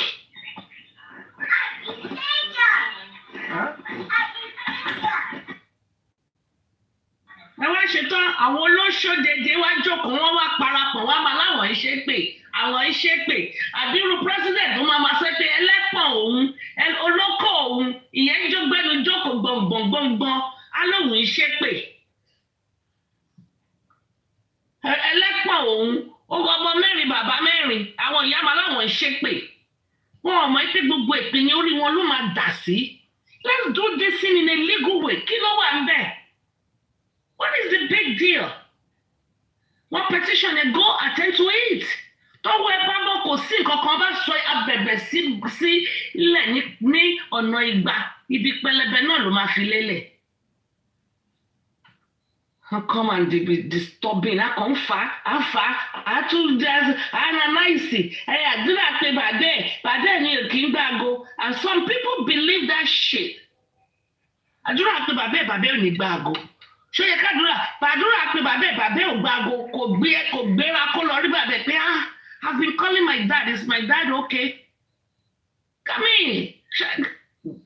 Ẹ wá ṣetán àwọn olóṣòdede wá jókòó wọ́n wá parapọ̀ wá máa láwọn iṣẹ́ pè àwọn iṣẹ́ pè àbírú president tó máa ṣe pé ẹlẹ́pọ̀n òun ẹ orí wọn ló máa dà sí. Let's do this thing in a legal way. Kí ló wà ń bẹ̀? What is the big deal? One petition and go attend to it. Don't worry about kò sí nǹkan kan bá sọ abẹ̀bẹ̀ sí ilẹ̀ ní ọ̀nà ìgbà. Ibi pẹlẹbẹ náà ló máa fi lélẹ̀. How come and be disturbing? I come far, I too just analyze it. I do not say bad ni king bago. And some people believe that shit. I do not say bad ni bago. So you can't do that. But I do not say bad bago. Ko gbéra kó lọ rí bàbá pé I've been calling my dad. Is my dad okay? Come in.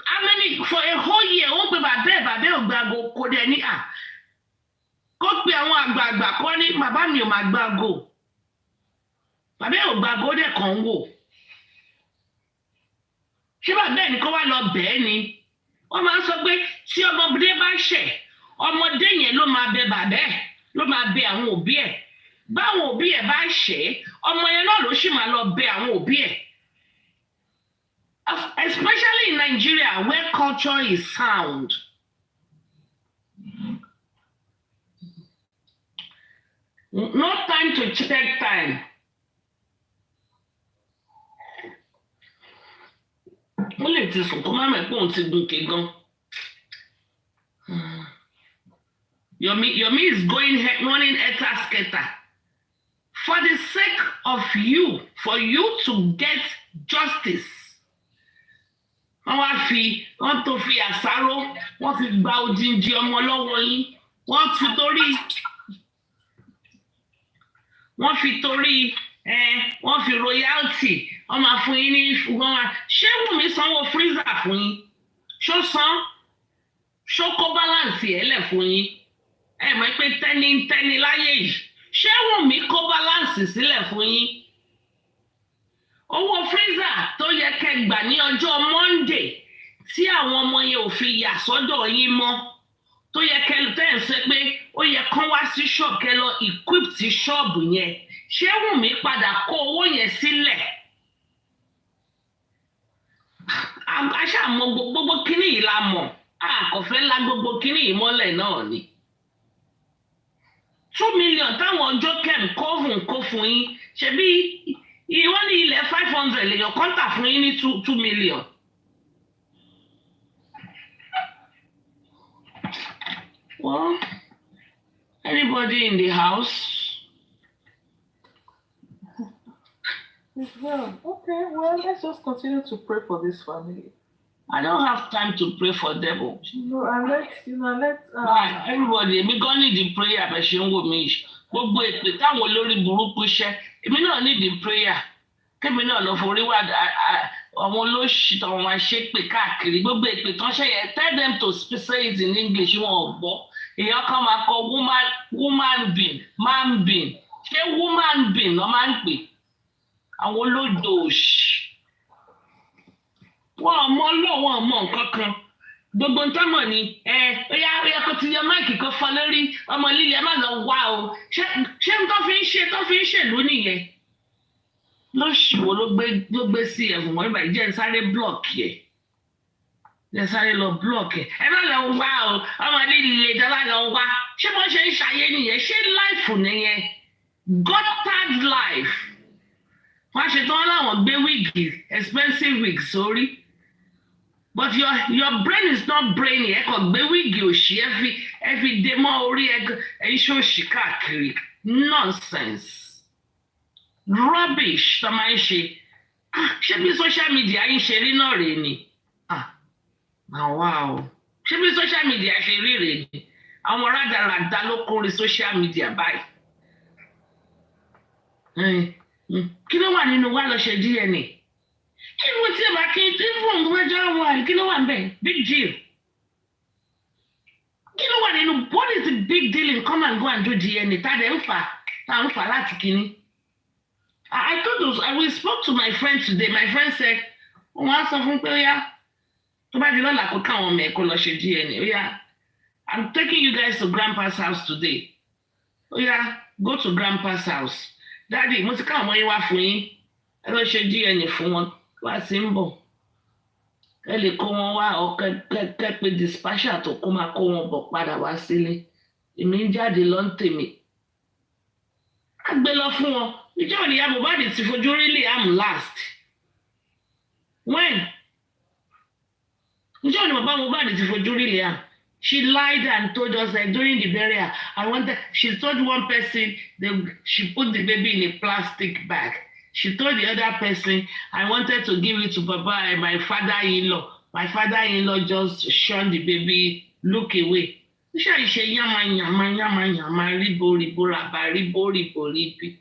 How many for a whole year? Ó pe bàbá bago kò dé ní kó pe àwọn àgbààgbà kọ́ ní bàbá mi ò máa gbàgò bàbá ò gbàgò dẹ̀ kàn ń wò ṣé bàbá ẹ̀ ní kó wá lọ bẹ́ẹ̀ ni wọ́n máa ń sọ pé tí ọmọdé bá ṣẹ̀ ọmọdé yẹn ló máa bẹ bàbá ẹ̀ ló máa bẹ àwọn òbí ẹ̀ báwọn òbí ẹ̀ bá ṣẹ̀ ọmọ yẹn náà ló sì máa lọ bẹ àwọn òbí ẹ̀ especially in Nigeria where culture is sound. No time to check time. Mo lè ti sùn kó má mẹ́ pé òun ti gùnkè gan. Yomi is running etasketa. For the sake of you, for you to get justice. Wọ́n tó fi àsáró, wọ́n fi gba odindi ọmọ lọ́wọ́ yín, wọ́n fi torí wọ́n fi royalty wọ́n máa fún yín ní ṣé Wùmí sanwó freezer fún yín ṣó kó balance ẹ̀ lẹ̀ fún yín ẹ mọ̀ pé tẹ́ni láyé yìí ṣé Wùmí kó balance sílẹ̀ fún yín owó freezer tó yẹ kẹ́ gbà ní ọjọ́ Monday tí àwọn ọmọ yẹn ò fi yà sọ́dọ̀ yín mọ́ tó yẹ kẹ́ tẹ́ ń sọ pé ó yẹ kán wá sí ṣọ́ọ̀bù kẹ́ lọ equip ti ṣọ́ọ̀bù yẹn ṣé Wùmí padà kó owó yẹn sílẹ̀ aṣáàmọ gbogbo kínní yìí la mọ̀ àkọ́fẹ́ la gbogbo kínní yìí mọ́lẹ̀ náà ni 2 million táwọn ọjọ́ kẹ́m kó fún yín ṣebí ìwọ́n ní ilẹ̀ 500 lèèyàn kọ́ńtà fún yín ní 2 million. Well, anybody in the house? Well, okay, well, let's just continue to pray for this family. I don't have time to pray for them. No, and let's everybody, èmi gan need the prayer, but she won't me. Gbogbo èpè táwọn olórí burúkú ṣẹ́, èmi náà need the prayer. Kémi náà lọ forí wá àwọn olóṣì tó wọn ṣe pé káàkiri gbogbo èpè tán ṣe yẹ tell them to say it in English wọn ò gbọ́. Èèyàn kan máa kọ woman being, man being. Ṣé woman being ló máa ń pè? Àwọn olódò òṣì. Wọ́n mọ lọ́wọ́ ọmọ nǹkan kan. Gbogbo nǹkan mọ̀ ni ó yá kó ti yẹ máìkì kan fọ́ lórí ọmọ líle má lọ wá o. Ṣé tó fi ń ṣèlú nìyẹn? Lóṣù wo ló gbé sí ẹ̀fùn wọn ìbàdí jẹ́ sáré blọ́ọ̀kì ẹ̀. Jẹ́ sáré lọ blọ́ọ̀kì ẹ̀. Ẹ má lọ wá o, ọmọ líle dábàá lọ wá. Ṣé wọ́n ṣe ń ṣayé nìyẹn? Ṣé láìfù nìyẹn? God-tard life. Wọ́n ṣe tán láwọn gbé wíìgì expensive wig sórí. But your brain is not brainy. Ẹ kàn gbé wíìgì òṣì ẹ fi dé mọ́ orí iṣẹ́ òṣì káàkiri. Nonsense. Rubbish tó máa ń ṣe. Ṣé bí social media yín ṣe rí náà rèé ni? Wow. Ṣé bí social media ṣe rí rèé ni? Àwọn rádaràda ló kórè social media báyìí. Kí ló wà nínú wa lọ ṣe DNA? Even tí ìbá kí tí fún ìwéjọ́ wà kí ló wà ń bẹ̀? Big deal. Kí ló wà nínú what is the big deal in come and go and do DNA? Tá ń fà láti kíní. I spoke to my friend today. My friend said, wọ́n á sọ fún pé ó yá tó bá di lọ́la kó káwọn ọmọ ẹ̀ kó lọ ṣe DNA. Ó yá I'm taking you guys to grandpa's house today. Ó yá go to grandpa's house. Daddy, mo ti káwọn ọmọ yín wá fún yín. Ẹ lọ ṣe DNA fún wọn. Wá sí ń bọ̀. Kẹ́ lè kó wọn wá ọ kẹ́ pé dispatcher tó kó máa kó wọn bọ̀ padà wá sílé. Èmi ń jáde lọ ń tèmi. A gbé lọ fún wọn. Ìjọ́ ni ìyá Mohbad ti fojú rí Liam last. When? Ìjọ́ ni bàbá Mohbad ti fojú rí Liam. She lied and told us that during the burial, she told one person she put the baby in a plastic bag. She told the other person, I wanted to give it to Baba and my father-in-law. My father-in-law just shunned the baby, look away. Ṣé yàmà ríbo ràbà ríbo ríbi.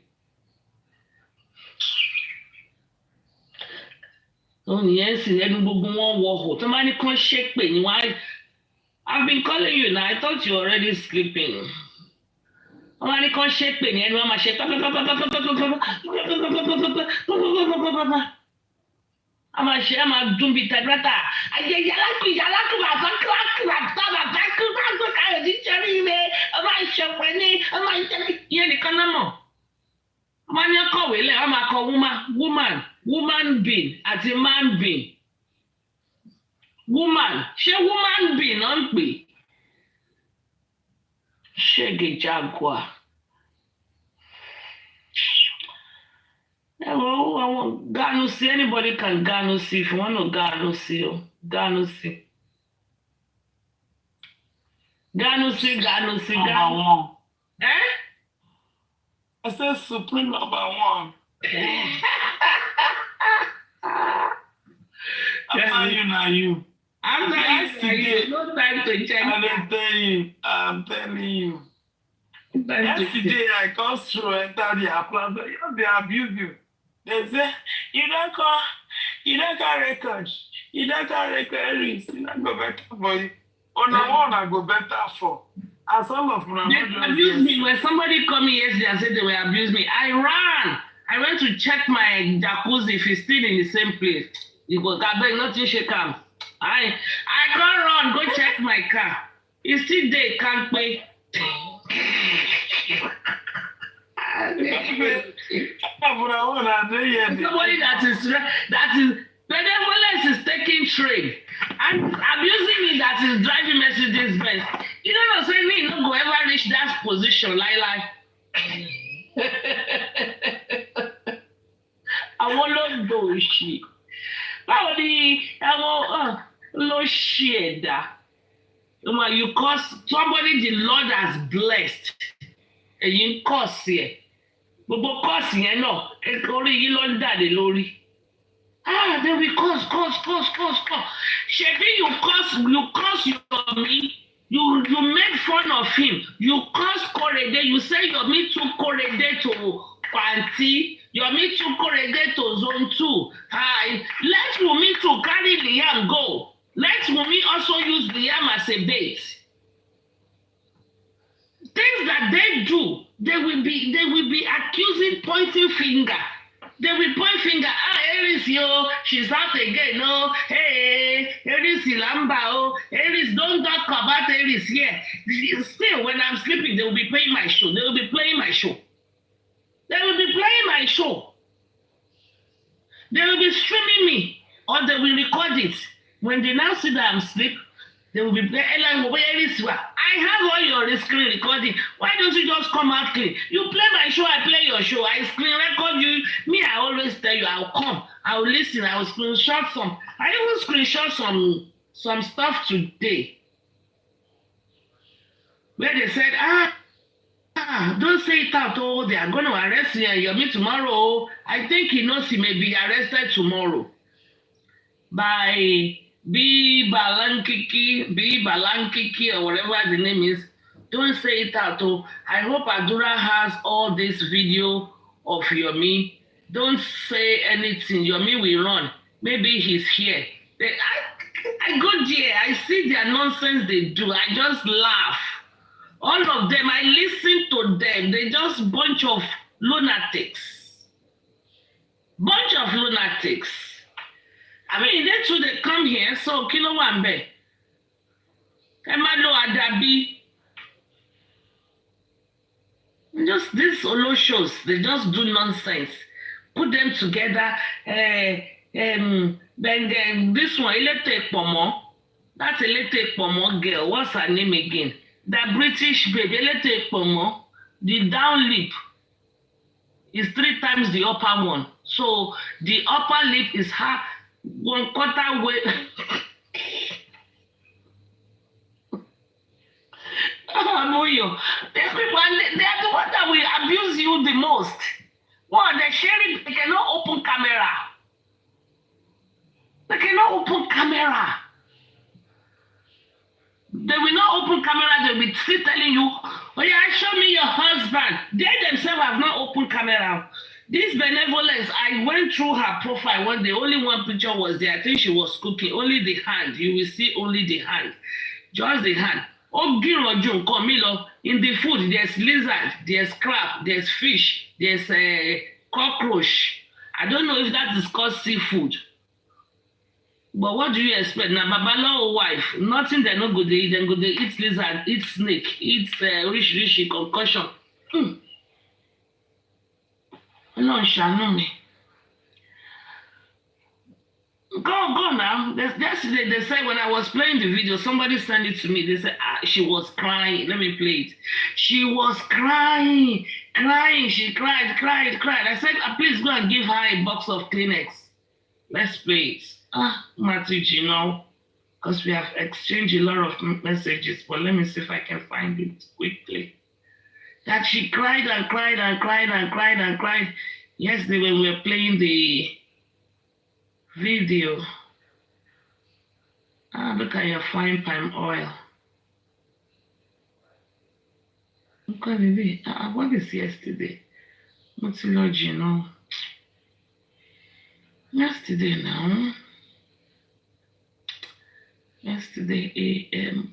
Ònìyẹn sì ẹnu gbogbo wọn wọ ọ̀hún tó máa ní kán ṣépè ní wáyé. I've been calling you now. I thought you were already sleeping. I'm going to shake me. I'm going to shake. I'm a dumbi tabrata. Woman being as a man being. Woman, she woman being on me. Shaggy Jaguar. Oh, I want God see. Anybody can God see. If you want to God see, God see. God see. Eh? I said supreme number one. I'm telling you. I'm yesterday, no time to check. I'm telling you. Yesterday I come through enter the apartment. They abuse you. They say you don't call records. You don't call records. You don't go better for you. On the one I go better for. As all of them. They abused me when somebody called me yesterday and said they will abuse me. I ran. I went to check my jacuzzi if it's still in the same place. You go, I beg nothing shake am. I can't run, go check my car. It's still there, can't pay. Somebody that is benevolence is taking trade and abusing me that is driving Mercedes Benz. You don't know, say me no go ever reach that position like. I won't do shit. Báwo ni àwọn ló ṣe ẹ̀dá? You cause somebody the Lord has blessed. Èyí ń curse ẹ̀. Gbogbo curse yẹn náà, orí yìí ló ń dàdé lórí. Then we curse. Ṣebí you curse Yomi. You make fun of him. You curse Korede. You say Yomi took Korede to Panti. Yomi took Korede to Zone 2. Let Wunmi to carry Liam go. Let Wunmi also use Liam as a bait. Things that they do, they will be accusing, pointing finger. They will point finger. Eris, yo, she's out again. No, hey, Eris Ilamba, oh, Eris, don't talk about Eris here. Still, when I'm sleeping, they will be playing my show. They will be playing my show. They will be streaming me, or they will record it. When they now see that I'm asleep, they will be playing. I have all your screen recording. Why don't you just come out clean? You play my show, I play your show. I screen record you. Me, I always tell you, I'll come. I'll listen. I will screenshot some. I even screenshot some stuff today. Where they said, don't say it out. Oh, they are going to arrest me tomorrow. I think he knows he may be arrested tomorrow by B Balankiki, or whatever the name is. Don't say it out. Oh, I hope Adura has all this video of Yomi. Don't say anything. Yomi will run. Maybe he's here. I go there. I see their nonsense they do. I just laugh. All of them, I listen to them. They just bunch of lunatics. I mean, that's who they come here. So, Kilo Wambe. Emalo Adabi. Just these Olo shows, they just do nonsense. Put them together. Then this one, Elete Pomo. That's Elete Pomo girl. What's her name again? That British babe, Elete Pomo. The down lip is 3 times the upper one. So the upper lip is half 1/4 way. Amoyo. These people, they are the ones that will abuse you the most. Well, they're sharing, they cannot open camera. They cannot open camera. They will not open camera, they will still telling you, oh yeah, show me your husband. They themselves have not opened camera. This benevolence, I went through her profile one day, only one picture was there. I think she was cooking, only the hand. You will see only the hand. Just the hand. Oh, Giro Comilo, in the food, there's lizard, there's crab, there's fish, there's cockroach. I don't know if that is called seafood. But what do you expect? Now, Babalawo wife, nothing they no go dey eat. Then go dey eat lizard, eat snake, eat rich concussion. No, shall me. Go now. Yesterday they said when I was playing the video, somebody sent it to me. They said she was crying. Let me play it. She was crying. She cried. I said, please go and give her a box of Kleenex. Let's play it. Matthew, you know, because we have exchanged a lot of messages. But let me see if I can find it quickly. That she cried and cried. Yesterday when we were playing the video. Look at your fine palm oil. What is yesterday? What's Lord, you know? Yesterday now. Yesterday AM.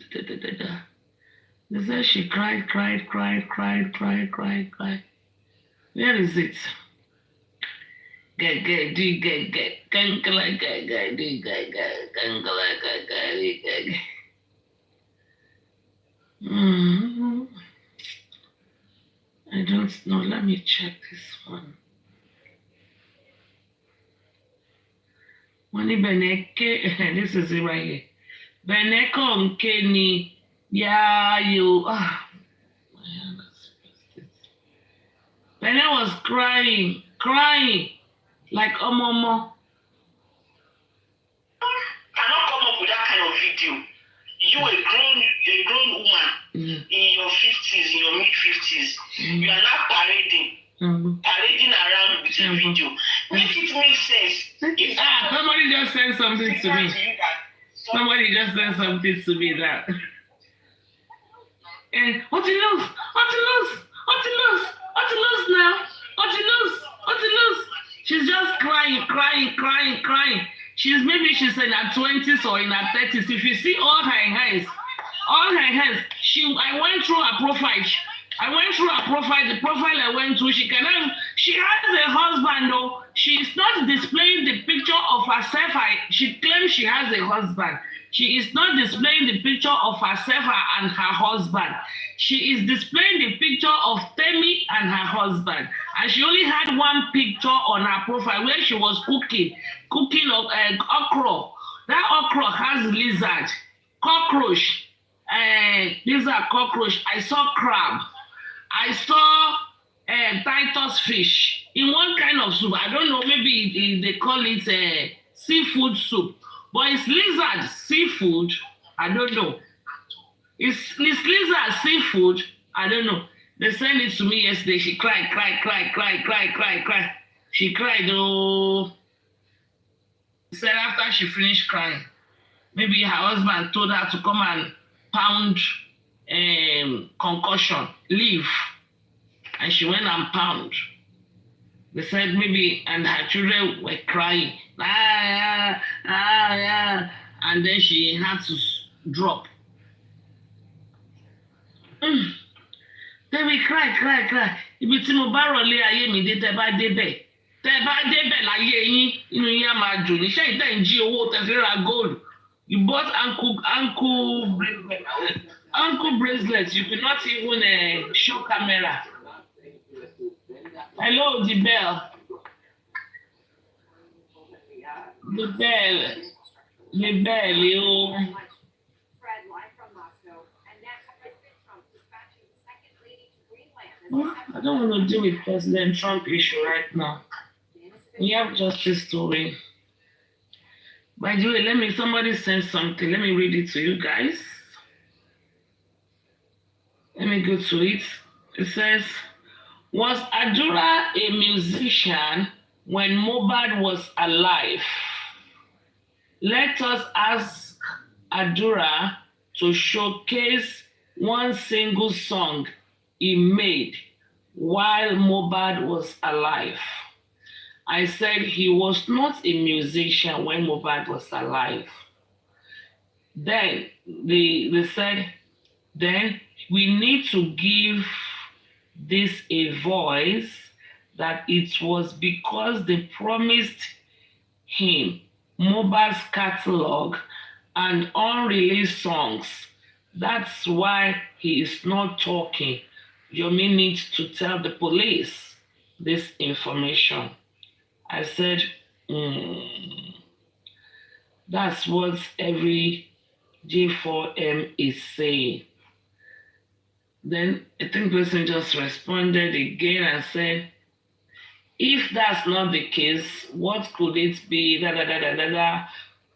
They said she cried. Where is it? I don't know. Let me check this one. Money Beneke, this is it right here. Beneko Nkeni, yeah, you. Bene was crying like Omomo. Cannot come up with that kind of video. You a grown woman in your 50s, in your mid-50s. You are not parading around with a video. If it makes sense. Somebody just said something to me. Somebody just said something to me that. And what you lose now? What you lose? She's just crying. She's in her 20s or in her 30s. If you see all her hands, I went through her profile. The profile I went through, she has a husband though. She's not displaying the picture of herself. She claims she has a husband. She is not displaying the picture of herself and her husband. She is displaying the picture of Temi and her husband. And she only had one picture on her profile where she was cooking okra. That okra has lizard, cockroach, lizard, cockroach. I saw crab. I saw Titus fish in one kind of soup. I don't know, maybe they call it seafood soup. But it's lizard seafood. I don't know. It's lizard seafood. I don't know. They sent it to me yesterday. She cried. She cried. Oh. She said after she finished crying, maybe her husband told her to come and pound concussion, leave. And she went and pound. They said maybe, and her children were crying. And then she had to drop. Then we cry. Ibi tí mo bá rọ̀lé ayé mi dé tẹ́ bá débẹ̀. Tẹ́ bá débẹ̀ láyé yín, inú yín á máa dùn. Níṣẹ́ ìtẹ́ ń jí owó tẹ́ fi ra gold. You bought ankle bracelets. You could not even show camera. Hello, the bell. The bell, you. Well, I don't want to deal with President Trump issue right now. We have justice to win. By the way, somebody send something. Let me read it to you guys. Let me go to it. It says, was Adura a musician when Mohbad was alive? Let us ask Adura to showcase one single song he made while Mohbad was alive. I said he was not a musician when Mohbad was alive. Then they said, then we need to give this a voice, that it was because they promised him Mohbad's catalog and unreleased songs. That's why he is not talking. Yomi needs to tell the police this information. I said, that's what every J4M is saying. Then I think person just responded again and said, if that's not the case, what could it be?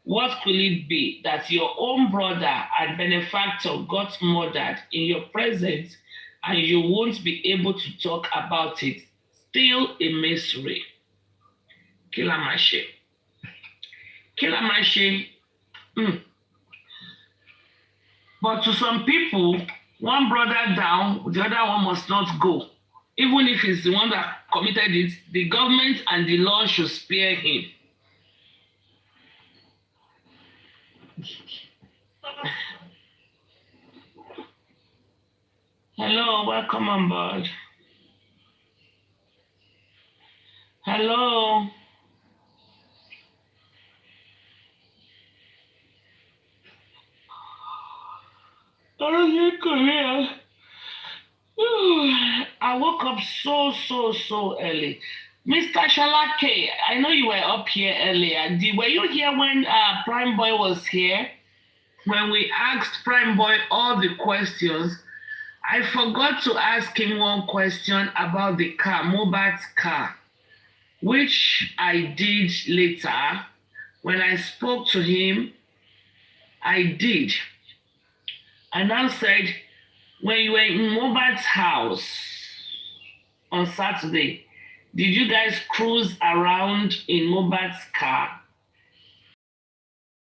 What could it be that your own brother and benefactor got murdered in your presence and you won't be able to talk about it? Still a mystery. Kilamache. But to some people, one brother down, the other one must not go. Even if it's the one that committed it, the government and the law should spare him. Hello, welcome on board. Hello. Korea. I woke up so early. Mr. Shalake, I know you were up here earlier. Were you here when Prime Boy was here? When we asked Prime Boy all the questions, I forgot to ask him one question about the car, Mohbad's car, which I did later. When I spoke to him, I did. I now said, when you were in Mohbad's house on Saturday, did you guys cruise around in Mohbad's car?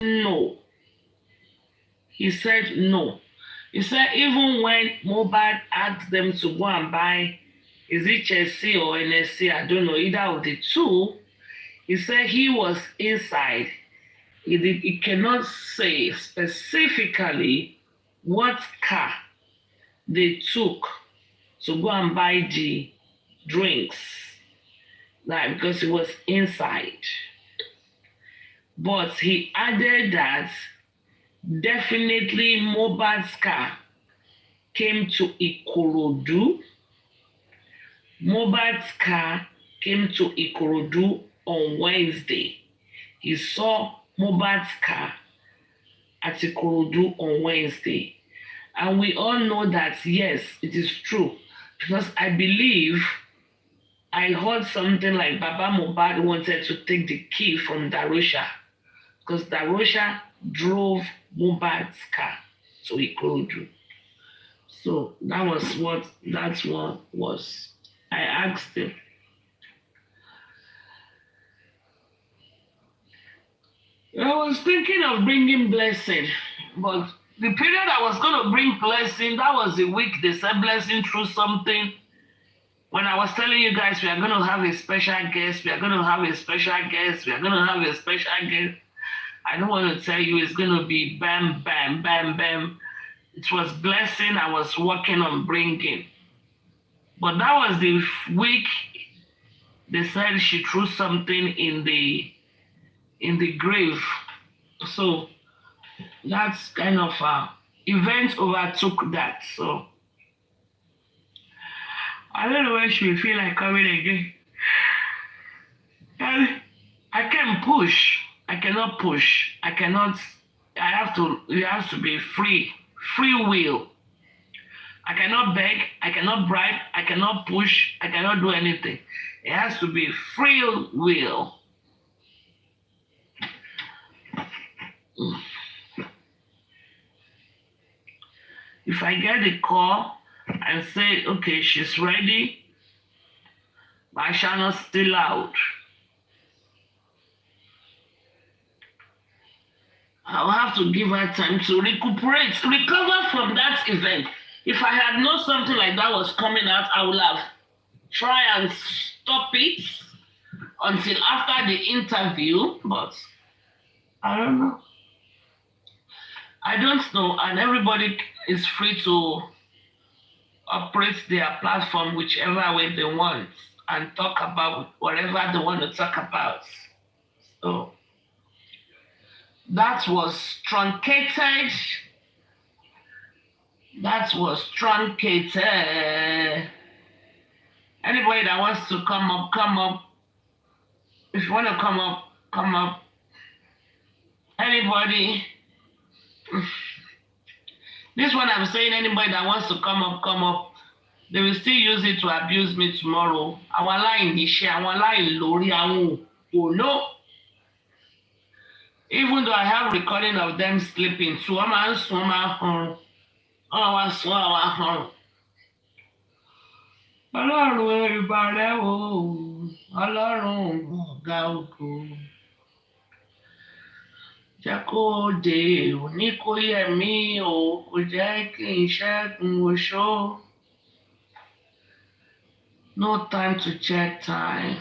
No. He said no. He said even when Mohbad asked them to go and buy, is it Chelsea or NSC, I don't know, either of the two, he said he was inside. He cannot say specifically what car they took to go and buy the drinks, like, because he was inside. But he added that definitely Mohbad's car came to Ikorodu. Mohbad's car came to Ikorodu on Wednesday. He saw Mohbad's car at Ikorodu on Wednesday. And we all know that, yes, it is true. Because I believe I heard something like Baba Mohbad wanted to take the key from Darosha. Because Darosha drove Mohbad's car to Ikorodu. So that's what was. I asked him. I was thinking of bringing Blessing, but the period I was going to bring Blessing, that was the week they said Blessing through something. When I was telling you guys we are going to have a special guest, I don't want to tell you it's going to be bam, bam, bam, bam. It was Blessing I was working on bringing. But that was the week they said she threw something in the grave. So that's kind of event overtook that. So I don't know when she will feel like coming again. And I can push. I cannot push. I cannot. I have to. It has to be free will. I cannot beg. I cannot bribe. I cannot push. I cannot do anything. It has to be free will. If I get a call and say, okay, she's ready, I shall not still out. I'll have to give her time to recover from that event. If I had known something like that was coming out, I would have tried and stop it until after the interview, but I don't know. I don't know, and everybody is free to operate their platform whichever way they want and talk about whatever they want to talk about. So that was truncated. Anybody that wants to come up, come up. If you want to come up, come up. Anybody. This one I'm saying, anybody that wants to come up, come up. They will still use it to abuse me tomorrow. I will lie in the share. I will lie in lori. Oh no. Even though I have recording of them sleeping, so I'm Ọlọ́run ìbàrẹ̀ o, Ọlọ́run ọ̀gá ògo. Jẹ́ kó dé òní kó yẹ mí o, kò jẹ́ kí n ṣẹ́gun oṣó. No time to check time.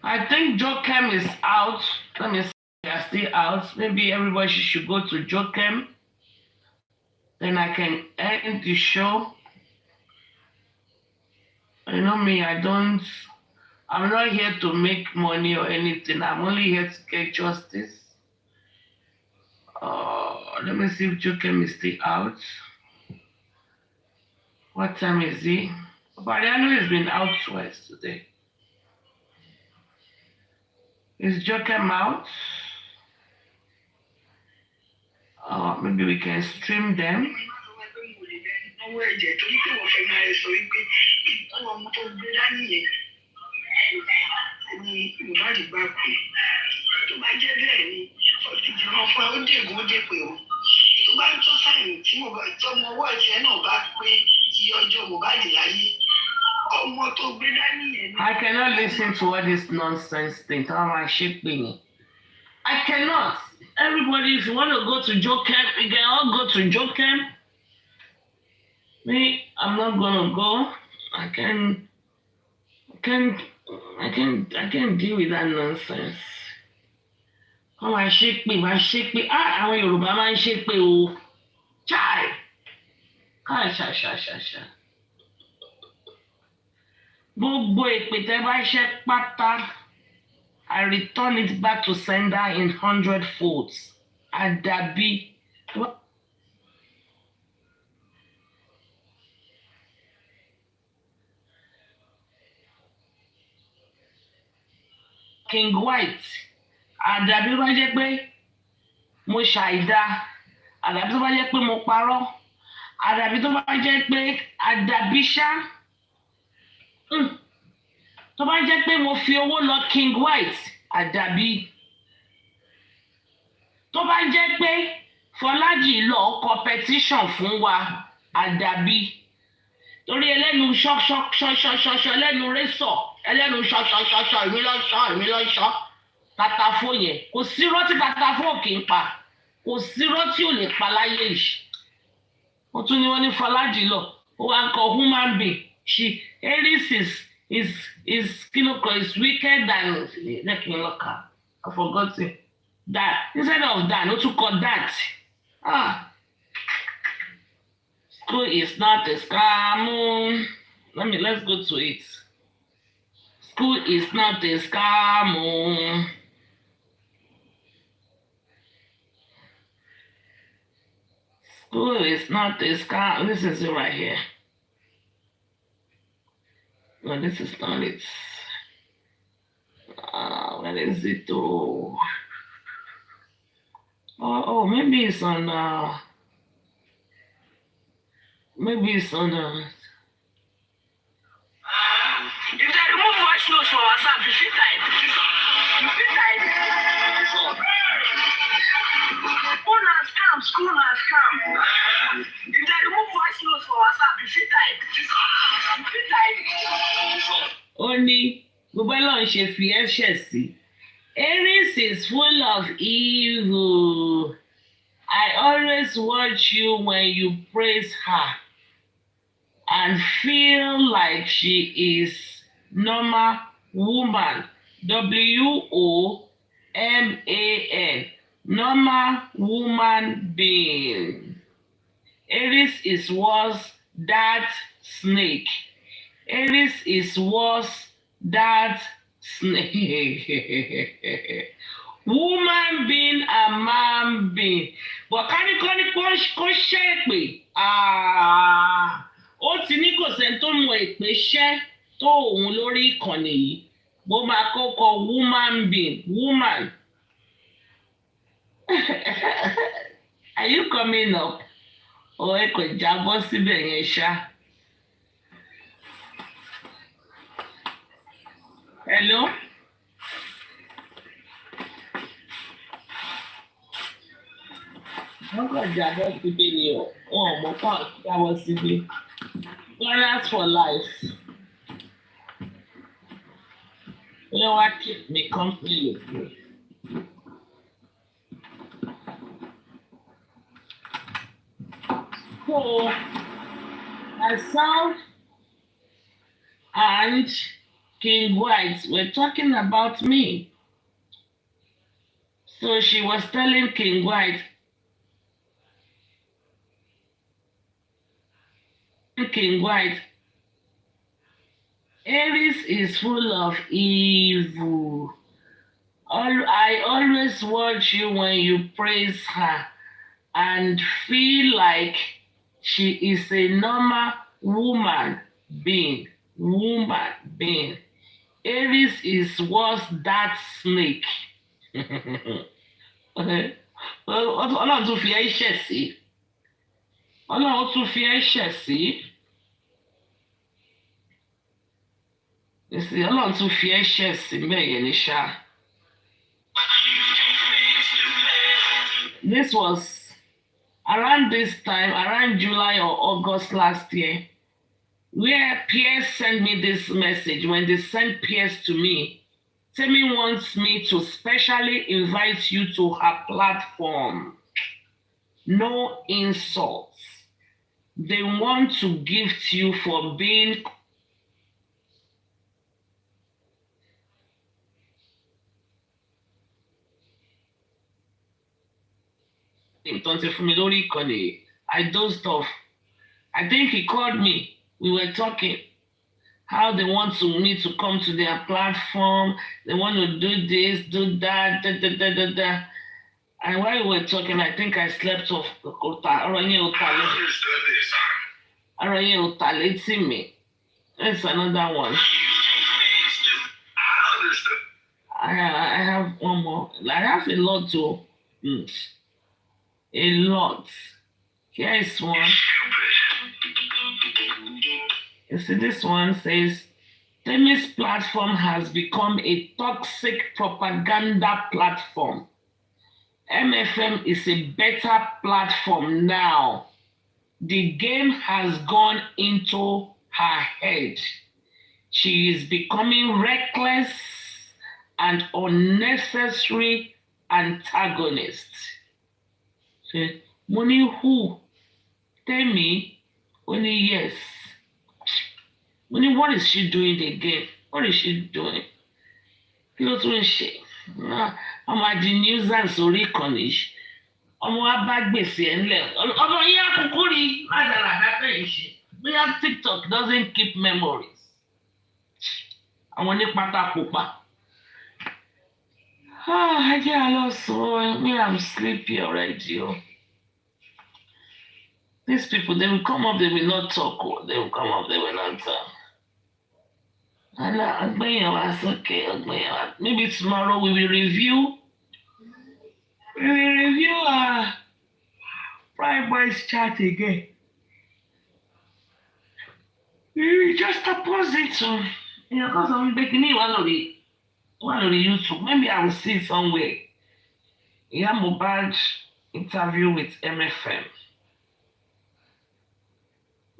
I think Jokem is out. Let me see. They are still out. Maybe everybody should go to Jokem. Then I can end the show. You know me, I'm not here to make money or anything. I'm only here to get justice. Let me see if Jokem is still out. What time is he? But I know he's been out twice today. Is Jokem out? Maybe we can stream them. I cannot listen to all this nonsense thing. I cannot. Everybody, if you want to go to Jokem, you can all go to Jokem. Me, I'm not gonna go. I can't deal with that nonsense. Oh, my shake me. Ah, àwọn Yorùbá máa ń shake me o. Chai. Sha. Gbogbo èpè tẹ́ bá ṣẹ́ pátá. I return it back to sender in 100 folds. Àdàbí. King White. Àdàbí bá jẹ́ pé mo ṣàìdá. Àdàbí tó bá jẹ́ pé mo parọ́. Àdàbí tó bá jẹ́ pé àdàbí ṣá. Tó bá jẹ́ pé mo fi owó lọ King White, àdàbí. Tó bá jẹ́ pé Fọlájì lọ competition fún wa, àdàbí. Torí ẹlẹ́nu ṣọ́ṣọ́ṣọ́ṣọ́ṣọ́ ẹlẹ́nu rẹ́sọ̀ ẹlẹ́nu ṣọ́ṣọ́ṣọ́ṣọ́ èmi lọ ṣọ́ Tatafó yẹn. Kò sí irọ́ tí Tatafó kì í pa. Kò sí irọ́ tí ò lè pa láyé yìí. Wọ́n tún ní wọ́n ní Fọlájì lọ. Ó wá ń kọ human being. Aries is wicked than let me look at. I forgot it. That instead of that, no to call that. School is not a scam. Let's go to it. School is not a scam. School is not a scam. This is it right here. No, this is not it. Where What is it? Oh, maybe it's on. Maybe it's on. If they remove voice notes from WhatsApp, you fit type. School na scam. If they remove voice notes from WhatsApp, you fit type. Ó ní gbogbo ẹ̀ lọ́n ṣe fi ẹ̀ṣẹ̀ sí. Aries is full of evil. I always watch you when you praise her and feel like she is normal woman. WOMAN. Normal woman being. Aries is worse that snake. Aries is worse that snake. Woman being and man being. But kánikọ́ni kò ṣe èpè. Ó ti ní kò sẹ́ni tó mọ èpè ṣẹ́ tó òun lórí ìkànnì yìí. Mo máa kọ́kọ́ woman being. Woman. Are you coming up? Or ẹ kò jábọ́ síbẹ̀ yẹn ṣá? Hello? Wọ́n kàn jábọ́ síbí ni o. Wọn ò mọ̀ kàn jábọ́ síbí. Learners for life. Ó wá keep me company with me. So, myself and King White were talking about me. So she was telling King White, Aries is full of evil. I always watch you when you praise her and feel like she is a normal woman being. Aries is worse than snake. Ọlọ́run tún fi ẹ̀ṣẹ̀ sí. Ọlọ́run tún fi ẹ̀ṣẹ̀ sí. Ọlọ́run tún fi ẹ̀ṣẹ̀ sí bẹ́ẹ̀ ní ṣá. This was around this time, around July or August last year, where Pierce sent me this message. When they sent Pierce to me, Temi wants me to specially invite you to her platform. No insults. They want to gift you for being I dozed off. I think he called me. We were talking how they want me to come to their platform. They want to do this, do that, And while we were talking, I think I slept off. That's another one. I have one more. I have a lot to. A lot. Here is one. You see, this one says, Temi's platform has become a toxic propaganda platform. MFM is a better platform now. The game has gone into her head. She is becoming reckless and unnecessary antagonist. Money who? Temi? Only yes. Money, what is she doing again? What is she doing? What is she? I'm at the news and sorry, Cornish. I'm a bad busy and left. We have TikTok doesn't keep memories. I want to pata pupa. I lost me. I'm sleepy already. These people, they will come up, they will not talk. They will come up, they will not talk. And okay. Maybe tomorrow we will review. We will review Prime Boy's chat again. We will just oppose it to, because I'm making it one of the YouTube. Maybe I will see it somewhere. Yeah, Mohbad interview with MFM.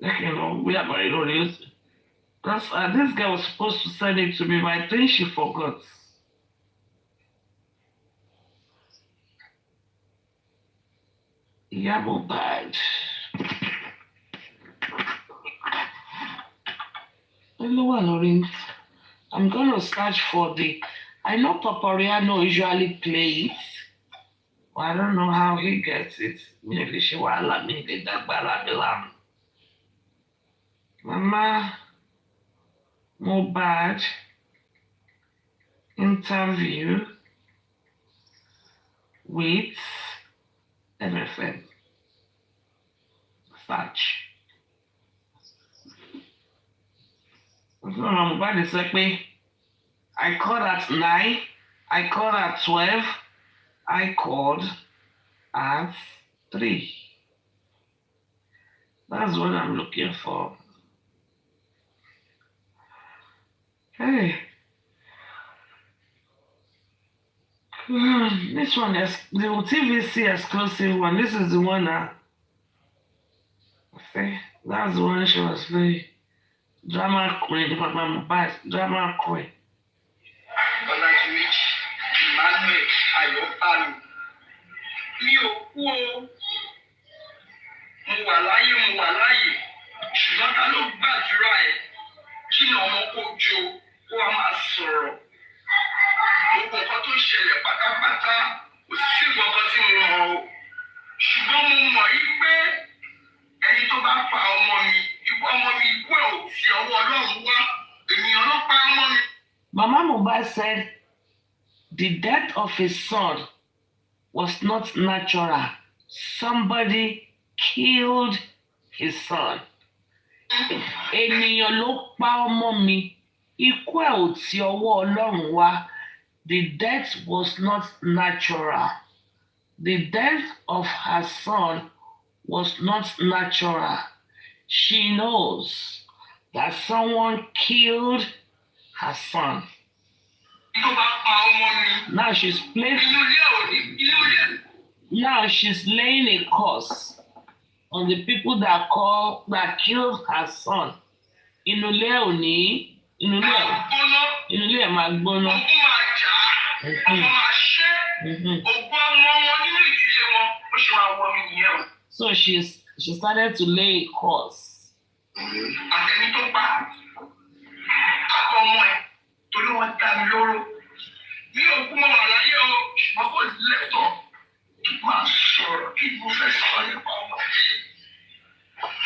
Like, we are going to use. Because this guy was supposed to send it to me, but I think she forgot. Yeah, Mohbad. I'm going to search for I know Papariano usually plays. I don't know how he gets it. Maybe she will let me get that barabilam. Mama Mohbad interview with MFM. Search. Mohbad is like me. I called at 9. I called at 12. I called at 3. That's what I'm looking for. Hey. This one is the TVC exclusive one. This is the one that. Okay. That's the one she was playing. Drama queen. Drama queen. Mi ò kú o, mo wà láyé, ṣùgbọ́n ta ló gbàdúrà ẹ̀ kí ni ọmọ kó jó kó a máa sọ̀rọ̀. Gbogbo nǹkan tó ṣẹlẹ̀ pátápátá kò sí nǹkan tí mo mọ̀ o. Ṣùgbọ́n mo mọ̀ yí pé ẹni tó bá pa ọmọ mi, ikú ẹ̀ ò ti ọwọ́ Ọlọ́run wá, ènìyàn ló pa ọmọ mi. Mama Mohbad said the death of his son was not natural. Somebody killed his son. Ènìyàn ló pa ọmọ mi. Ikú ẹ̀ ò ti ọwọ́ Ọlọ́run wá. The death was not natural. The death of her son was not natural. She knows that someone killed her son. Now she's laying a curse on the people that killed her son. Inule máa gbóná. So she started to lay a curse.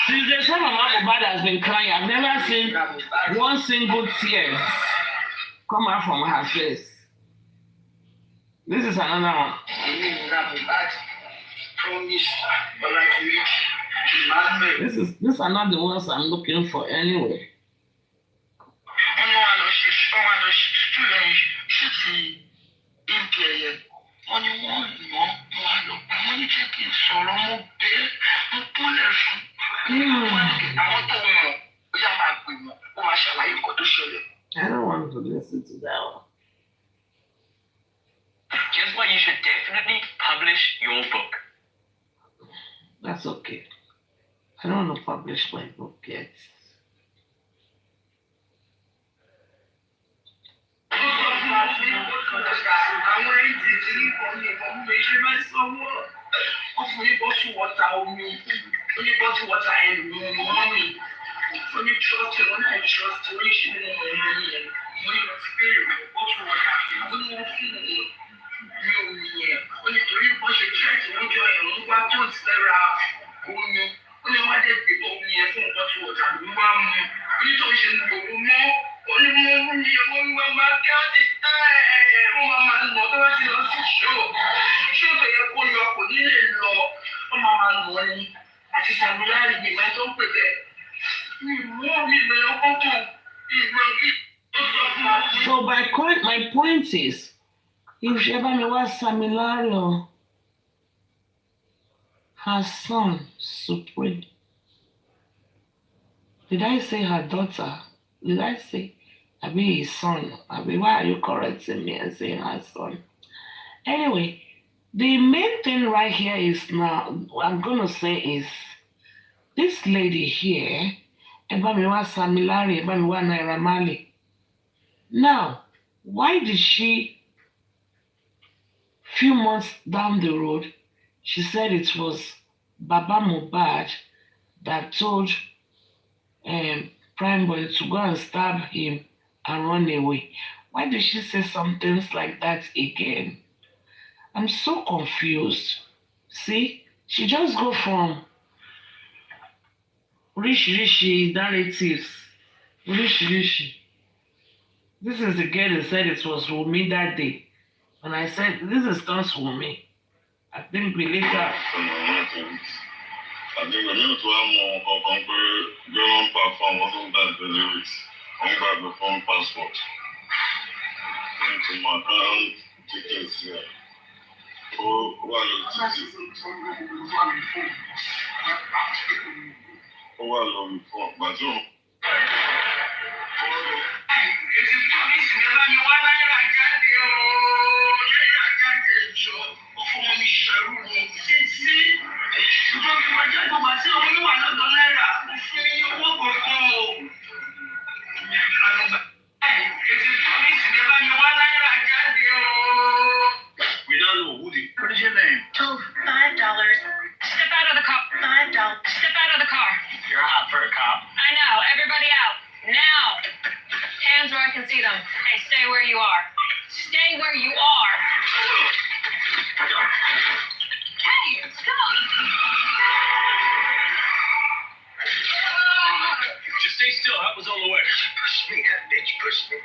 Since the time Mama Mohbad has been crying, I've never seen one single tear come out from her face. This is another one. These are not the ones I'm looking for anyway. I don't want to listen to that one. Guess what? You should definitely publish your book. That's okay. I don't want to publish my book yet. So my point is, if Shebamiwa Samilario, her son, Supreme, did I say her daughter? Did I say, I mean his son? I mean, why are you correcting me and saying her son? Anyway, the main thing right here is now, what I'm going to say is, this lady here, Ebamiwa Samilari, Ebamiwa Naira Marley. Now, why did she, few months down the road, she said it was Baba Mohbad that told Prime Boy to go and stab him and run away? Why did she say some things like that again? I'm so confused. See, she just go from rishi narratives. Rishi. This is the girl that said it was Wunmi that day. And I said, this is not Wunmi. I think we later. I think we need to have more compare girl perform wasn't that the lyrics. Only by the phone passport. Into my account tickets here. Oh, well, but you. We don't know who the. What is your name? Oh, $5. Step out of the car. $5. Step out of the car. You're hot for a cop. I know. Everybody out. Now. Hands where I can see them. Hey, stay where you are. Stay where you are. Hey, stop. Just stay still. That was all the way. Push me. That bitch pushed me.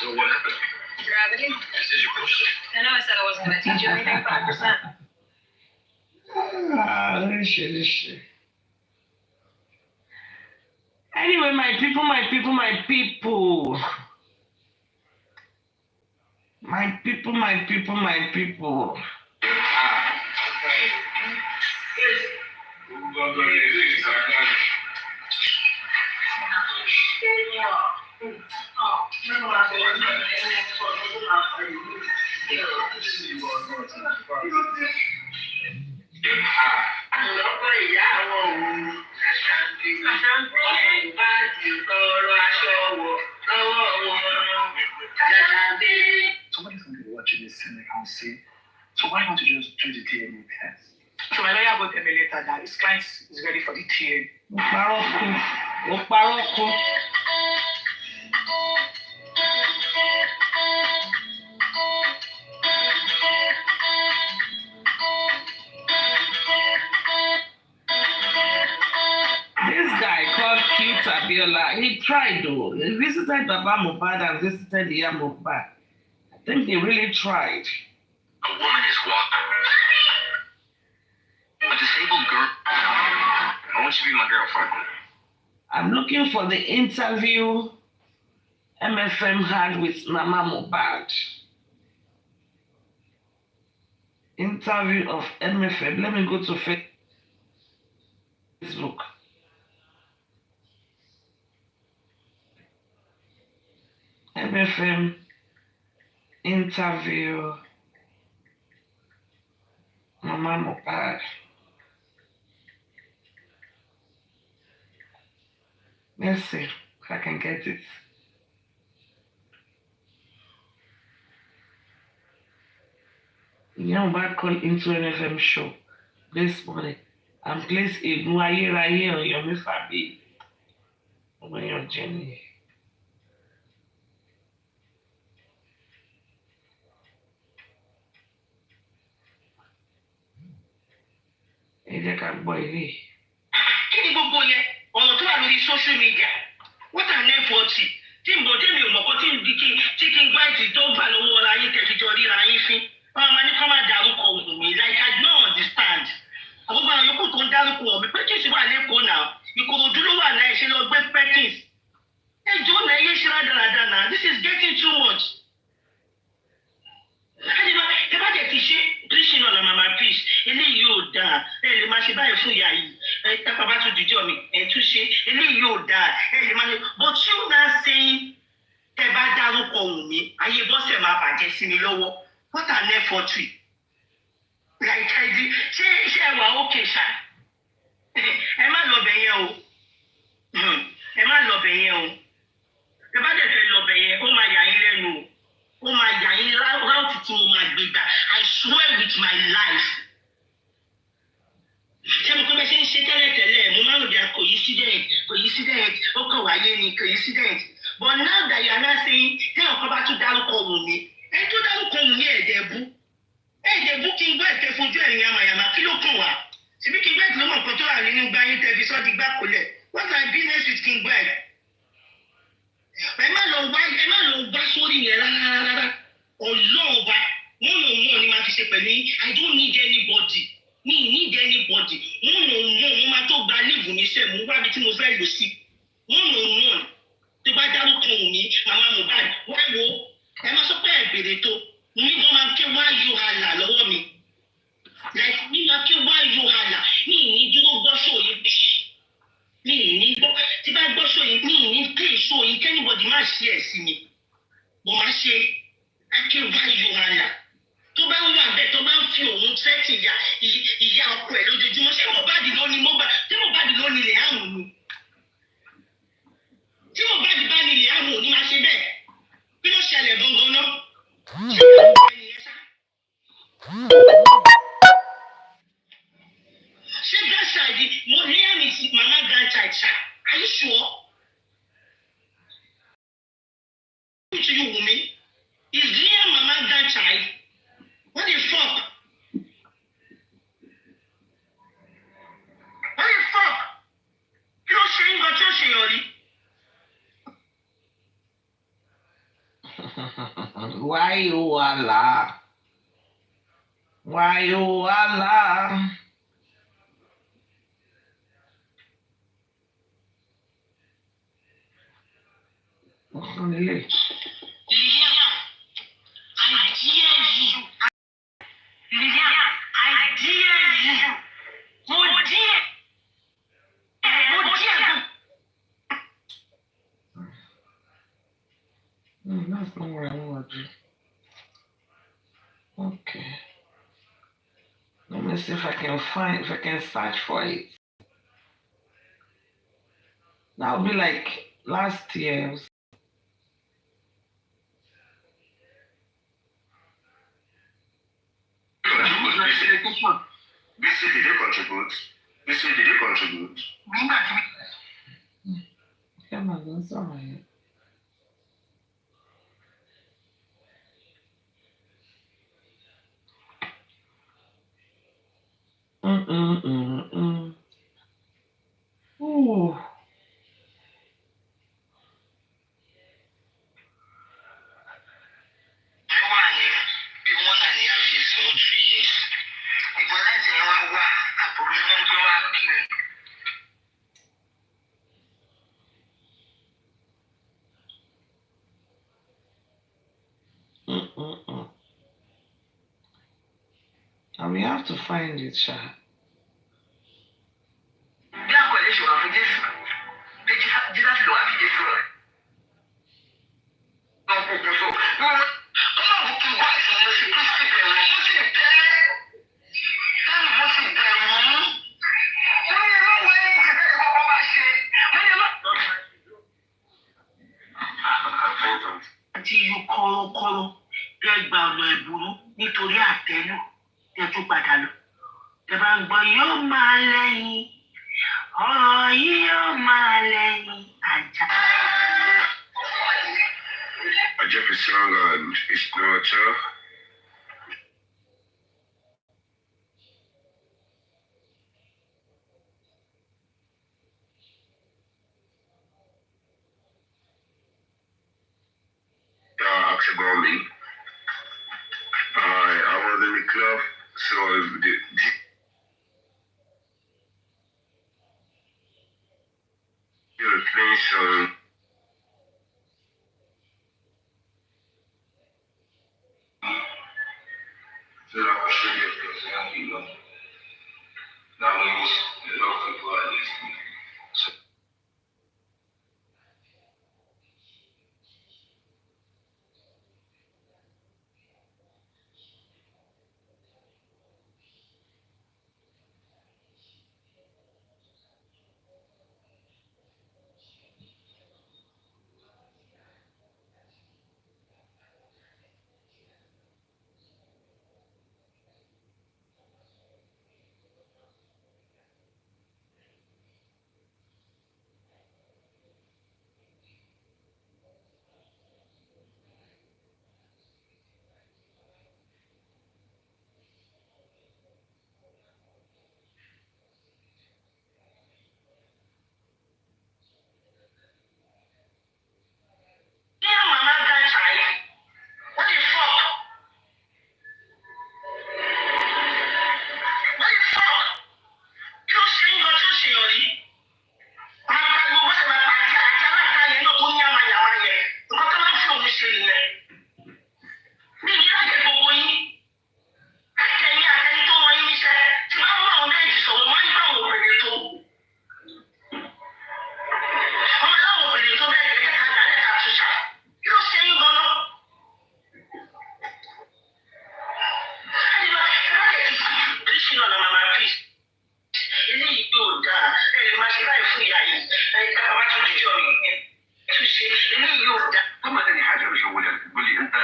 So what happened? Gravity. I said you pushed it. I know I said I wasn't going to teach you anything, 5%. Rishi. Anyway, my people. My people. Somebody's going to be watching this and they can see. So why don't you just do the DNA test? So my lawyer will tell me later that his client is ready for the TA. Oparoko. This guy called Cute Abiola, he tried though. He visited Baba Mohbad and visited Iya Mohbad. I think he really tried. A woman is walking. A disabled girl. I want you to be my girlfriend. I'm looking for the interview MFM had with Mama Mohbad. Interview of MFM. Let me go to Facebook. MFM interview Mama Mohbad. Let's see if I can get it. Young Mohbad called into an FM show this morning and placed a Nuaye Raye on your Mifabi on your journey. Ẹ jẹ́ ká gbọ́ ilé. Kí ni gbogbo yẹn? Ọ̀rọ̀ tó wà lórí social media. What an effort. Tí n bọ̀ dé mi ò mọ̀kọ́ tí n gbá ìtì tó gbà lọ́wọ́ ọ̀la yín tẹ̀síjọ ríra yín fín. Wọ́n máa ní kọ́ máa dárúkọ Wùnmí. Like I don't understand. Àbúgbò àwọn yòókù tó ń dárúkọ ọ̀mí. Perkins wà lẹ́kọ̀ọ́ náà. Ìkòròdú ló wà láì ṣe lọ gbé Perkins. dáa ẹ lè máa ṣe báyìí fún ìyá yìí ẹ tápá bá tún dìjọ́ mi ẹ tún ṣe eléyìí ò dáa ẹ lè máa ṣe but you now saying tẹ bá dárúkọ Wùnmí ayé bọ́sẹ̀ máa bàjẹ́ sí mi lọ́wọ́ what an effort like I did ṣé ẹ wà ókè ṣá ẹ má lọ bẹ̀ yẹn o ẹ má lọ bẹ̀ yẹn o ẹ bá dẹ̀ fẹ́ lọ bẹ̀ yẹn ó máa yà yín lẹ́nu o ó máa yà yín ráùtì tí mo máa gbé gbà I swear with my life. Ṣé mo kọ́ bẹ́ẹ̀ ṣe ń ṣe tẹ́lẹ̀tẹ́lẹ̀ mo máa ń rò bí i coincident ó kàn wáyé ni coincident but now that you are now saying téèyàn kan bá tún dárúkọ Wùnmí ẹ tún dárúkọ Wùnmí ẹ̀ẹ́dẹ̀bú kí n gbọ́ ẹ̀tẹ́ fojú ẹ̀yìn yamayama kí ló kàn wá síbí kí n gbọ́ ẹ̀tẹ́ ló mọ̀ nǹkan tó wà nínú gbáyé tẹ̀fisọ́ di gbàkólẹ̀ what's my business with King Gbeg? ẹ má lọ wá sórí yẹn rárá ọlọ́ọ̀ba wọ́n ni máa fi ṣe pẹ̀lú I don't need anybody mi need anybody wọ́n máa tó gba leave mi sẹ́ mo wábi tí mo fẹ́ lò sí wọ́n tó bá dárúkọ Wùnmí màmá Mohbad wá wo ẹ má sọ pé ẹ bèrè tó mi gan máa ké wá yóò hàlà lọ́wọ́ mi like mi máa ké wá yóò hàlà mi ní dúró gbọ́ sóòyìn mi ní gbọ́ tí bá gbọ́ sóòyìn mi ní pè sóòyìn kẹ́nìbọ̀dì má ṣe ẹ̀ sí mi mo máa ṣe ké wá yóò hàlà tó bá ń wà bẹ́ẹ̀ tó bá ń fi òun tẹ́tì ìyá ọkọ ẹ̀ lójoojúmọ́ ṣé Mohbad ló ní tí Mohbad ló ní ilẹ̀ àrùn ni tí Mohbad bá ní ilẹ̀ àrùn ò ní máa ṣe bẹ́ẹ̀ kí ló ṣẹlẹ̀ gangan náà ṣé ìyá ẹnìyẹn ṣá. ṣé grandchild mo Liam is mama grandchild ṣá are you sure? to you Wunmi is Liam mama grandchild? What the fuck? What the fuck? Kí ló ṣe nǹkan tí ó ṣe yàn rí? Why you Allah? Why you Allah? Liam, I dare you. Liam, I dare you. Mo dare. That's not what I want to do. Okay. Let me see if I can search for it. That'll be like last year's. Bisi, did you contribute? Bisi, did you contribute? Come on, that's all right. Ooh. And we have to find it, Sha. Àti ìlú kọ́rọ́kọ́rọ́ tẹ́ gba ọ̀nà ìbúrú nítorí àtẹ́lù tẹ́ tún padà lọ. Tẹ́ bá ń gbọ́ yóò máa lẹ́yìn ọ̀rọ̀ yìí yóò máa lẹ́yìn àjà. Jeffrey Song and his daughter. Asked about me. I was in the club, so they were playing some. So that was really náà la máa máa fi eléyìí yóò dáa ẹ máa ṣe báyìí fún ìyá yìí ẹ ká máa tún jíjọ yìí ẹ tún ṣe eléyìí yóò dáa. طبعا تاني حاجه مش هقولها تقول لي انت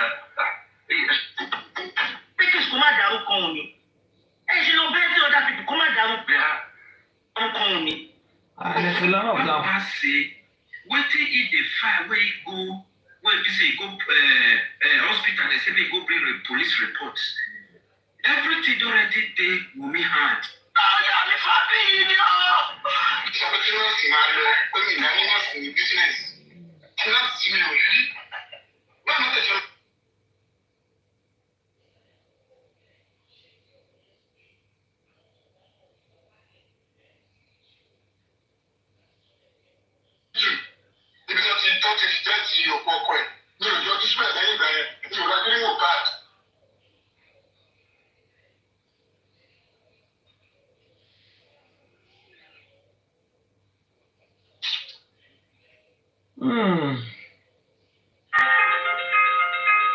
pékèsì kó má dárúkọ òun ni ẹ ṣe lọ bẹ́ẹ̀ tí ọ̀dà pípì kó má dárúkọ òun ni. àlẹ́fẹ̀ lọ́rọ̀ gan. wọ́n say wetin e dey find wey e go wey be say e go hospital dey say make e go bring a police report everything don already dey Wunmi hand. ọ̀yà mi fà bí yìí ni ọ́. ìṣàkóso tí nọ́ọ̀sì máa lọ pé mi ìdání nọ́ọ̀sì ní bísíǹnẹ̀sì tí nọ́ọ̀sì tí mi ò rí rí báwo ló tẹ̀sán. ibi tó ti tẹ́tì òkú ọkọ ẹ̀ ní òjò tó síbẹ̀ lẹ́yìn ìgbà yẹn ní ìwà gbé wò káàdì.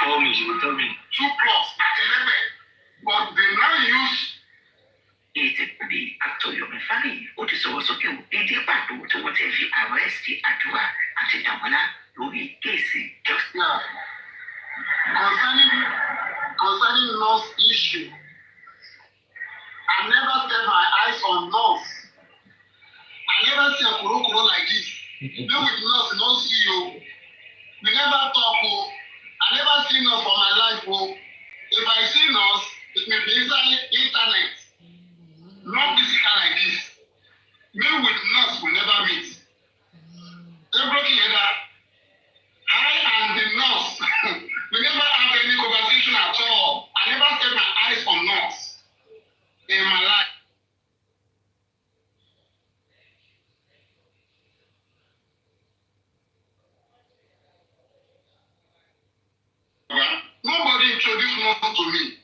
Tell me, you will tell me. 2 plus àti 11 but they now use. ètè pàdé actor Yomi Fani ó ti sọ̀rọ̀ sókè o èdè pàtó tí wọ́n ti fi àrẹ́sì àdúrà àti dàmọ́lá lórí kéèsì justice. Concerning nurse issue, I never set my eyes on nurse. I never see a kuro like this. Be with nurse, no see you. We never talk o. I never see nurse for my life o. If I see nurse, it may be inside internet. Not physical like this. Me with nurse will never meet. Everybody hear that? I and the nurse, we never have any conversation at all. I never set my eyes on nurse in my life. Nobody introduced nurse to me.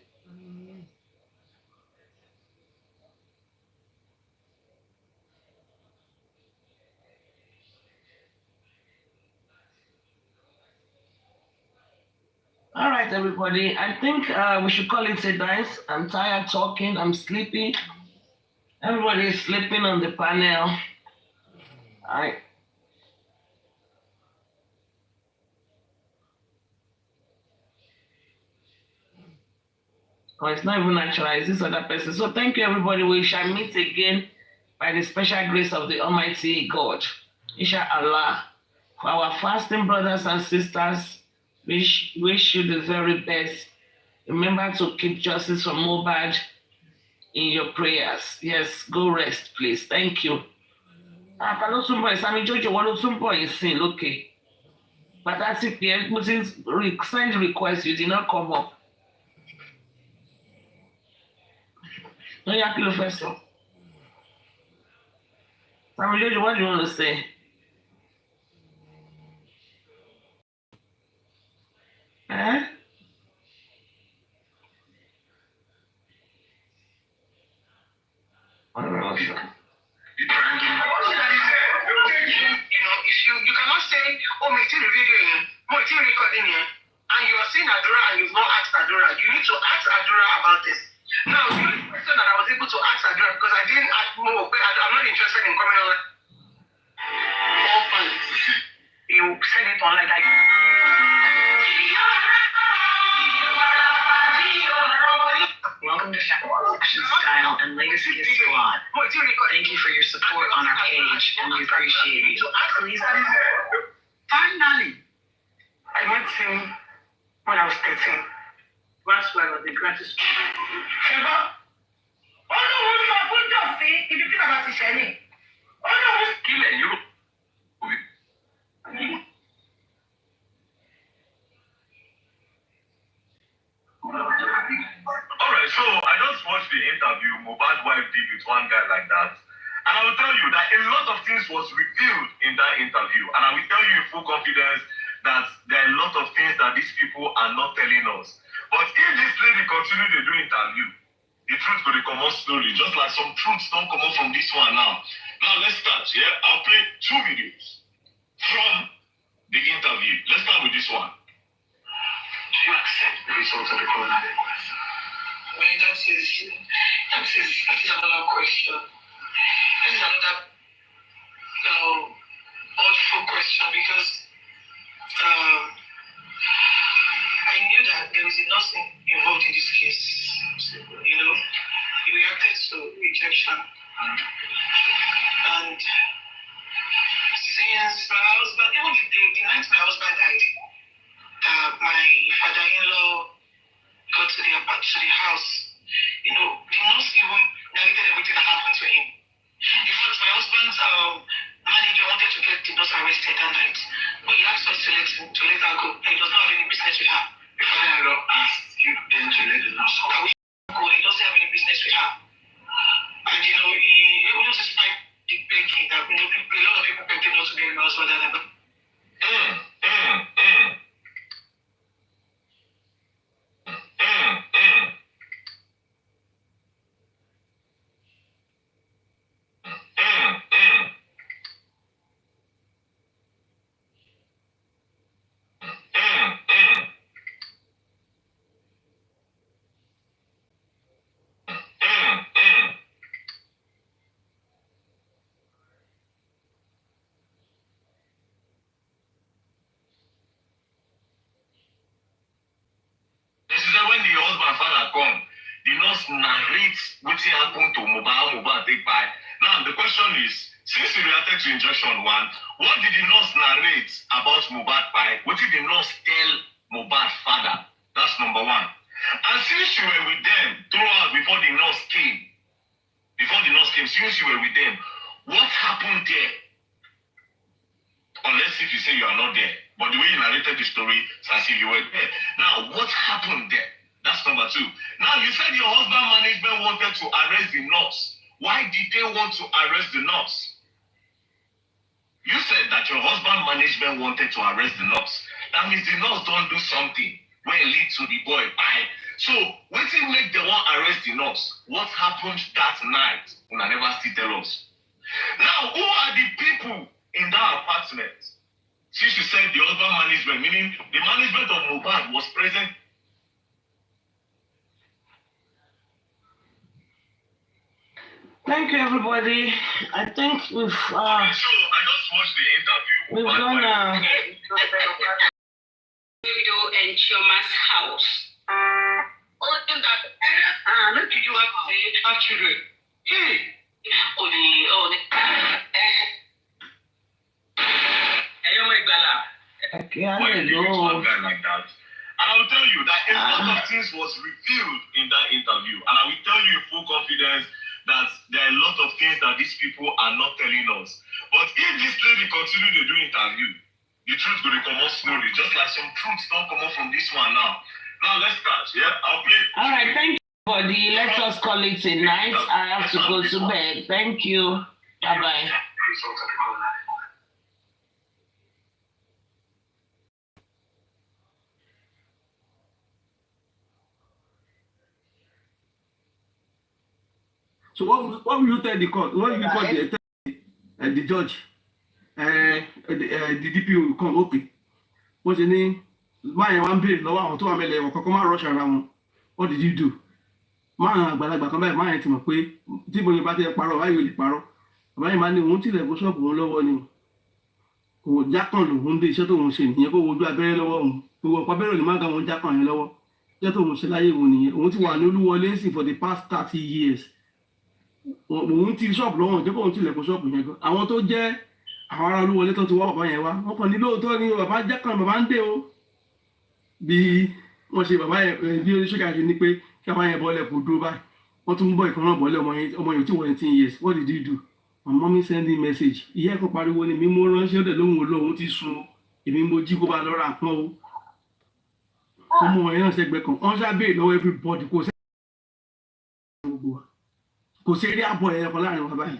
All right, everybody. I think we should call it a night. I'm tired talking. I'm sleepy. Everybody is sleeping on the panel. Oh, it's not even natural. It's this other person. So thank you, everybody. We shall meet again by the special grace of the Almighty God. Inshallah. For our fasting brothers and sisters, wish you the very best. Remember to keep justice for Mohbad in your prayers. Yes, go rest, please. Thank you. Sami Jojo, okay. But that's it. Send request, you did not come up. No, you have to first. Sami Jojo, what do you want to say? You cannot say, oh, me see the video here, me see recording here, and you are saying Adura and you've not asked Adura. You need to ask Adura about this. Now, the only question that I was able to ask Adura because I didn't ask more, I'm not interested in coming on. All fine. You said it online like. Welcome to Fashion Style and Legacy Squad. Thank you for your support on our page, and we appreciate it. Please. Finally, I met him when I was 13. That's why I was the greatest. Sheba, Ọlọ́run sọ fún Jọ̀sí ibi tí bàbá ti ṣẹ́ ni. Ọlọ́run kílẹ̀ yóò. Alright, so I just watched the interview Mohbad's wife did with one guy like that. And I will tell you that a lot of things was revealed in that interview. And I will tell you in full confidence that there are a lot of things that these people are not telling us. But if this lady continue to do interview, the truth will come out slowly, just like some truths don't come out from this one now. Now let's start, yeah? I'll play 2 videos from the interview. Let's start with this one. Do you accept the results of the coroner inquest? Well, that is another question. That is another thoughtful question because I knew that there was nothing involved in this case. You know, he reacted to rejection. And since my husband, even the night my husband died, my father-in-law got to the house. You know, the nurse even narrated everything that happened to him. In fact, my husband's manager wanted to get the nurse arrested that night, but he asked us to let her go. He does not have any business with her. The father-in-law asked you then to let the nurse go. He doesn't have any business with her. And you know, he was just like the begging that a lot of people begged him not to bury my husband and ever. When the husband father come, the nurse narrates what happened to Mohbad take by. Now the question is, since you reacted to injection 1, what did the nurse narrate about Mohbad by? What did the nurse tell Mohbad father? That's number 1. And since you were with them throughout before the nurse came, since you were with them, what happened there? Unless if you say you are not there. But the way you narrated the story, it's as if you were there. Now, what happened there? That's number 2. Now, you said your husband management wanted to arrest the nurse. Why did they want to arrest the nurse? You said that your husband management wanted to arrest the nurse. That means the nurse don't do something when it leads to the boy by. So, when they make the one arrest the nurse, what happened that night? Una never still tell us. Now, who are the people in that apartment? Since you said the husband management, meaning the management of Mohbad was present. Thank you, everybody. I think we've So I just watched the interview. we've done Video and Chioma's house. All things that look at you have children. Hey, like that. And I will tell you that a lot of things was revealed in that interview. And I will tell you in full confidence that there are a lot of things that these people are not telling us. But if this lady continue to do interview, the truth will come out slowly, just like some truths don't come out from this one now. Now let's start, yeah? I'll play. all right, thank you, everybody. Let us call it a night. I have to go to bed. Thank you. Bye-bye. So what will you tell the court? What will you call the judge? The DP will come, okay. What's your name? My one bill, no one to amele or come rush around. What did you do? Man, àgbàlagbà kan báyìí máa yẹn ti mọ̀ pé tí mo yẹn bá tẹ parọ́ báyìí ò lè parọ́. Bàbá yẹn máa ní òun tilẹ̀ bó ṣọ́ọ̀bù òun lọ́wọ́ ni. Kò jákàn lòun dé iṣẹ́ tóun ṣe nìyẹn kó wojú abẹ́rẹ́ lọ́wọ́ òun. Gbogbo ọ̀pọ̀ abẹ́rẹ́ ò ní má ga òun jákàn yẹn lọ́wọ́. Iṣẹ́ tóun ṣe láyé òun nìyẹn. Òun ti wà ní Olúwọlé sí for the past 30 years. Òun ti ṣọ́ọ̀bù lọ́wọ́ jẹ́ kóun tilẹ̀ kó ṣọ́ọ̀bù yẹn gan. Àwọn tó jẹ́ àwọn ará Olúwọlé tó ti wá bàbá yẹn wá. Wọ́n kàn ní lóòótọ́ ni bàbá jákàn bàbá ń dé o. Bí wọ́n ṣe bàbá yẹn bí oníṣègùn àti ní pé kí bàbá yẹn bọ́lẹ̀ kó dúró báyìí. Wọ́n tún bọ́ ìkan náà bọ́lẹ̀ ọmọ yẹn tí wọ́n 18 years. What did you do? My mommy sending message. Ìyá ẹ̀kọ́ pariwo ni mi mo ránṣẹ́ ọ̀dẹ̀ lóhùn olóhùn ti sun. Èmi mo jí kó bá lọ ra nǹkan o. Ọmọ yẹn náà ṣẹgbẹ́ kan. Wọ́n ṣàbẹ̀rẹ̀ lọ́wọ́ everybody kò sí eré àbọ̀ ẹ̀yẹ kan láàrin wa báyìí.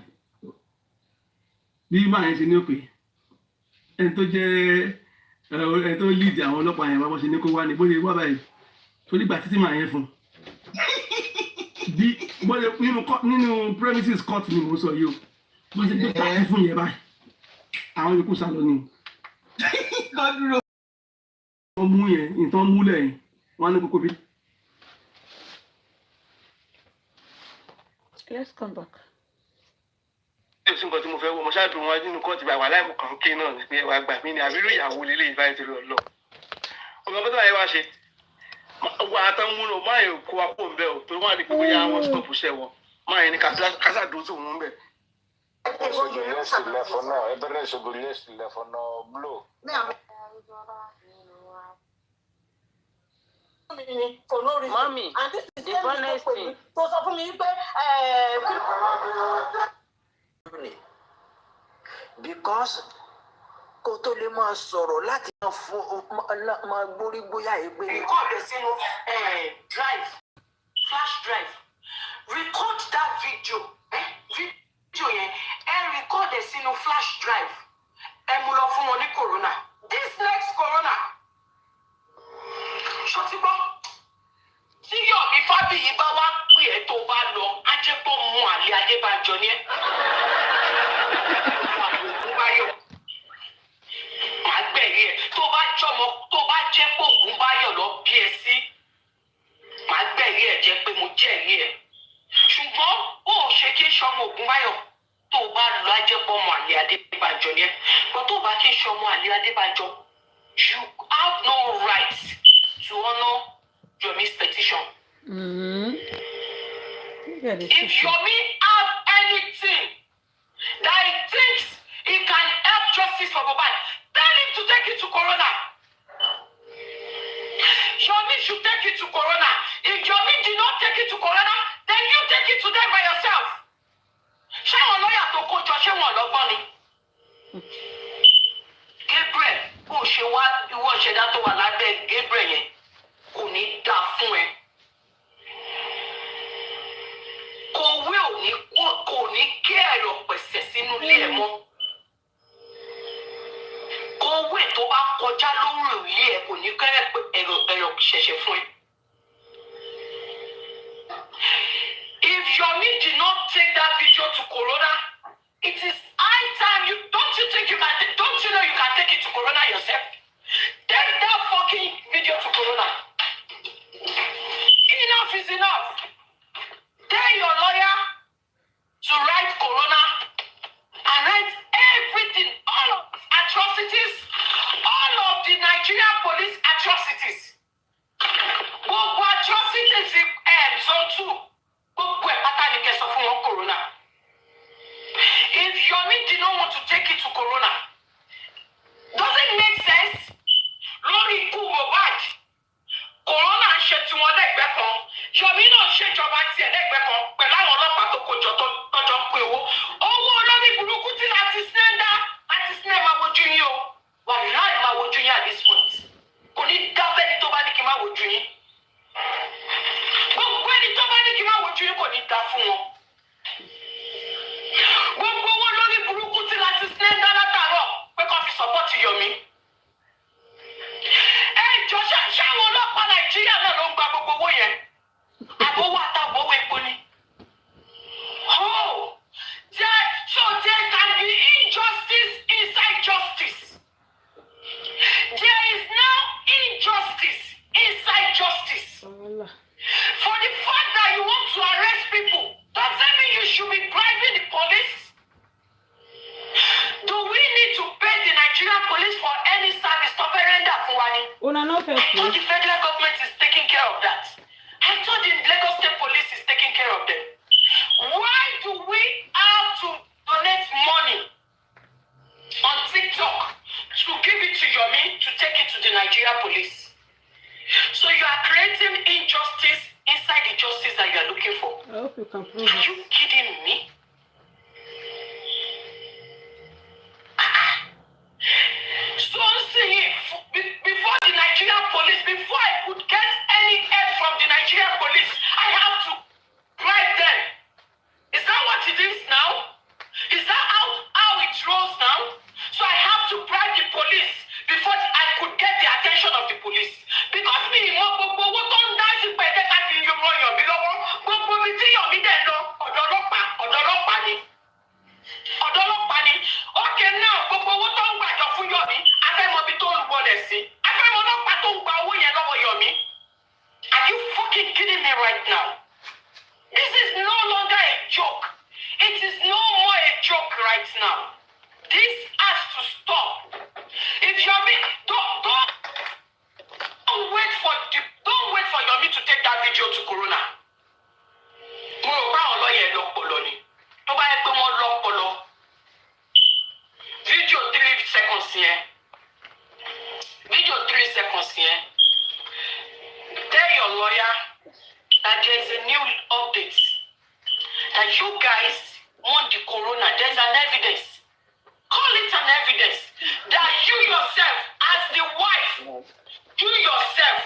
Bí máa yẹn ṣe ní òpè. Ẹni tó jẹ́ ẹni tó lead àwọn ọlọ́pàá yẹn wá bó ṣe ní kó wá ní bó ṣe wá báyìí. Torí ìgbà títí máa yẹn fún. Bí nínú premises court ni mo sọ yìí o. Wọ́n ti gbé pàṣẹ fún yẹn báyìí. Àwọn yòókù sá lọ ni. Wọ́n mú yẹn, ìtàn múlẹ̀ yẹn, wọ́n á ní kókó bí. Let's come back. Ṣé nǹkan tí mo fẹ́ wo mo ṣáà dùn wọn nínú kọ́ọ̀tù bá wà láìpẹ́ kan kí náà ní pé wàá gbà mí ní àbírú ìyàwó lílé ìbáyìí torí ọlọ́. Ọmọ bọ́tà yẹn wá ṣe wà á tán múlò máa yẹ kó wa kó ń bẹ́ ò torí wọ́n á di pé bóyá wọ́n stop iṣẹ́ wọn máa yẹ ní kásá dùn sí òun bẹ̀. Mommy, the funniest thing. tó sọ fún mi pé because kó tó lè máa sọ̀rọ̀ láti máa gbórí gbóyà yìí pé. record ẹ sínú drive flash drive record that video video yẹn record ẹ sínú flash drive mú lọ fún wọn ní corona this next corona ṣọtí gbọ́ tí Yomi Fábíyì bá wá pè ẹ́ tó bá lọ á jẹ́ pọ́ mú àlè Adébánjọ ní ẹ́. Màá gbẹ̀rí ẹ̀ tó bá jọmọ tó bá jẹ́ pé Ògúnbáyọ̀ lọ bí ẹ sí. Màá gbẹ̀rí ẹ̀ jẹ́ pé mo jẹ́rí ẹ̀. Ṣùgbọ́n ó ṣe kí n ṣọmọ Ògúnbáyọ̀ tó bá lọ á jẹ́ pọ́ mú àlè Adébánjọ ní ẹ́. Bọ́ tó bá kí n ṣọmọ àlè Adébánjọ, you have no right to honour Yomi's petition. If Yomi have anything that he thinks he can help justice for Mohbad, tell him to take it to Corona. Yomi should take it to Corona. If Yomi did not take it to Corona, then you take it to them by yourself. Ṣé àwọn lọ́yà tó kó jọ ṣé wọn lọ́gbọ́n ni? Gabriel, bó ṣe wá ìwọ ìṣẹ̀dá tó wà lábẹ́ Gabriel yẹn kò ní dáa fún ẹ. Kòwé kò ní kí ẹ̀rọ pẹ̀sẹ̀ sínú ilé ẹ̀ mọ́. Kòwé tó bá kọjá lórí ilé ẹ̀ kò ní kí ẹ̀rọ ṣẹ̀ṣẹ̀ fún ẹ. If Yomi did not take that video to Corona, it is high time you don't you know you can take it to Corona yourself? Take that fucking video to Corona. Enough is enough. Tell your lawyer to write Corona and write everything, all of the atrocities, all of the Nigerian police atrocities. Gbogbo atrocities zone 2. Gbogbo ẹ̀ pátá ni kẹ́ sọ fún wọn Corona. If Yomi did not want to take it to Corona, does it make sense? Lórí ikú Mohbad, Corona ń ṣe tiwọn lẹ́gbẹ̀ẹ́ kan, Yomi náà ṣèjọba tiẹ̀ lẹ́gbẹ̀ẹ́ kan pẹ̀lú àwọn ọlọ́pàá tó kójọ tọ́jọ́ ń pé owó. Owó olórí burúkú tí láti sinẹ́ máa wojú yín o. Wà láì máa wojú yín at this point. Kò ní dáfẹ́ ni tó bá ní kí n máa wojú yín. Gbogbo ẹni tó bá ní kí n máa wojú yín kò ní dá fún wọn. Gbogbo owó olórí burúkú tí láti sinẹ́ látàárọ̀ pé kó fi sọ́pọ́ọ̀tì Yomi. Ẹjọ́ ṣáwọn ọlọ́pàá Nàìjíríà náà ló ń gba gbogbo owó yẹn. Àbówó àtàwọn owó epo ni. Oh, there can be injustice inside justice. There is now injustice inside justice. For the fact that you want to arrest people, does that mean you should be bribing the police? Do we need to pay the Nigerian police for any service to render for one? I thought the federal government is taking care of that. I thought the Lagos State Police is taking care of them. Why do we have to donate money on TikTok to give it to Yomi to take it to the Nigerian police? So you are creating injustice inside the justice that you are looking for. I hope you can prove Are you kidding me? So I'm saying, before the Nigerian police, before I could get any help from the Nigerian police, I have to bribe them. Is that what it is now? Is that how it rolls now? So I have to bribe the police before I could get the attention of the police. Because me, gbogbo owó tó ń dá sí pẹ̀lẹ́ ká fi yan Yomi lọ́wọ́, gbogbo mi tí Yomi dẹ̀ lọ ọ̀dọ̀ ọlọ́pàá right now. This has to stop. If Yomi, don't wait for Yomi to take that video to Corona. Mo rò pé àwọn lọ́yẹ̀ lọ́pọlọ ni. Tó bá yẹ pé wọ́n lọ́pọlọ. Video 3 seconds here. Video 3 seconds here. Tell your lawyer that there is a new update. That you guys want the Corona. There's an evidence. Call it an evidence that you yourself, as the wife, you yourself,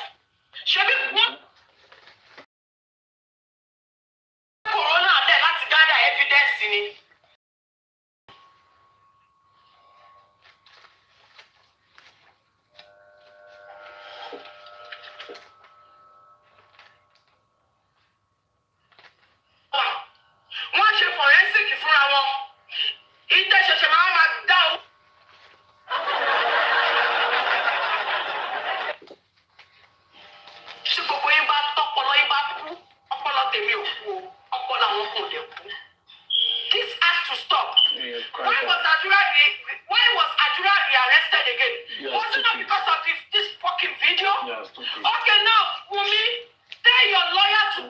should be what Corona there, let's gather evidence in it. Wọ́n ṣe forensic fúnra wọn. Ìtẹ̀sẹ̀sẹ̀ máa dá o. Ṣé gbogbo yín bá tọpọlọ yín bá kú? Ọpọlọ tèmi ò kú o. Ọpọlọ àwọn kò lè kú. This has to stop. Why was Ajura arrested again? Was it not because of this fucking video? Okay, now, Wunmi, tell your lawyer to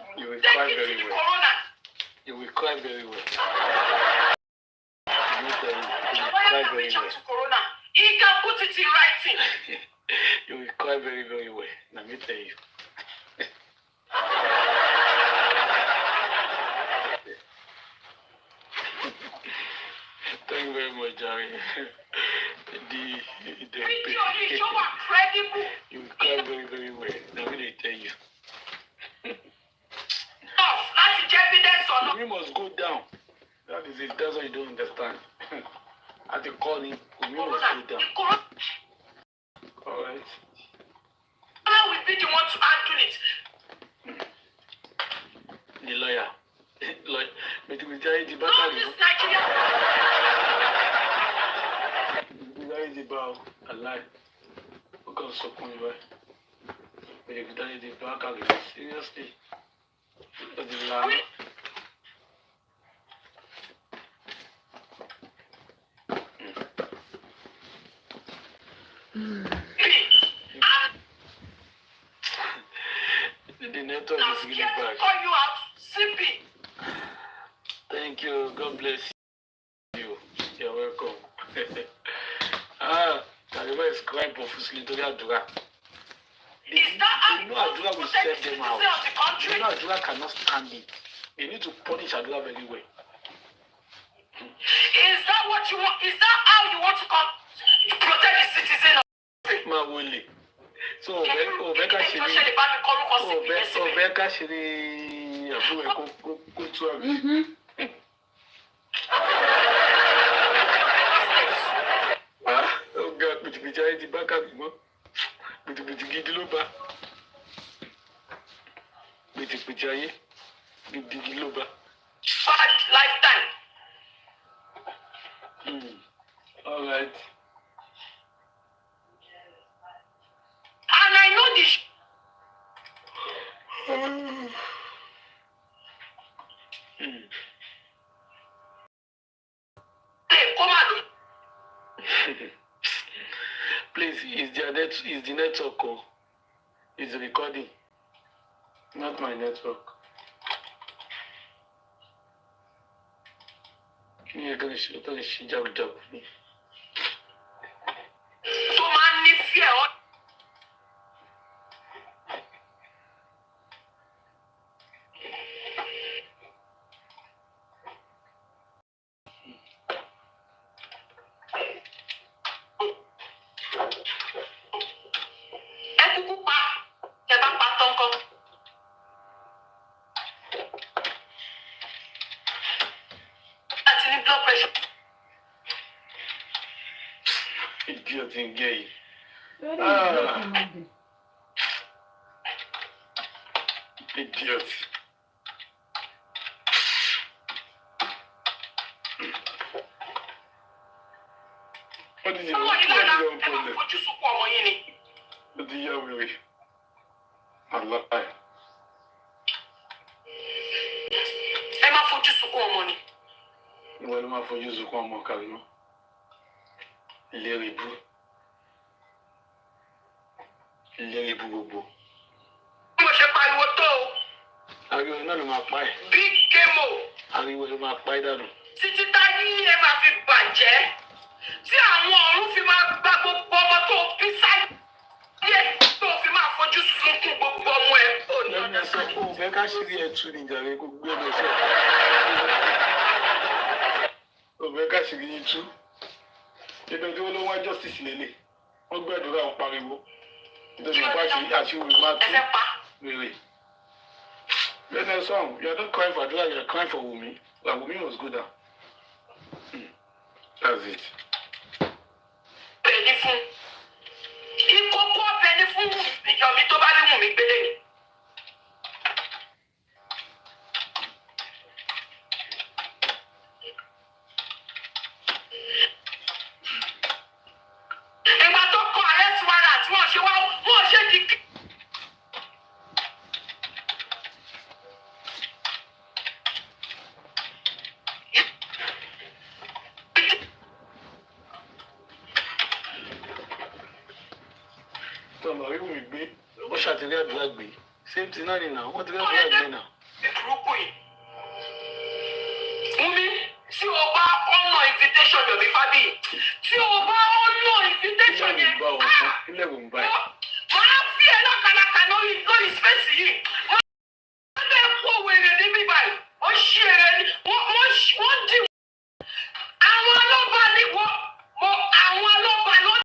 take it to the Corona. You will cry very well. Corona. He can put it in writing. You will cry very, very well. Let me tell you. Thank you very much, Jerry. You will cry very, very well. Let me tell you. We must go down. That is it. That's what you don't understand. At the calling, we must go down. All right. How will be the one to handle it? The lawyer. But we tell you the back. No, this Nigeria. We tell you the back. A lie. We can't stop on you. But we tell you the back. Seriously. But the lie. The network is really bad. Call you out, simply. Thank you. God bless you. You're welcome. Kariba is crying profusely to Adura. Is that how you know Adura will set them out? You know Adura cannot stand it. They need to punish Adura very well. Is that what you want? Is that how you want to protect the citizen of Mawuli? So, Obeka Shiri, Abu go to her. Oh God, but the giant back up, but the Gidiloba, but the giant, the Gidiloba. Bad lifetime. All right. And I know this. Please, is the network or is the recording? Not my network. You're going to shoot a job for me. So man, if you Idiot and gay. Idiot. What is it? What do you have with Allah? Emma fojú sunkún ọmọ ni. Ìwọ ló máa fojú sunkún ọmọ Karimo. Ìlérí bú gbogbo. Bí mo ṣe pariwo tó o. Ariwo náà ló máa pa ẹ̀. Big Kemo. Ariwo ló máa pa ẹ̀ dànù. Títí táyé ẹ máa fi bàjẹ́. Tí àwọn ọ̀run fi máa gba gbogbo ọmọ tó bí sáyé tó fi máa fojú sunkún gbogbo ọmọ ẹ̀. Lẹ́yìn ẹsẹ̀ kó o fẹ́ ká ṣírí ẹ̀ tú ní ìjàre kó gbé ẹnu ẹsẹ̀. O fẹ́ ká ṣírí yín tú. Ibẹ̀ tí wọ́n ló wá justice lélẹ̀. Wọ́n gbàdúrà wọn pariwo. Nítorí wọ́n àṣírí máa tú rere. Lẹ́nu ẹ̀ sọ̀rọ̀, you are not crying for Adura, you are crying for Wumi. Well, Wumi must go down. That's it. Bẹ̀ni fún. Ìkókó bẹ̀ni fún ìjọ̀mí tó bá ní Wumi gbélé ni. Ìgbà tó kọ arrest warrant wọ́n ṣe di kí. Tọ́lọ̀ rí Wumi gbé, ó ṣàtìrí àdúrà gbé. Same thing náà ni náà, wọ́n ti rí àdúrà gbé náà. Ìdúrókò yìí. Wumi, tí o bá ọ̀nà invitation Yomi Fabiyi, tí o bá ọ̀nà invitation yẹn, Ilé ìwé ń bá ẹ̀. máa fi ẹ̀ lákàlàkà lórí space yìí.